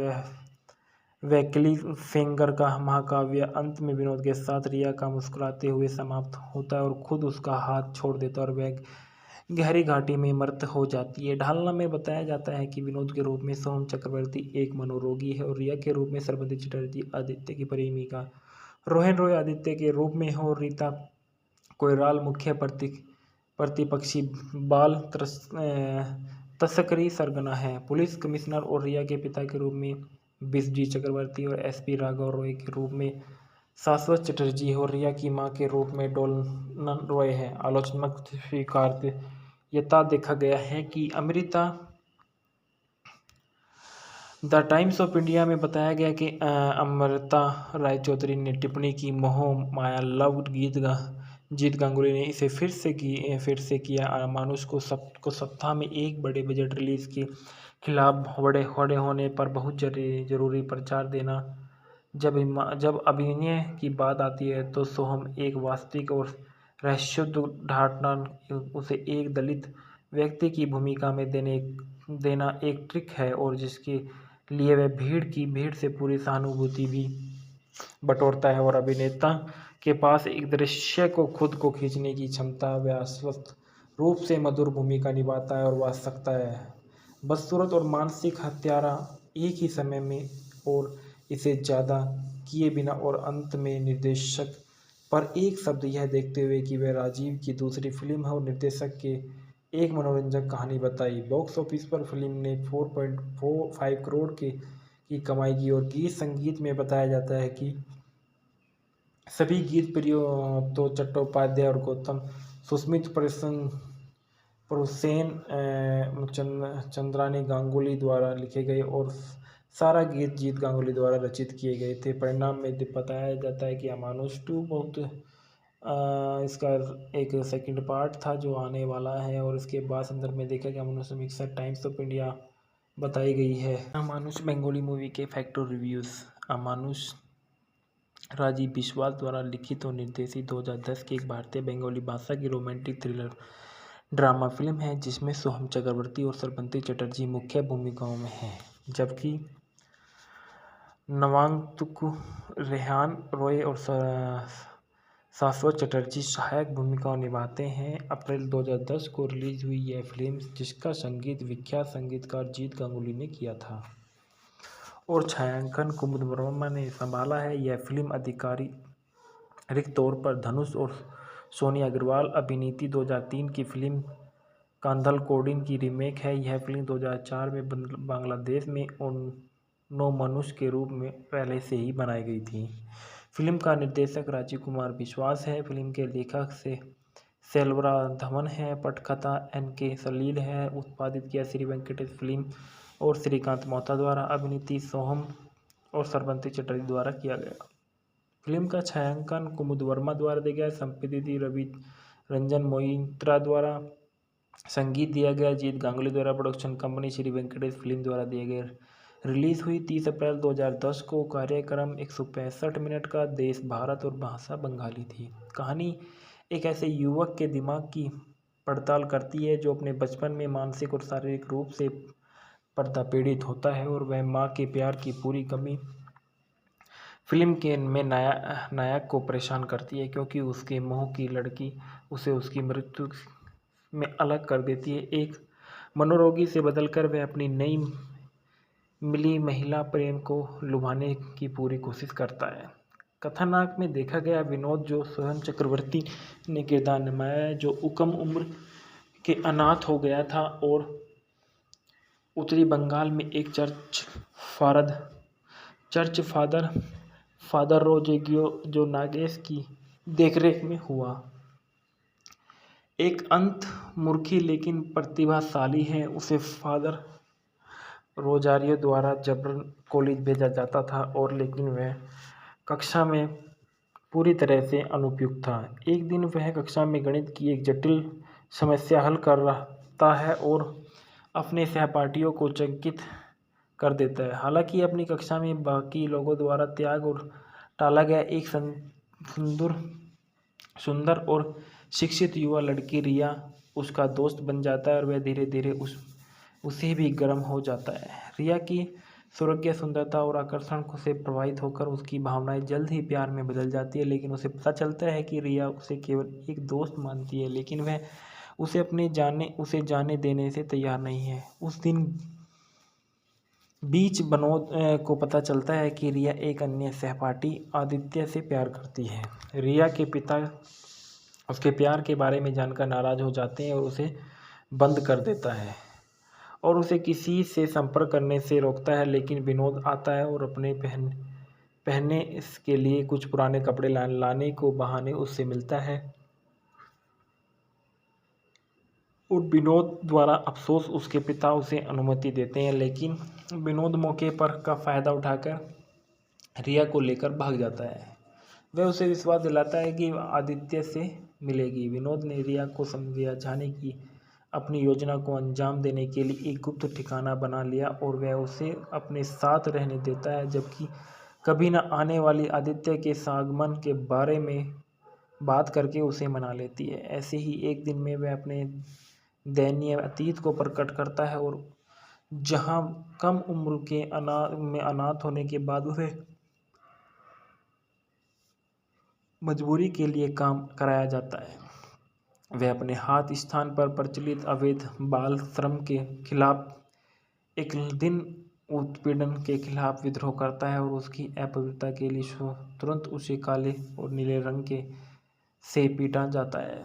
वह क्लिफहैंगर का महाकाव्य अंत में विनोद के साथ रिया का मुस्कुराते हुए समाप्त होता है और खुद उसका हाथ छोड़ देता है और वह गहरी घाटी में मृत हो जाती है। ढालना में बताया जाता है कि विनोद के रूप में सोहम चक्रवर्ती एक मनोरोगी है और रिया के रूप में श्रमती चटर्जी आदित्य की प्रेमिका, रोहन रॉय आदित्य के रूप में है और रीता कोइराला मुख्य प्रतिपक्षी बाल तस्करी सरगना है। पुलिस कमिश्नर और रिया के पिता के रूप में बिस्जी चक्रवर्ती और एसपी राघव रॉय के रूप में शाश्वत चटर्जी है और रिया की मां के रूप में डोलन रॉय है। आलोचनात्मक स्वीकार्यता देखा गया है कि Amrita the times of India में बताया गया कि अमृता राय चौधरी ने टिप्पणी की, मोह माया लव जीत गांगुली ने इसे फिर से किया। अमानुष को सप्ताह में एक बड़े बजट रिलीज के खिलाफ बड़े होने पर बहुत जरूरी प्रचार देना। जब अभिनय की बात आती है तो सोहम एक वास्तविक और रहस्योद्घाटन उसे एक दलित व्यक्ति की भूमिका में देना एक ट्रिक है और जिसके लिए वह भीड़ से पूरी सहानुभूति भी बटोरता है और अभिनेता के पास एक दृश्य को खुद को खींचने की क्षमता, वह अस्वस्थ रूप से मधुर भूमिका निभाता है और वह सकता है बदसूरत और मानसिक हत्यारा एक ही समय में और इसे ज़्यादा किए बिना। और अंत में निर्देशक पर एक शब्द यह देखते हुए कि वह राजीव की दूसरी फिल्म है और निर्देशक के एक मनोरंजक कहानी बताई। बॉक्स ऑफिस पर फिल्म ने 4.45 करोड़ की कमाई की और गीत संगीत में बताया जाता है कि सभी गीत प्रियो चट्टोपाध्याय और गौतम सुस्मित परुसेन चंद्रानी गांगुली द्वारा लिखे गए और सारा गीत जीत गांगुली द्वारा रचित किए गए थे। परिणाम में बताया जाता है कि अमानुष 2 बहुत इसका एक सेकंड पार्ट था जो आने वाला है और इसके बाद संदर्भ में देखा कि अमानुष समीक्षा टाइम्स ऑफ इंडिया बताई गई है। अमानुष बंगाली मूवी के फैक्टर रिव्यूज़। अमानुष राजीव बिस्वास द्वारा लिखित और निर्देशित 2010 की एक भारतीय बंगाली भाषा की रोमांटिक थ्रिलर ड्रामा फिल्म है जिसमें सोहम चक्रवर्ती और श्रमती चटर्जी मुख्य भूमिकाओं में हैं, जबकि नवांगतुक, रेहान रॉय और शाश्वत चटर्जी सहायक भूमिकाएं निभाते हैं। अप्रैल 2010 को रिलीज हुई यह फिल्म, जिसका संगीत विख्यात संगीतकार जीत गांगुली ने किया था और छायांकन कुमुद वर्मा ने संभाला है। यह फिल्म आधिकारिक तौर पर धनुष और सोनी अग्रवाल अभिनीत 2003 की फिल्म कांधल कोडिन की रीमेक है। यह फिल्म 2004 में बांग्लादेश में नो मनुष्य के रूप में पहले से ही बनाई गई थी। फिल्म का निर्देशक राजीव कुमार विश्वास है। फिल्म के लेखक सेल्वरा धवन है। पटकथा NK सलील है। उत्पादित किया श्री वेंकटेश फिल्म और श्रीकांत मोहता द्वारा। अभिनीति सोहम और श्रमती चटर्जी द्वारा किया गया। फिल्म का छायांकन कुमुद वर्मा द्वारा दिया गया। संपादित रवि रंजन मोइत्रा द्वारा। संगीत दिया गया जीत गांगुली द्वारा। Production company Shri Venkatesh film द्वारा दिए गए। रिलीज हुई 30 अप्रैल 2010 को। कार्यक्रम 165 मिनट का। देश भारत और भाषा बंगाली थी। कहानी एक ऐसे युवक के दिमाग की पड़ताल करती है, जो अपने बचपन में मानसिक और शारीरिक रूप से पीड़ित होता है और वह माँ के प्यार की पूरी कमी फिल्म के में नायक को परेशान करती है, क्योंकि उसके मोह की लड़की उसे उसकी मृत्यु में अलग कर देती है। एक मनोरोगी से बदलकर वह अपनी नई मिली महिला प्रेम को लुभाने की पूरी कोशिश करता है। कथानक में देखा गया विनोद जो सोहम चक्रवर्ती ने किरदार निभाया है, जो कम उम्र के अनाथ हो गया था और उत्तरी बंगाल में एक चर्च फादर रोजेगियो जो नागेश की देखरेख में हुआ। एक अंतर्मुखी लेकिन प्रतिभाशाली है, उसे फादर रोजारियो द्वारा जबरन कॉलेज भेजा जाता था और लेकिन वह कक्षा में पूरी तरह से अनुपयुक्त था। एक दिन वह कक्षा में गणित की एक जटिल समस्या हल कर रहा है और अपने सहपाठियों को चकित कर देता है। हालांकि अपनी कक्षा में बाकी लोगों द्वारा त्याग और टाला गया एक सुंदर और शिक्षित युवा लड़की रिया उसका दोस्त बन जाता है और वह धीरे धीरे उसे भी गर्म हो जाता है। रिया की सुरग्य सुंदरता और आकर्षण से प्रभावित होकर उसकी भावनाएं जल्द ही प्यार में बदल जाती है, लेकिन उसे पता चलता है कि रिया उसे केवल एक दोस्त मानती है, लेकिन वह उसे जाने देने से तैयार नहीं है। उस दिन बीच विनोद को पता चलता है कि रिया एक अन्य सहपाठी आदित्य से प्यार करती है। रिया के पिता उसके प्यार के बारे में जानकर नाराज हो जाते हैं और उसे बंद कर देता है और उसे किसी से संपर्क करने से रोकता है, लेकिन विनोद आता है और अपने पहनने के लिए कुछ पुराने कपड़े लाने को बहाने उससे मिलता है और विनोद द्वारा अफसोस उसके पिता उसे अनुमति देते हैं, लेकिन विनोद मौके पर का फ़ायदा उठाकर रिया को लेकर भाग जाता है। वह उसे विश्वास दिलाता है कि आदित्य से मिलेगी। विनोद ने रिया को समझाने की अपनी योजना को अंजाम देने के लिए एक गुप्त ठिकाना बना लिया और वह उसे अपने साथ रहने देता है, जबकि कभी न आने वाली आदित्य के आगमन के बारे में बात करके उसे मना लेती है। ऐसे ही एक दिन में वह अपने दयनीय अतीत को प्रकट करता है और जहां कम उम्र के अनाथ होने के बाद उसे मजबूरी के लिए काम कराया जाता है, वह अपने हाथ स्थान पर प्रचलित अवैध बाल श्रम के खिलाफ एक दिन उत्पीड़न के खिलाफ विद्रोह करता है और उसकी अपवित्रता के लिए तुरंत उसे काले और नीले रंग के से पीटा जाता है।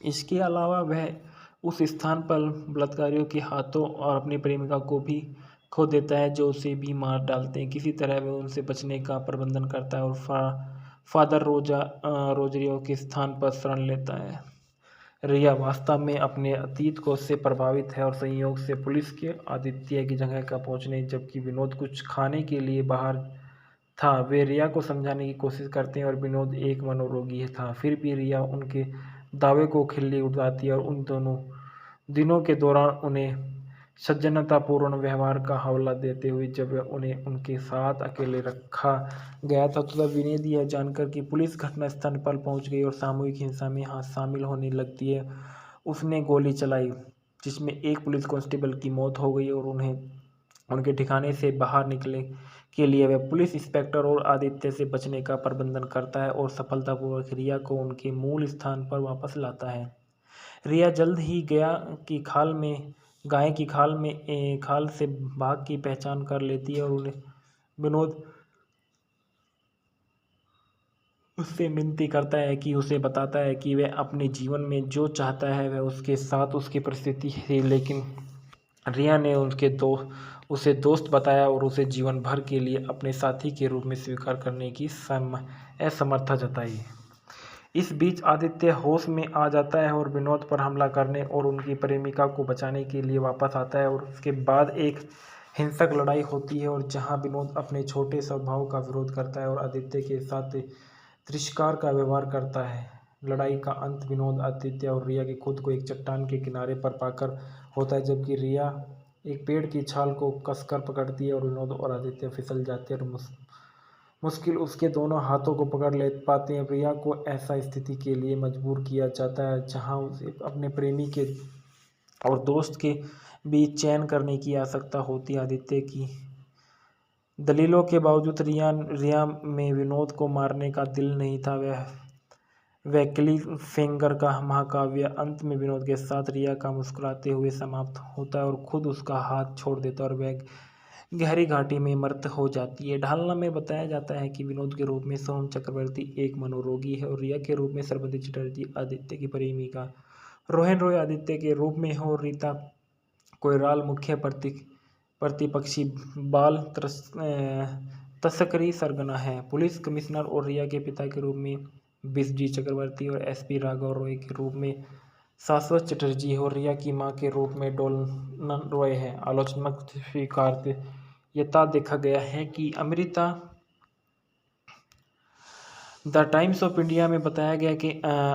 इसके अलावा वह उस स्थान पर बलात्कारियों के हाथों और अपनी प्रेमिका को भी खो देता है, जो उसे भी मार डालते हैं। किसी तरह वह उनसे बचने का प्रबंधन करता है और फादर रोजरियो के स्थान पर शरण लेता है। रिया वास्तव में अपने अतीत को से प्रभावित है और संयोग से पुलिस के आदित्य की जगह का पहुंचने जबकि विनोद कुछ खाने के लिए बाहर था। वे रिया को समझाने की कोशिश करते हैं और विनोद एक मनोरोगी था, फिर भी रिया उनके दावे को खिल्ली उड़ाती है और उन दोनों दिनों के दौरान उन्हें सज्जनतापूर्ण व्यवहार का हवाला देते हुए जब उन्हें उनके साथ अकेले रखा गया था, तो तब विनोद यह जानकर कि पुलिस घटनास्थल पर पहुंच गई और सामूहिक हिंसा में शामिल होने लगती है, उसने गोली चलाई, जिसमें एक पुलिस कांस्टेबल की मौत हो गई और उन्हें उनके ठिकाने से बाहर निकले के लिए वह पुलिस इंस्पेक्टर और आदित्य से बचने का प्रबंधन करता है और सफलतापूर्वक रिया को उनके मूल स्थान पर वापस लाता है। रिया जल्द ही गाय की खाल से बाघ की पहचान कर लेती है और उन्हें विनोद उससे विनती करता है कि उसे बताता है कि वह अपने जीवन में जो चाहता है वह उसके साथ उसकी परिस्थिति है, लेकिन रिया ने उसे दोस्त बताया और उसे जीवन भर के लिए अपने साथी के रूप में स्वीकार करने की असमर्थता जताई। इस बीच आदित्य होश में आ जाता है और विनोद पर हमला करने और उनकी प्रेमिका को बचाने के लिए वापस आता है और उसके बाद एक हिंसक लड़ाई होती है और जहां विनोद अपने छोटे स्वभाव का विरोध करता है और आदित्य के साथ तिरस्कार का व्यवहार करता है। लड़ाई का अंत विनोद, आदित्य और रिया के खुद को एक चट्टान के किनारे पर पाकर होता है, जबकि रिया एक पेड़ की छाल को कसकर पकड़ती है और विनोद और आदित्य फिसल जाते हैं और मुश्किल उसके दोनों हाथों को पकड़ ले पाते हैं। रिया को ऐसा स्थिति के लिए मजबूर किया जाता है जहां उसे अपने प्रेमी के और दोस्त के बीच चयन करने की आवश्यकता होती है। आदित्य की दलीलों के बावजूद रिया में विनोद को मारने का दिल नहीं था। वह क्लिफहैंगर का महाकाव्य अंत में विनोद के साथ रिया का मुस्कुराते हुए समाप्त होता है और खुद उसका हाथ छोड़ देता है और वह गहरी घाटी में मृत हो जाती है। ढालना में बताया जाता है कि विनोद के रूप में सोहम चक्रवर्ती एक मनोरोगी है और रिया के रूप में श्रवंती चटर्जी आदित्य की प्रेमिका रोहन रॉय आदित्य के रूप में है और रीता कोइराला मुख्य प्रतिपक्षी बाल तस्करी सरगना है। पुलिस कमिश्नर और रिया के पिता के रूप में बिस्जी चक्रवर्ती और एसपी राघव रॉय के रूप में शाश्वत चटर्जी है और रिया की मां के रूप में डोलन रॉय है। आलोचनात्मक स्वीकार्यता देखा गया है कि Amrita the times of India में बताया गया कि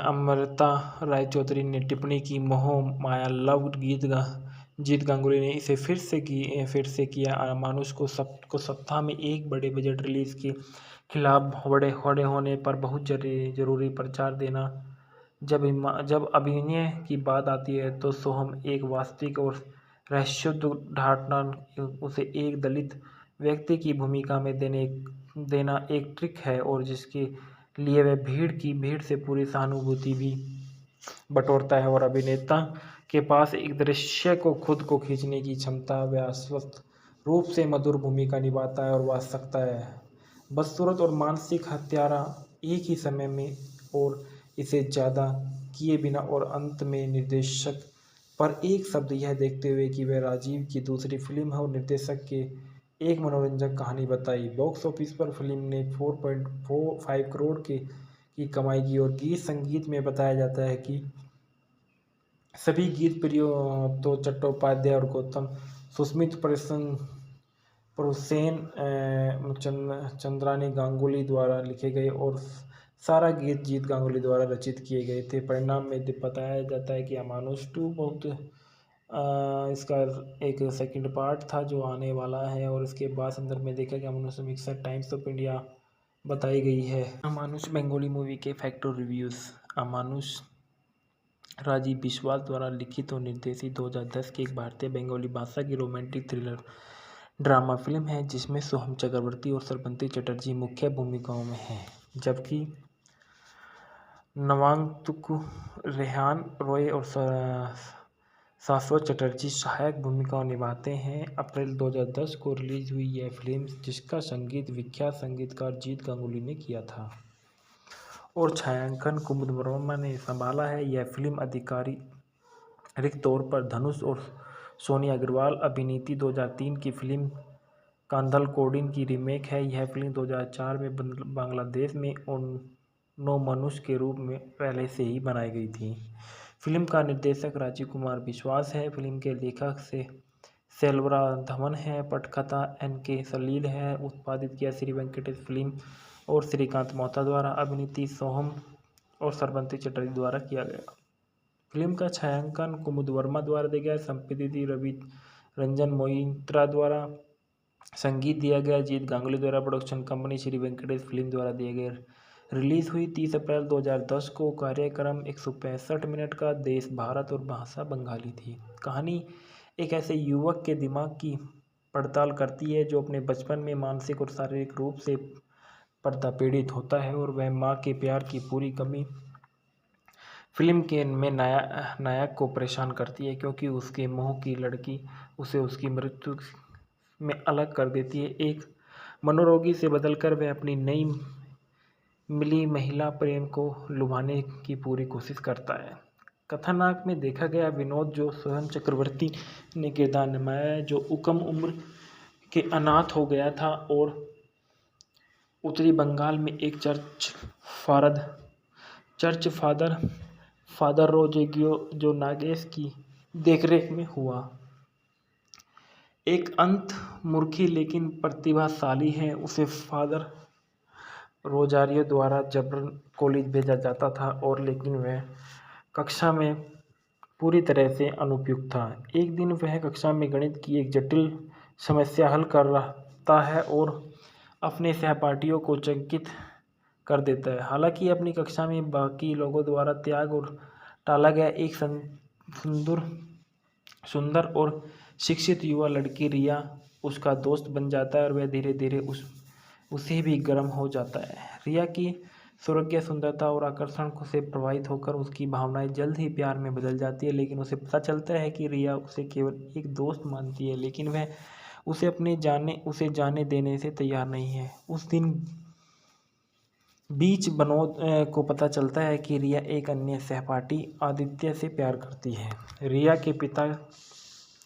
अमृता राय चौधरी ने टिप्पणी की मोह माया लव जीत गांगुली ने इसे फिर से किया। अमानुष को सप्ताह में एक बड़े बजट रिलीज के खिलाफ बड़े होने पर बहुत जरूरी प्रचार देना। जब अभिनय की बात आती है तो सोहम एक वास्तविक और रहस्योद्घाटन उसे एक दलित व्यक्ति की भूमिका में देना एक ट्रिक है और जिसके लिए वह भीड़ से पूरी सहानुभूति भी बटोरता है और अभिनेता के पास एक दृश्य को खुद को खींचने की क्षमता। वह अस्वस्थ रूप से मधुर भूमिका निभाता है और वह सकता है बदसूरत और मानसिक हत्यारा एक ही समय में और इसे ज़्यादा किए बिना। और अंत में निर्देशक पर एक शब्द यह देखते हुए कि वह राजीव की दूसरी फिल्म है और निर्देशक के एक मनोरंजक कहानी बताई। बॉक्स ऑफिस पर फिल्म ने 4.45 करोड़ की कमाई की और गीत संगीत में बताया जाता है कि सभी गीत प्रियो तो चट्टोपाध्याय और गौतम सुस्मित परुसेन चंद्रानी गांगुली द्वारा लिखे गए और सारा गीत जीत गांगुली द्वारा रचित किए गए थे। परिणाम में बताया जाता है कि अमानुष 2 बहुत इसका एक सेकंड पार्ट था जो आने वाला है और इसके बाद संदर्भ में देखा कि अमानुष समीक्षा टाइम्स ऑफ इंडिया बताई गई है। अमानुष बंगाली मूवी के फैक्ट और रिव्यूज़। अमानुष राजीव बिश्वास द्वारा लिखित और निर्देशित 2010 की एक भारतीय बंगाली भाषा की रोमांटिक थ्रिलर ड्रामा फिल्म है जिसमें सोहम चक्रवर्ती और श्रवंती चटर्जी मुख्य भूमिकाओं में हैं, जबकि नवागंतुक रेहान रॉय और शाश्वत चटर्जी सहायक भूमिकाओं निभाते हैं। अप्रैल 2010 को रिलीज हुई यह फिल्म, जिसका संगीत विख्यात संगीतकार जीत गांगुली ने किया था और छायांकन कुमुद वर्मा ने संभाला है। यह फिल्म आधिकारिक तौर पर धनुष और सोनी अग्रवाल अभिनीत 2003 की फिल्म कांधल कोडिन की रीमेक है। यह फिल्म 2004 में बांग्लादेश में नो मनुष्य के रूप में पहले से ही बनाई गई थी। फिल्म का निर्देशक राजीव कुमार विश्वास है। फिल्म के लेखक से सेल्वरा धवन है। पटकथा NK सलील है। उत्पादित किया श्री वेंकटेश फिल्म और श्रीकांत मोहता द्वारा। अभिनीति सोहम और श्रवंती चटर्जी द्वारा किया गया। फिल्म का छायांकन कुमुद वर्मा द्वारा दिया गया। संपादित रवि रंजन मोइत्रा द्वारा। संगीत दिया गया जीत गांगुली द्वारा। Production company Shri Venkatesh film द्वारा दिए गए। रिलीज हुई 30 अप्रैल 2010 को। कार्यक्रम 165 मिनट का। देश भारत और भाषा बंगाली थी। कहानी एक ऐसे युवक के दिमाग की पड़ताल करती है जो अपने बचपन में मानसिक और शारीरिक रूप से पीड़ित होता है और वह माँ के प्यार की पूरी कमी फिल्म के में नायक को परेशान करती है क्योंकि उसके मोह की लड़की उसे उसकी मृत्यु में अलग कर देती है। एक मनोरोगी से बदलकर वह अपनी नई मिली महिला प्रेम को लुभाने की पूरी कोशिश करता है। कथानक में देखा गया विनोद जो सोहम चक्रवर्ती ने किरदार निभाया है, जो कम उम्र के अनाथ हो गया था और उत्तरी बंगाल में एक चर्च फादर रोजेगियो जो नागेश की देखरेख में हुआ। एक अंतर्मुखी लेकिन प्रतिभाशाली है। उसे फादर रोजारियो द्वारा जबरन कॉलेज भेजा जाता था और लेकिन वह कक्षा में पूरी तरह से अनुपयुक्त था। एक दिन वह कक्षा में गणित की एक जटिल समस्या हल कर रहा है और अपने सहपाठियों को चकित कर देता है। हालांकि अपनी कक्षा में बाकी लोगों द्वारा त्याग और टाला गया एक सुंदर सुंदर और शिक्षित युवा लड़की रिया उसका दोस्त बन जाता है और वह धीरे धीरे उसे भी गर्म हो जाता है। रिया की सुरग्य सुंदरता और आकर्षण से प्रभावित होकर उसकी भावनाएं जल्द ही प्यार में बदल जाती है, लेकिन उसे पता चलता है कि रिया उसे केवल एक दोस्त मानती है, लेकिन वह उसे जाने देने से तैयार नहीं है। उस दिन बीच विनोद को पता चलता है कि रिया एक अन्य सहपाठी आदित्य से प्यार करती है। रिया के पिता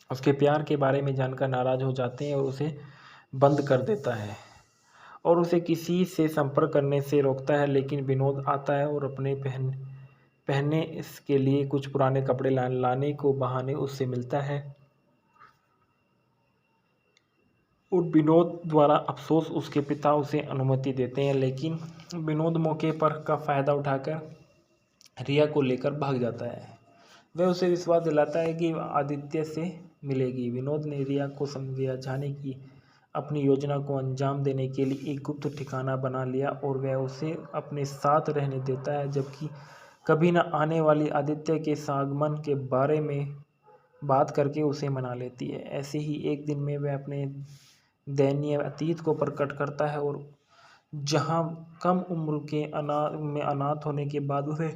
उसके प्यार के बारे में जानकर नाराज हो जाते हैं और उसे बंद कर देता है और उसे किसी से संपर्क करने से रोकता है, लेकिन विनोद आता है और अपने पहनने के लिए कुछ पुराने कपड़े लाने को बहाने उससे मिलता है और विनोद द्वारा अफसोस उसके पिता उसे अनुमति देते हैं, लेकिन विनोद मौके पर का फ़ायदा उठाकर रिया को लेकर भाग जाता है। वह उसे विश्वास दिलाता है कि वह आदित्य से मिलेगी। विनोद ने रिया को समझाने की अपनी योजना को अंजाम देने के लिए एक गुप्त ठिकाना बना लिया और वह उसे अपने साथ रहने देता है, जबकि कभी न आने वाली आदित्य के आगमन के बारे में बात करके उसे मना लेती है। ऐसे ही एक दिन में वह अपने दयनीय अतीत को प्रकट करता है और जहां कम उम्र के अनाथ होने के बाद उसे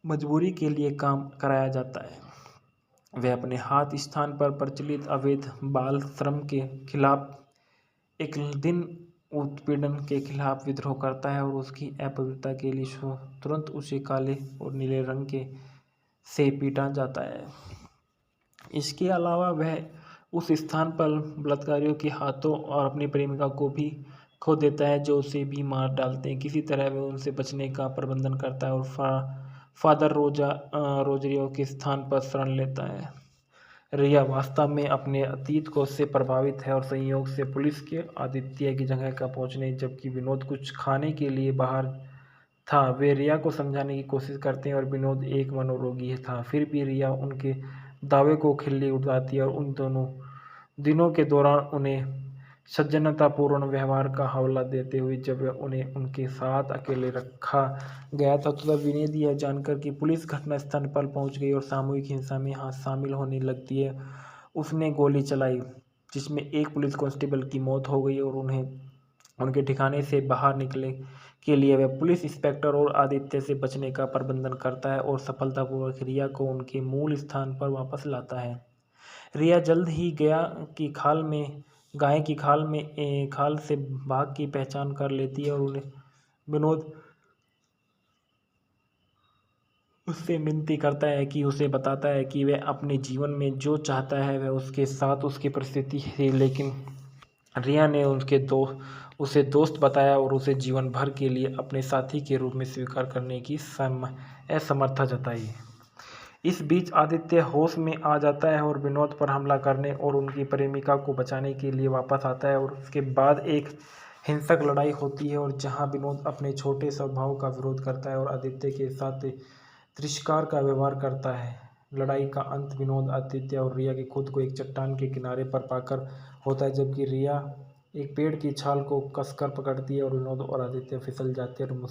मजबूरी के लिए काम कराया जाता है, वह अपने हाथ स्थान पर प्रचलित अवैध बाल श्रम के खिलाफ एक दिन उत्पीड़न के खिलाफ विद्रोह करता है और उसकी अपवित्रता के लिए तुरंत उसे काले और नीले रंग के से पीटा जाता है। इसके अलावा वह उस स्थान पर बलात्कारियों के हाथों और अपनी प्रेमिका को भी खो देता है, जो उसे भी मार डालते हैं। किसी तरह वह उनसे बचने का प्रबंधन करता है और फादर रोजरियो के स्थान पर शरण लेता है। रिया वास्तव में अपने अतीत को से प्रभावित है और संयोग से पुलिस के आदित्य की जगह का पहुंचने जबकि विनोद कुछ खाने के लिए बाहर था। वे रिया को समझाने की कोशिश करते हैं और विनोद एक मनोरोगी था, फिर भी रिया उनके दावे को खिल्ली उड़ाती है और उन दोनों दिनों के दौरान उन्हें सज्जनतापूर्ण व्यवहार का हवाला देते हुए जब उन्हें उनके साथ अकेले रखा गया था, तो तब विनोद यह जानकर कि पुलिस घटनास्थल पर पहुंच गई और सामूहिक हिंसा में शामिल होने लगती है, उसने गोली चलाई, जिसमें एक पुलिस कांस्टेबल की मौत हो गई और उन्हें उनके ठिकाने से बाहर निकले के लिए वह पुलिस इंस्पेक्टर और आदित्य से बचने का प्रबंधन करता है और सफलतापूर्वक रिया को उनके मूल स्थान पर वापस लाता है। रिया जल्द ही गाय की खाल से बाघ की पहचान कर लेती है और उन्हें विनोद उससे विनती करता है कि उसे बताता है कि वह अपने जीवन में जो चाहता है वह उसके साथ उसकी परिस्थिति है, लेकिन रिया ने उसे दोस्त बताया और उसे जीवन भर के लिए अपने साथी के रूप में स्वीकार करने की असमर्थता जताई। इस बीच आदित्य होश में आ जाता है और विनोद पर हमला करने और उनकी प्रेमिका को बचाने के लिए वापस आता है और उसके बाद एक हिंसक लड़ाई होती है और जहां विनोद अपने छोटे स्वभाव का विरोध करता है और आदित्य के साथ तिरस्कार का व्यवहार करता है। लड़ाई का अंत विनोद, आदित्य और रिया के खुद को एक चट्टान के किनारे पर पाकर होता है, जबकि रिया एक पेड़ की छाल को कसकर पकड़ती है और विनोद और आदित्य फिसल जाते हैं और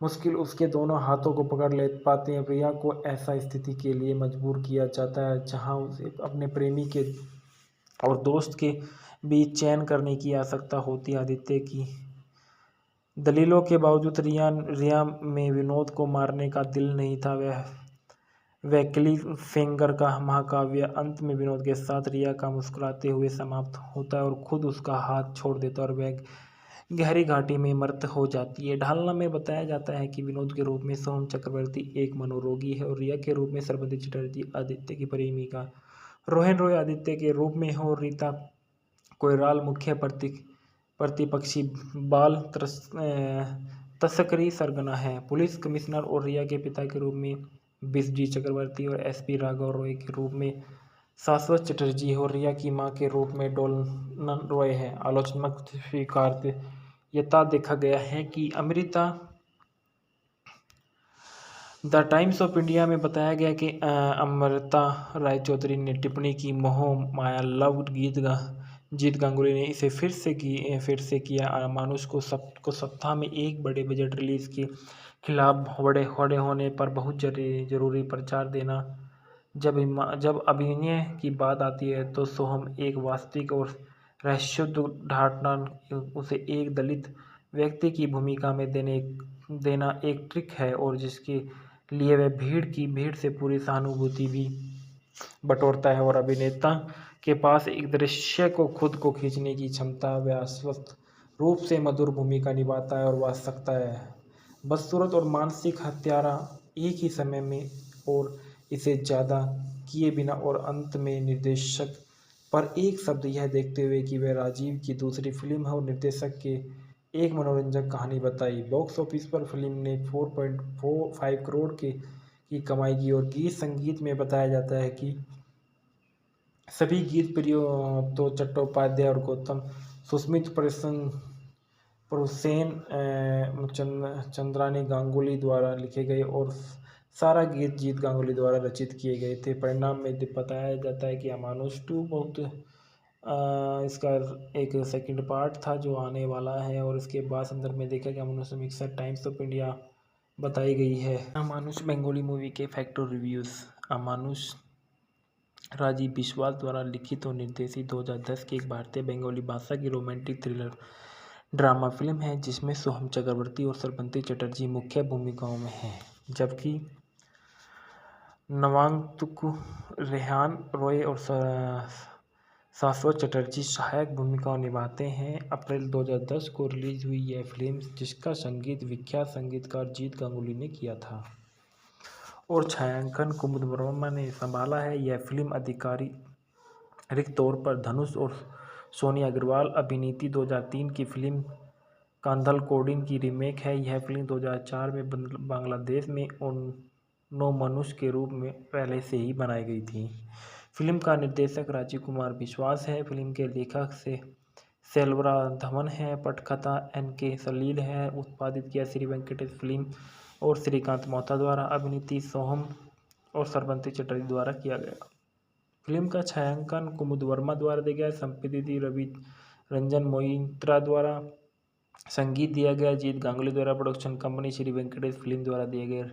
मुश्किल उसके दोनों हाथों को पकड़ ले पाते हैं। रिया को ऐसा स्थिति के लिए मजबूर किया जाता है जहां उसे अपने प्रेमी के और दोस्त के बीच चयन करने की आवश्यकता होती है। आदित्य की दलीलों के बावजूद रिया में विनोद को मारने का दिल नहीं था। वह क्लिफहैंगर का महाकाव्य अंत में विनोद के साथ रिया का मुस्कुराते हुए समाप्त होता है और खुद उसका हाथ छोड़ देता है और वह गहरी घाटी में मृत हो जाती है। ढालना में बताया जाता है कि विनोद के रूप में सोहम चक्रवर्ती एक मनोरोगी है और रिया के रूप में श्रीमती चटर्जी आदित्य की प्रेमिका, रोहन रॉय आदित्य के रूप में है और रीता कोइराला मुख्य प्रतिपक्षी बाल तस्करी सरगना है। पुलिस कमिश्नर और रिया के पिता के रूप में बिस्जी चक्रवर्ती और एसपी राघव रॉय के रूप में शाश्वत चटर्जी है और रिया की मां के रूप में डोलन रॉय है। आलोचनात्मक स्वीकार्यता देखा गया है कि Amrita the times of India में बताया गया कि अमृता राय चौधरी ने टिप्पणी की मोह माया लव जीत गांगुली ने इसे फिर से किया। अमानुष को सप्ताह में एक बड़े बजट रिलीज के खिलाफ बड़े होने पर बहुत जरूरी प्रचार देना। जब अभिनय की बात आती है तो सोहम एक वास्तविक और रहस्योद्घाटन उसे एक दलित व्यक्ति की भूमिका में देना एक ट्रिक है, और जिसके लिए वह भीड़ से पूरी सहानुभूति भी बटोरता है। और अभिनेता के पास एक दृश्य को खुद को खींचने की क्षमता, वह अस्वस्थ रूप से मधुर भूमिका निभाता है और वह सकता है बदसूरत और मानसिक हत्यारा एक ही समय में, और इसे ज़्यादा किए बिना। और अंत में निर्देशक पर एक शब्द यह देखते हुए कि वह राजीव की दूसरी फिल्म है और निर्देशक के एक मनोरंजक कहानी बताई। बॉक्स ऑफिस पर फिल्म ने 4.45 करोड़ की कमाई की, और गीत संगीत में बताया जाता है कि सभी गीत प्रियो तो चट्टोपाध्याय और गौतम सुस्मित परुसेन चंद्रानी गांगुली द्वारा लिखे गए, और सारा गीत जीत गांगुली द्वारा रचित किए गए थे। परिणाम में बताया जाता है कि अमानुष 2 बहुत इसका एक सेकंड पार्ट था जो आने वाला है, और इसके बाद संदर्भ में देखा कि अमानुष समीक्षा टाइम्स ऑफ इंडिया बताई गई है। अमानुष बंगाली मूवी के फैक्ट और रिव्यूज़। अमानुष राजीव बिश्वास द्वारा लिखित और निर्देशित 2010 की एक भारतीय बंगाली भाषा की रोमांटिक थ्रिलर ड्रामा फिल्म है, जिसमें सोहम चक्रवर्ती और श्रवंती चटर्जी मुख्य भूमिकाओं में हैं, जबकि नवागंतुक रेहान रॉय और शाश्वत चटर्जी सहायक भूमिकाओं निभाते हैं। अप्रैल 2010 को रिलीज हुई यह फिल्म, जिसका संगीत विख्यात संगीतकार जीत गांगुली ने किया था और छायांकन कुमुद वर्मा ने संभाला है। यह फिल्म आधिकारिक तौर पर धनुष और सोनी अग्रवाल अभिनीत 2003 की फिल्म कांधल कोडिन की रीमेक है। यह फिल्म 2004 में बांग्लादेश में नो मनुष्य के रूप में पहले से ही बनाई गई थी। फिल्म का निर्देशक राजीव कुमार विश्वास है। फिल्म के लेखक सेल्वरा धवन है। पटकथा NK सलील है। उत्पादित किया श्री वेंकटेश फिल्म और श्रीकांत मोहता द्वारा। अभिनीति सोहम और श्रवंती चटर्जी द्वारा किया गया। फिल्म का छायांकन कुमुद वर्मा द्वारा दिया गया। संपादित रवि रंजन मोइत्रा द्वारा। संगीत दिया गया जीत गांगुली द्वारा। Production company Shri Venkatesh film द्वारा दिए गए।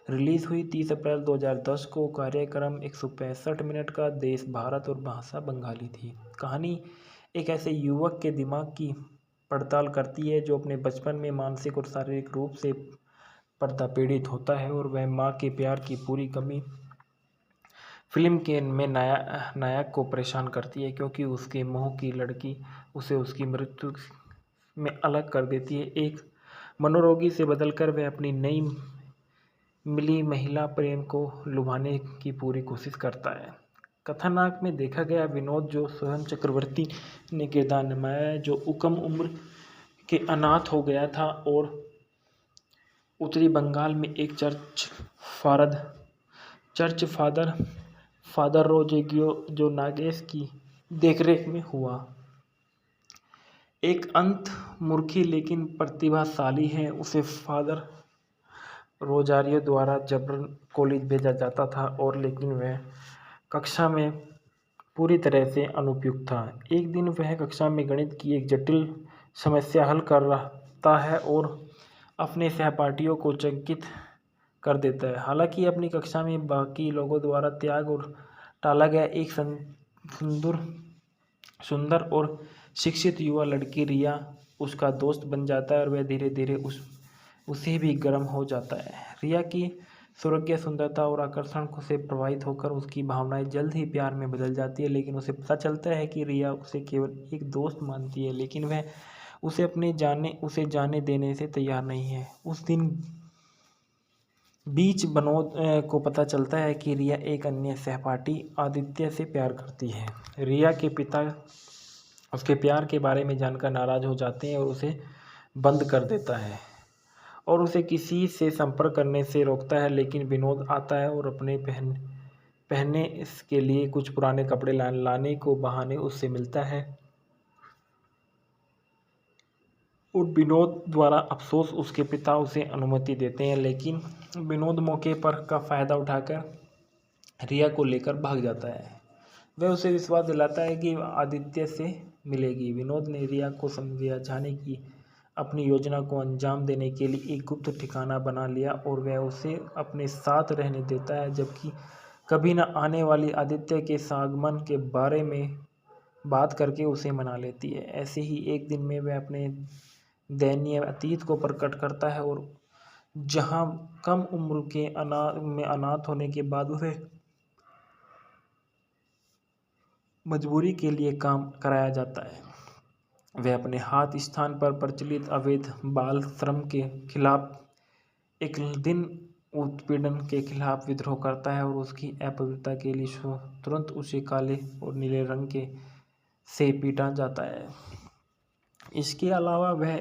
रिलीज हुई 30 अप्रैल 2010 को। कार्यक्रम 165 मिनट का। देश भारत और भाषा बंगाली थी। कहानी एक ऐसे युवक के दिमाग की पड़ताल करती है जो अपने बचपन में मानसिक और शारीरिक रूप से पीड़ित होता है, और वह माँ के प्यार की पूरी कमी फिल्म के में नायक को परेशान करती है, क्योंकि उसके मोह की लड़की उसे उसकी मृत्यु में अलग कर देती है। एक मनोरोगी से बदलकर वह अपनी नई मिली महिला प्रेम को लुभाने की पूरी कोशिश करता है। कथानक में देखा गया विनोद जो सोहम चक्रवर्ती ने किरदार निभाया है, जो कम उम्र के अनाथ हो गया था और उत्तरी बंगाल में एक चर्च फादर रोजेगियो जो नागेश की देखरेख में हुआ। एक अंतर्मुखी लेकिन प्रतिभाशाली है। उसे फादर रोजारियो द्वारा जबरन कॉलेज भेजा जाता था, और लेकिन वह कक्षा में पूरी तरह से अनुपयुक्त था। एक दिन वह कक्षा में गणित की एक जटिल समस्या हल कर रहा है और अपने सहपाठियों को चकित कर देता है। हालांकि अपनी कक्षा में बाकी लोगों द्वारा त्याग और टाला गया एक सुंदर और शिक्षित युवा लड़की रिया उसका दोस्त बन जाता है, और वह धीरे धीरे उसे भी गर्म हो जाता है। रिया की सुरग्य सुंदरता और आकर्षण से प्रभावित होकर उसकी भावनाएं जल्द ही प्यार में बदल जाती है, लेकिन उसे पता चलता है कि रिया उसे केवल एक दोस्त मानती है, लेकिन वह उसे जाने देने से तैयार नहीं है। उस दिन बीच विनोद को पता चलता है कि रिया एक अन्य सहपाठी आदित्य से प्यार करती है। रिया के पिता उसके प्यार के बारे में जानकर नाराज हो जाते हैं और उसे बंद कर देता है और उसे किसी से संपर्क करने से रोकता है, लेकिन विनोद आता है और अपने पहनने के लिए कुछ पुराने कपड़े लाने को बहाने उससे मिलता है, और विनोद द्वारा अफसोस उसके पिता उसे अनुमति देते हैं, लेकिन विनोद मौके पर का फायदा उठाकर रिया को लेकर भाग जाता है। वह उसे विश्वास दिलाता है कि वह आदित्य से मिलेगी। विनोद ने रिया को समझाने की अपनी योजना को अंजाम देने के लिए एक गुप्त ठिकाना बना लिया और वह उसे अपने साथ रहने देता है, जबकि कभी न आने वाली आदित्य के आगमन के बारे में बात करके उसे मना लेती है। ऐसे ही एक दिन में वह अपने दयनीय अतीत को प्रकट करता है और जहां कम उम्र के अनाथ होने के बाद उसे मजबूरी के लिए काम कराया जाता है, वह अपने हाथ स्थान पर प्रचलित अवैध बाल श्रम के खिलाफ एक दिन उत्पीड़न के खिलाफ विद्रोह करता है और उसकी अपवित्रता के लिए तुरंत उसे काले और नीले रंग के से पीटा जाता है। इसके अलावा वह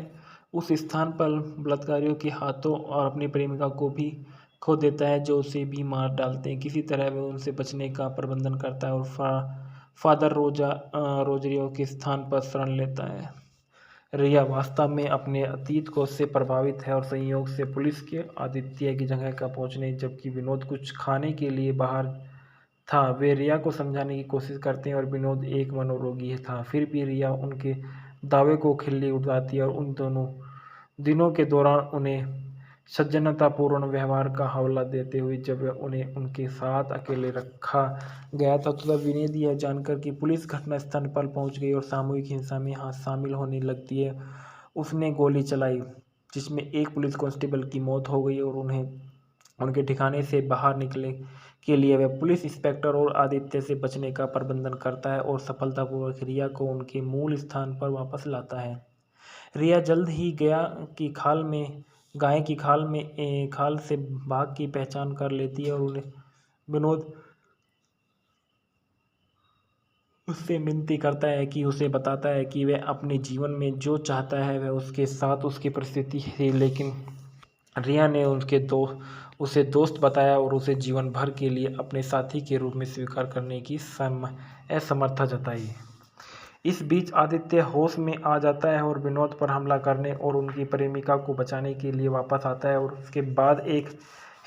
उस स्थान पर बलात्कारियों के हाथों और अपनी प्रेमिका को भी खो देता है, जो उसे भी मार डालते हैं। किसी तरह वह उनसे बचने का प्रबंधन करता है और फादर रोजरियो के स्थान पर शरण लेता है। रिया वास्तव में अपने अतीत को से प्रभावित है और संयोग से पुलिस के आदित्य की जगह का पहुंचने जबकि विनोद कुछ खाने के लिए बाहर था। वे रिया को समझाने की कोशिश करते हैं और विनोद एक मनोरोगी था, फिर भी रिया उनके दावे को खिल्ली उड़ाती है और उन दोनों दिनों के दौरान उन्हें सज्जनतापूर्ण व्यवहार का हवाला देते हुए जब उन्हें उनके साथ अकेले रखा गया था, तो तब विनोद यह जानकर कि पुलिस घटनास्थल पर पहुंच गई और सामूहिक हिंसा में शामिल होने लगती है, उसने गोली चलाई, जिसमें एक पुलिस कांस्टेबल की मौत हो गई और उन्हें उनके ठिकाने से बाहर निकले के लिए वह पुलिस इंस्पेक्टर और आदित्य से बचने का प्रबंधन करता है और सफलतापूर्वक रिया को उनके मूल स्थान पर वापस लाता है। रिया जल्द ही गाय की खाल से बाघ की पहचान कर लेती है और उन्हें विनोद उससे विनती करता है कि उसे बताता है कि वह अपने जीवन में जो चाहता है वह उसके साथ उसकी परिस्थिति है, लेकिन रिया ने उसे दोस्त बताया और उसे जीवन भर के लिए अपने साथी के रूप में स्वीकार करने की असमर्थता जताई। इस बीच आदित्य होश में आ जाता है और विनोद पर हमला करने और उनकी प्रेमिका को बचाने के लिए वापस आता है और उसके बाद एक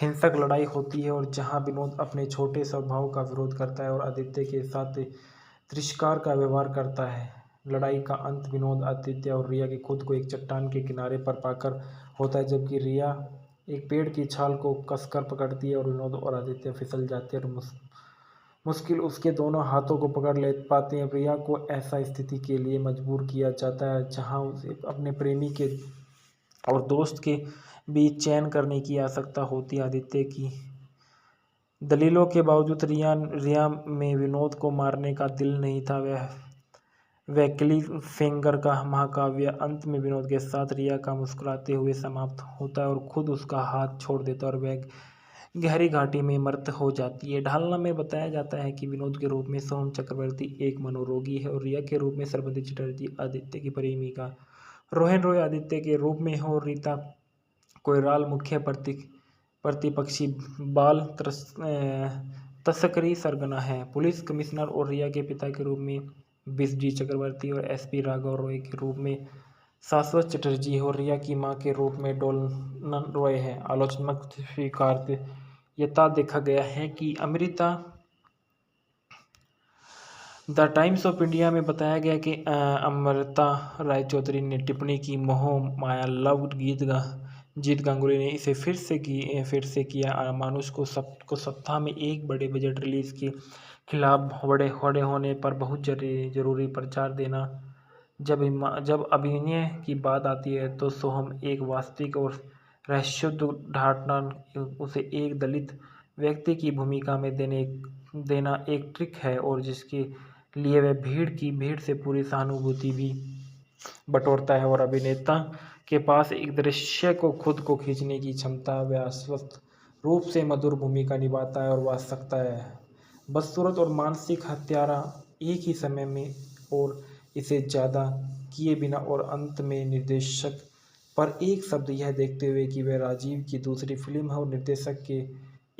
हिंसक लड़ाई होती है और जहां विनोद अपने छोटे स्वभाव का विरोध करता है और आदित्य के साथ तिरस्कार का व्यवहार करता है। लड़ाई का अंत विनोद, आदित्य और रिया के खुद को एक चट्टान के किनारे पर पाकर होता है, जबकि रिया एक पेड़ की छाल को कसकर पकड़ती है और विनोद और आदित्य फिसल जाते हैं और मुश्किल उसके दोनों हाथों को पकड़ ले पाते हैं। रिया को ऐसा स्थिति के लिए मजबूर किया जाता है जहां उसे अपने प्रेमी के और दोस्त के बीच चयन करने की आवश्यकता होती है। आदित्य की दलीलों के बावजूद रिया में विनोद को मारने का दिल नहीं था। वह क्लिफहैंगर का महाकाव्य अंत में विनोद के साथ रिया का मुस्कुराते हुए समाप्त होता है और खुद उसका हाथ छोड़ देता है और वह गहरी घाटी में मृत हो जाती है। ढालना में बताया जाता है कि विनोद के रूप में सोहम चक्रवर्ती एक मनोरोगी है और रिया के रूप में श्रवती चटर्जी आदित्य की प्रेमिका, रोहन रॉय आदित्य के रूप में है और रीता कोइराला मुख्य प्रतिपक्षी बाल तस्करी सरगना है। पुलिस कमिश्नर और रिया के पिता के रूप में बिस्जी चक्रवर्ती और एसपी राघव रॉय के रूप में शाश्वत चटर्जी है और रिया की मां के रूप में डोलन रॉय है। आलोचनात्मक स्वीकार्यता देखा गया है कि Amrita the times of India में बताया गया कि अमृता रायचौधरी ने टिप्पणी की मोह माया लव जीत गांगुली ने इसे फिर से किया। मानुष को सप्ताह में एक बड़े बजट रिलीज के खिलाफ बड़े होने पर बहुत जरूरी प्रचार देना। जब अभिनय की बात आती है तो सोहम एक वास्तविक और रहस्योद्घाटन उसे एक दलित व्यक्ति की भूमिका में देना एक ट्रिक है और जिसके लिए वह भीड़ से पूरी सहानुभूति भी बटोरता है और अभिनेता के पास एक दृश्य को खुद को खींचने की क्षमता, वह अस्वस्थ रूप से मधुर भूमिका निभाता है और वह सकता है बदसूरत और मानसिक हत्यारा एक ही समय में और इसे ज़्यादा किए बिना और अंत में निर्देशक पर एक शब्द यह देखते हुए कि वह राजीव की दूसरी फिल्म है और निर्देशक के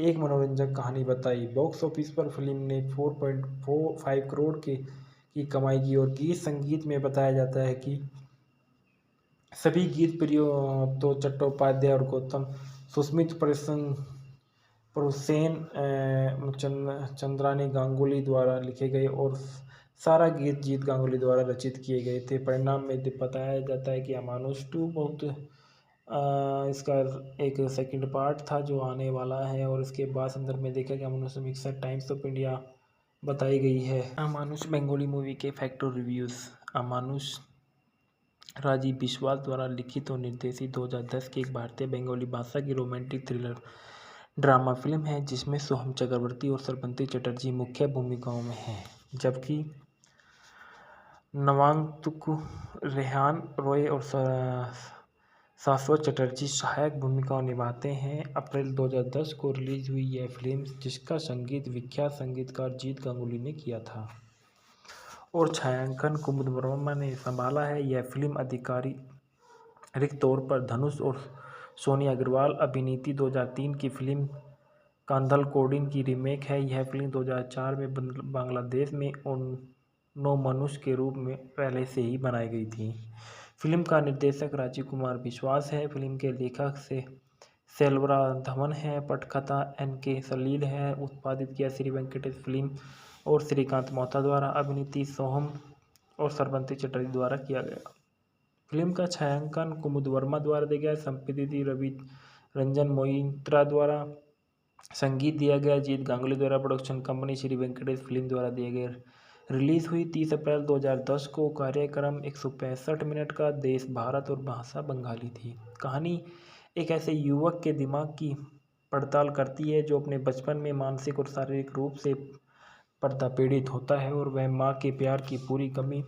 एक मनोरंजक कहानी बताई। बॉक्स ऑफिस पर फिल्म ने 4.45 करोड़ की कमाई की और गीत संगीत में बताया जाता है कि सभी गीत प्रियो तो चट्टोपाध्याय और गौतम सुस्मित प्रोसेन चंद्रानी गांगुली द्वारा लिखे गए और सारा गीत जीत गांगुली द्वारा रचित किए गए थे। परिणाम में बताया जाता है कि अमानुष 2 बहुत इसका एक सेकंड पार्ट था जो आने वाला है, और इसके बाद संदर्भ में देखा कि अमानुष मिक्सर टाइम्स ऑफ इंडिया बताई गई है। अमानुष बंगाली मूवी के फैक्ट और रिव्यूज़। अमानुष राजीव विश्वास द्वारा लिखित और निर्देशित 2010 की एक भारतीय बंगाली भाषा की रोमांटिक थ्रिलर ड्रामा फिल्म है जिसमें सोहम चक्रवर्ती और श्रवंती चटर्जी मुख्य भूमिकाओं में हैं, जबकि नवागंतुक रेहान रॉय और शाश्वत चटर्जी सहायक भूमिकाओं निभाते हैं। अप्रैल 2010 को रिलीज हुई यह फिल्म, जिसका संगीत विख्यात संगीतकार जीत गांगुली ने किया था और छायांकन कुमुद वर्मा ने संभाला है। यह फिल्म आधिकारिक तौर पर धनुष और सोनी अग्रवाल अभिनीत 2003 की फिल्म कांधल कोडिन की रीमेक है। यह फिल्म 2004 में बांग्लादेश में नो मनुष्य के रूप में पहले से ही बनाई गई थी। फिल्म का निर्देशक राजीव कुमार विश्वास है। फिल्म के लेखक से सेल्वरा धवन है। पटकथा NK सलील है। उत्पादित किया श्री वेंकटेश फिल्म और श्रीकांत मोहता द्वारा। अभिनीति सोहम और श्रवंती चटर्जी द्वारा किया गया। फिल्म का छायांकन कुमुद वर्मा द्वारा दिया गया। संपादित रवि रंजन मोइत्रा द्वारा। संगीत दिया गया जीत गांगुली द्वारा। Production company Shri Venkatesh film द्वारा दिए गए। रिलीज हुई 30 अप्रैल 2010 को। कार्यक्रम 165 मिनट का। देश भारत और भाषा बंगाली थी। कहानी एक ऐसे युवक के दिमाग की पड़ताल करती है जो अपने बचपन में मानसिक और शारीरिक रूप से पीड़ित होता है और वह माँ के प्यार की पूरी कमी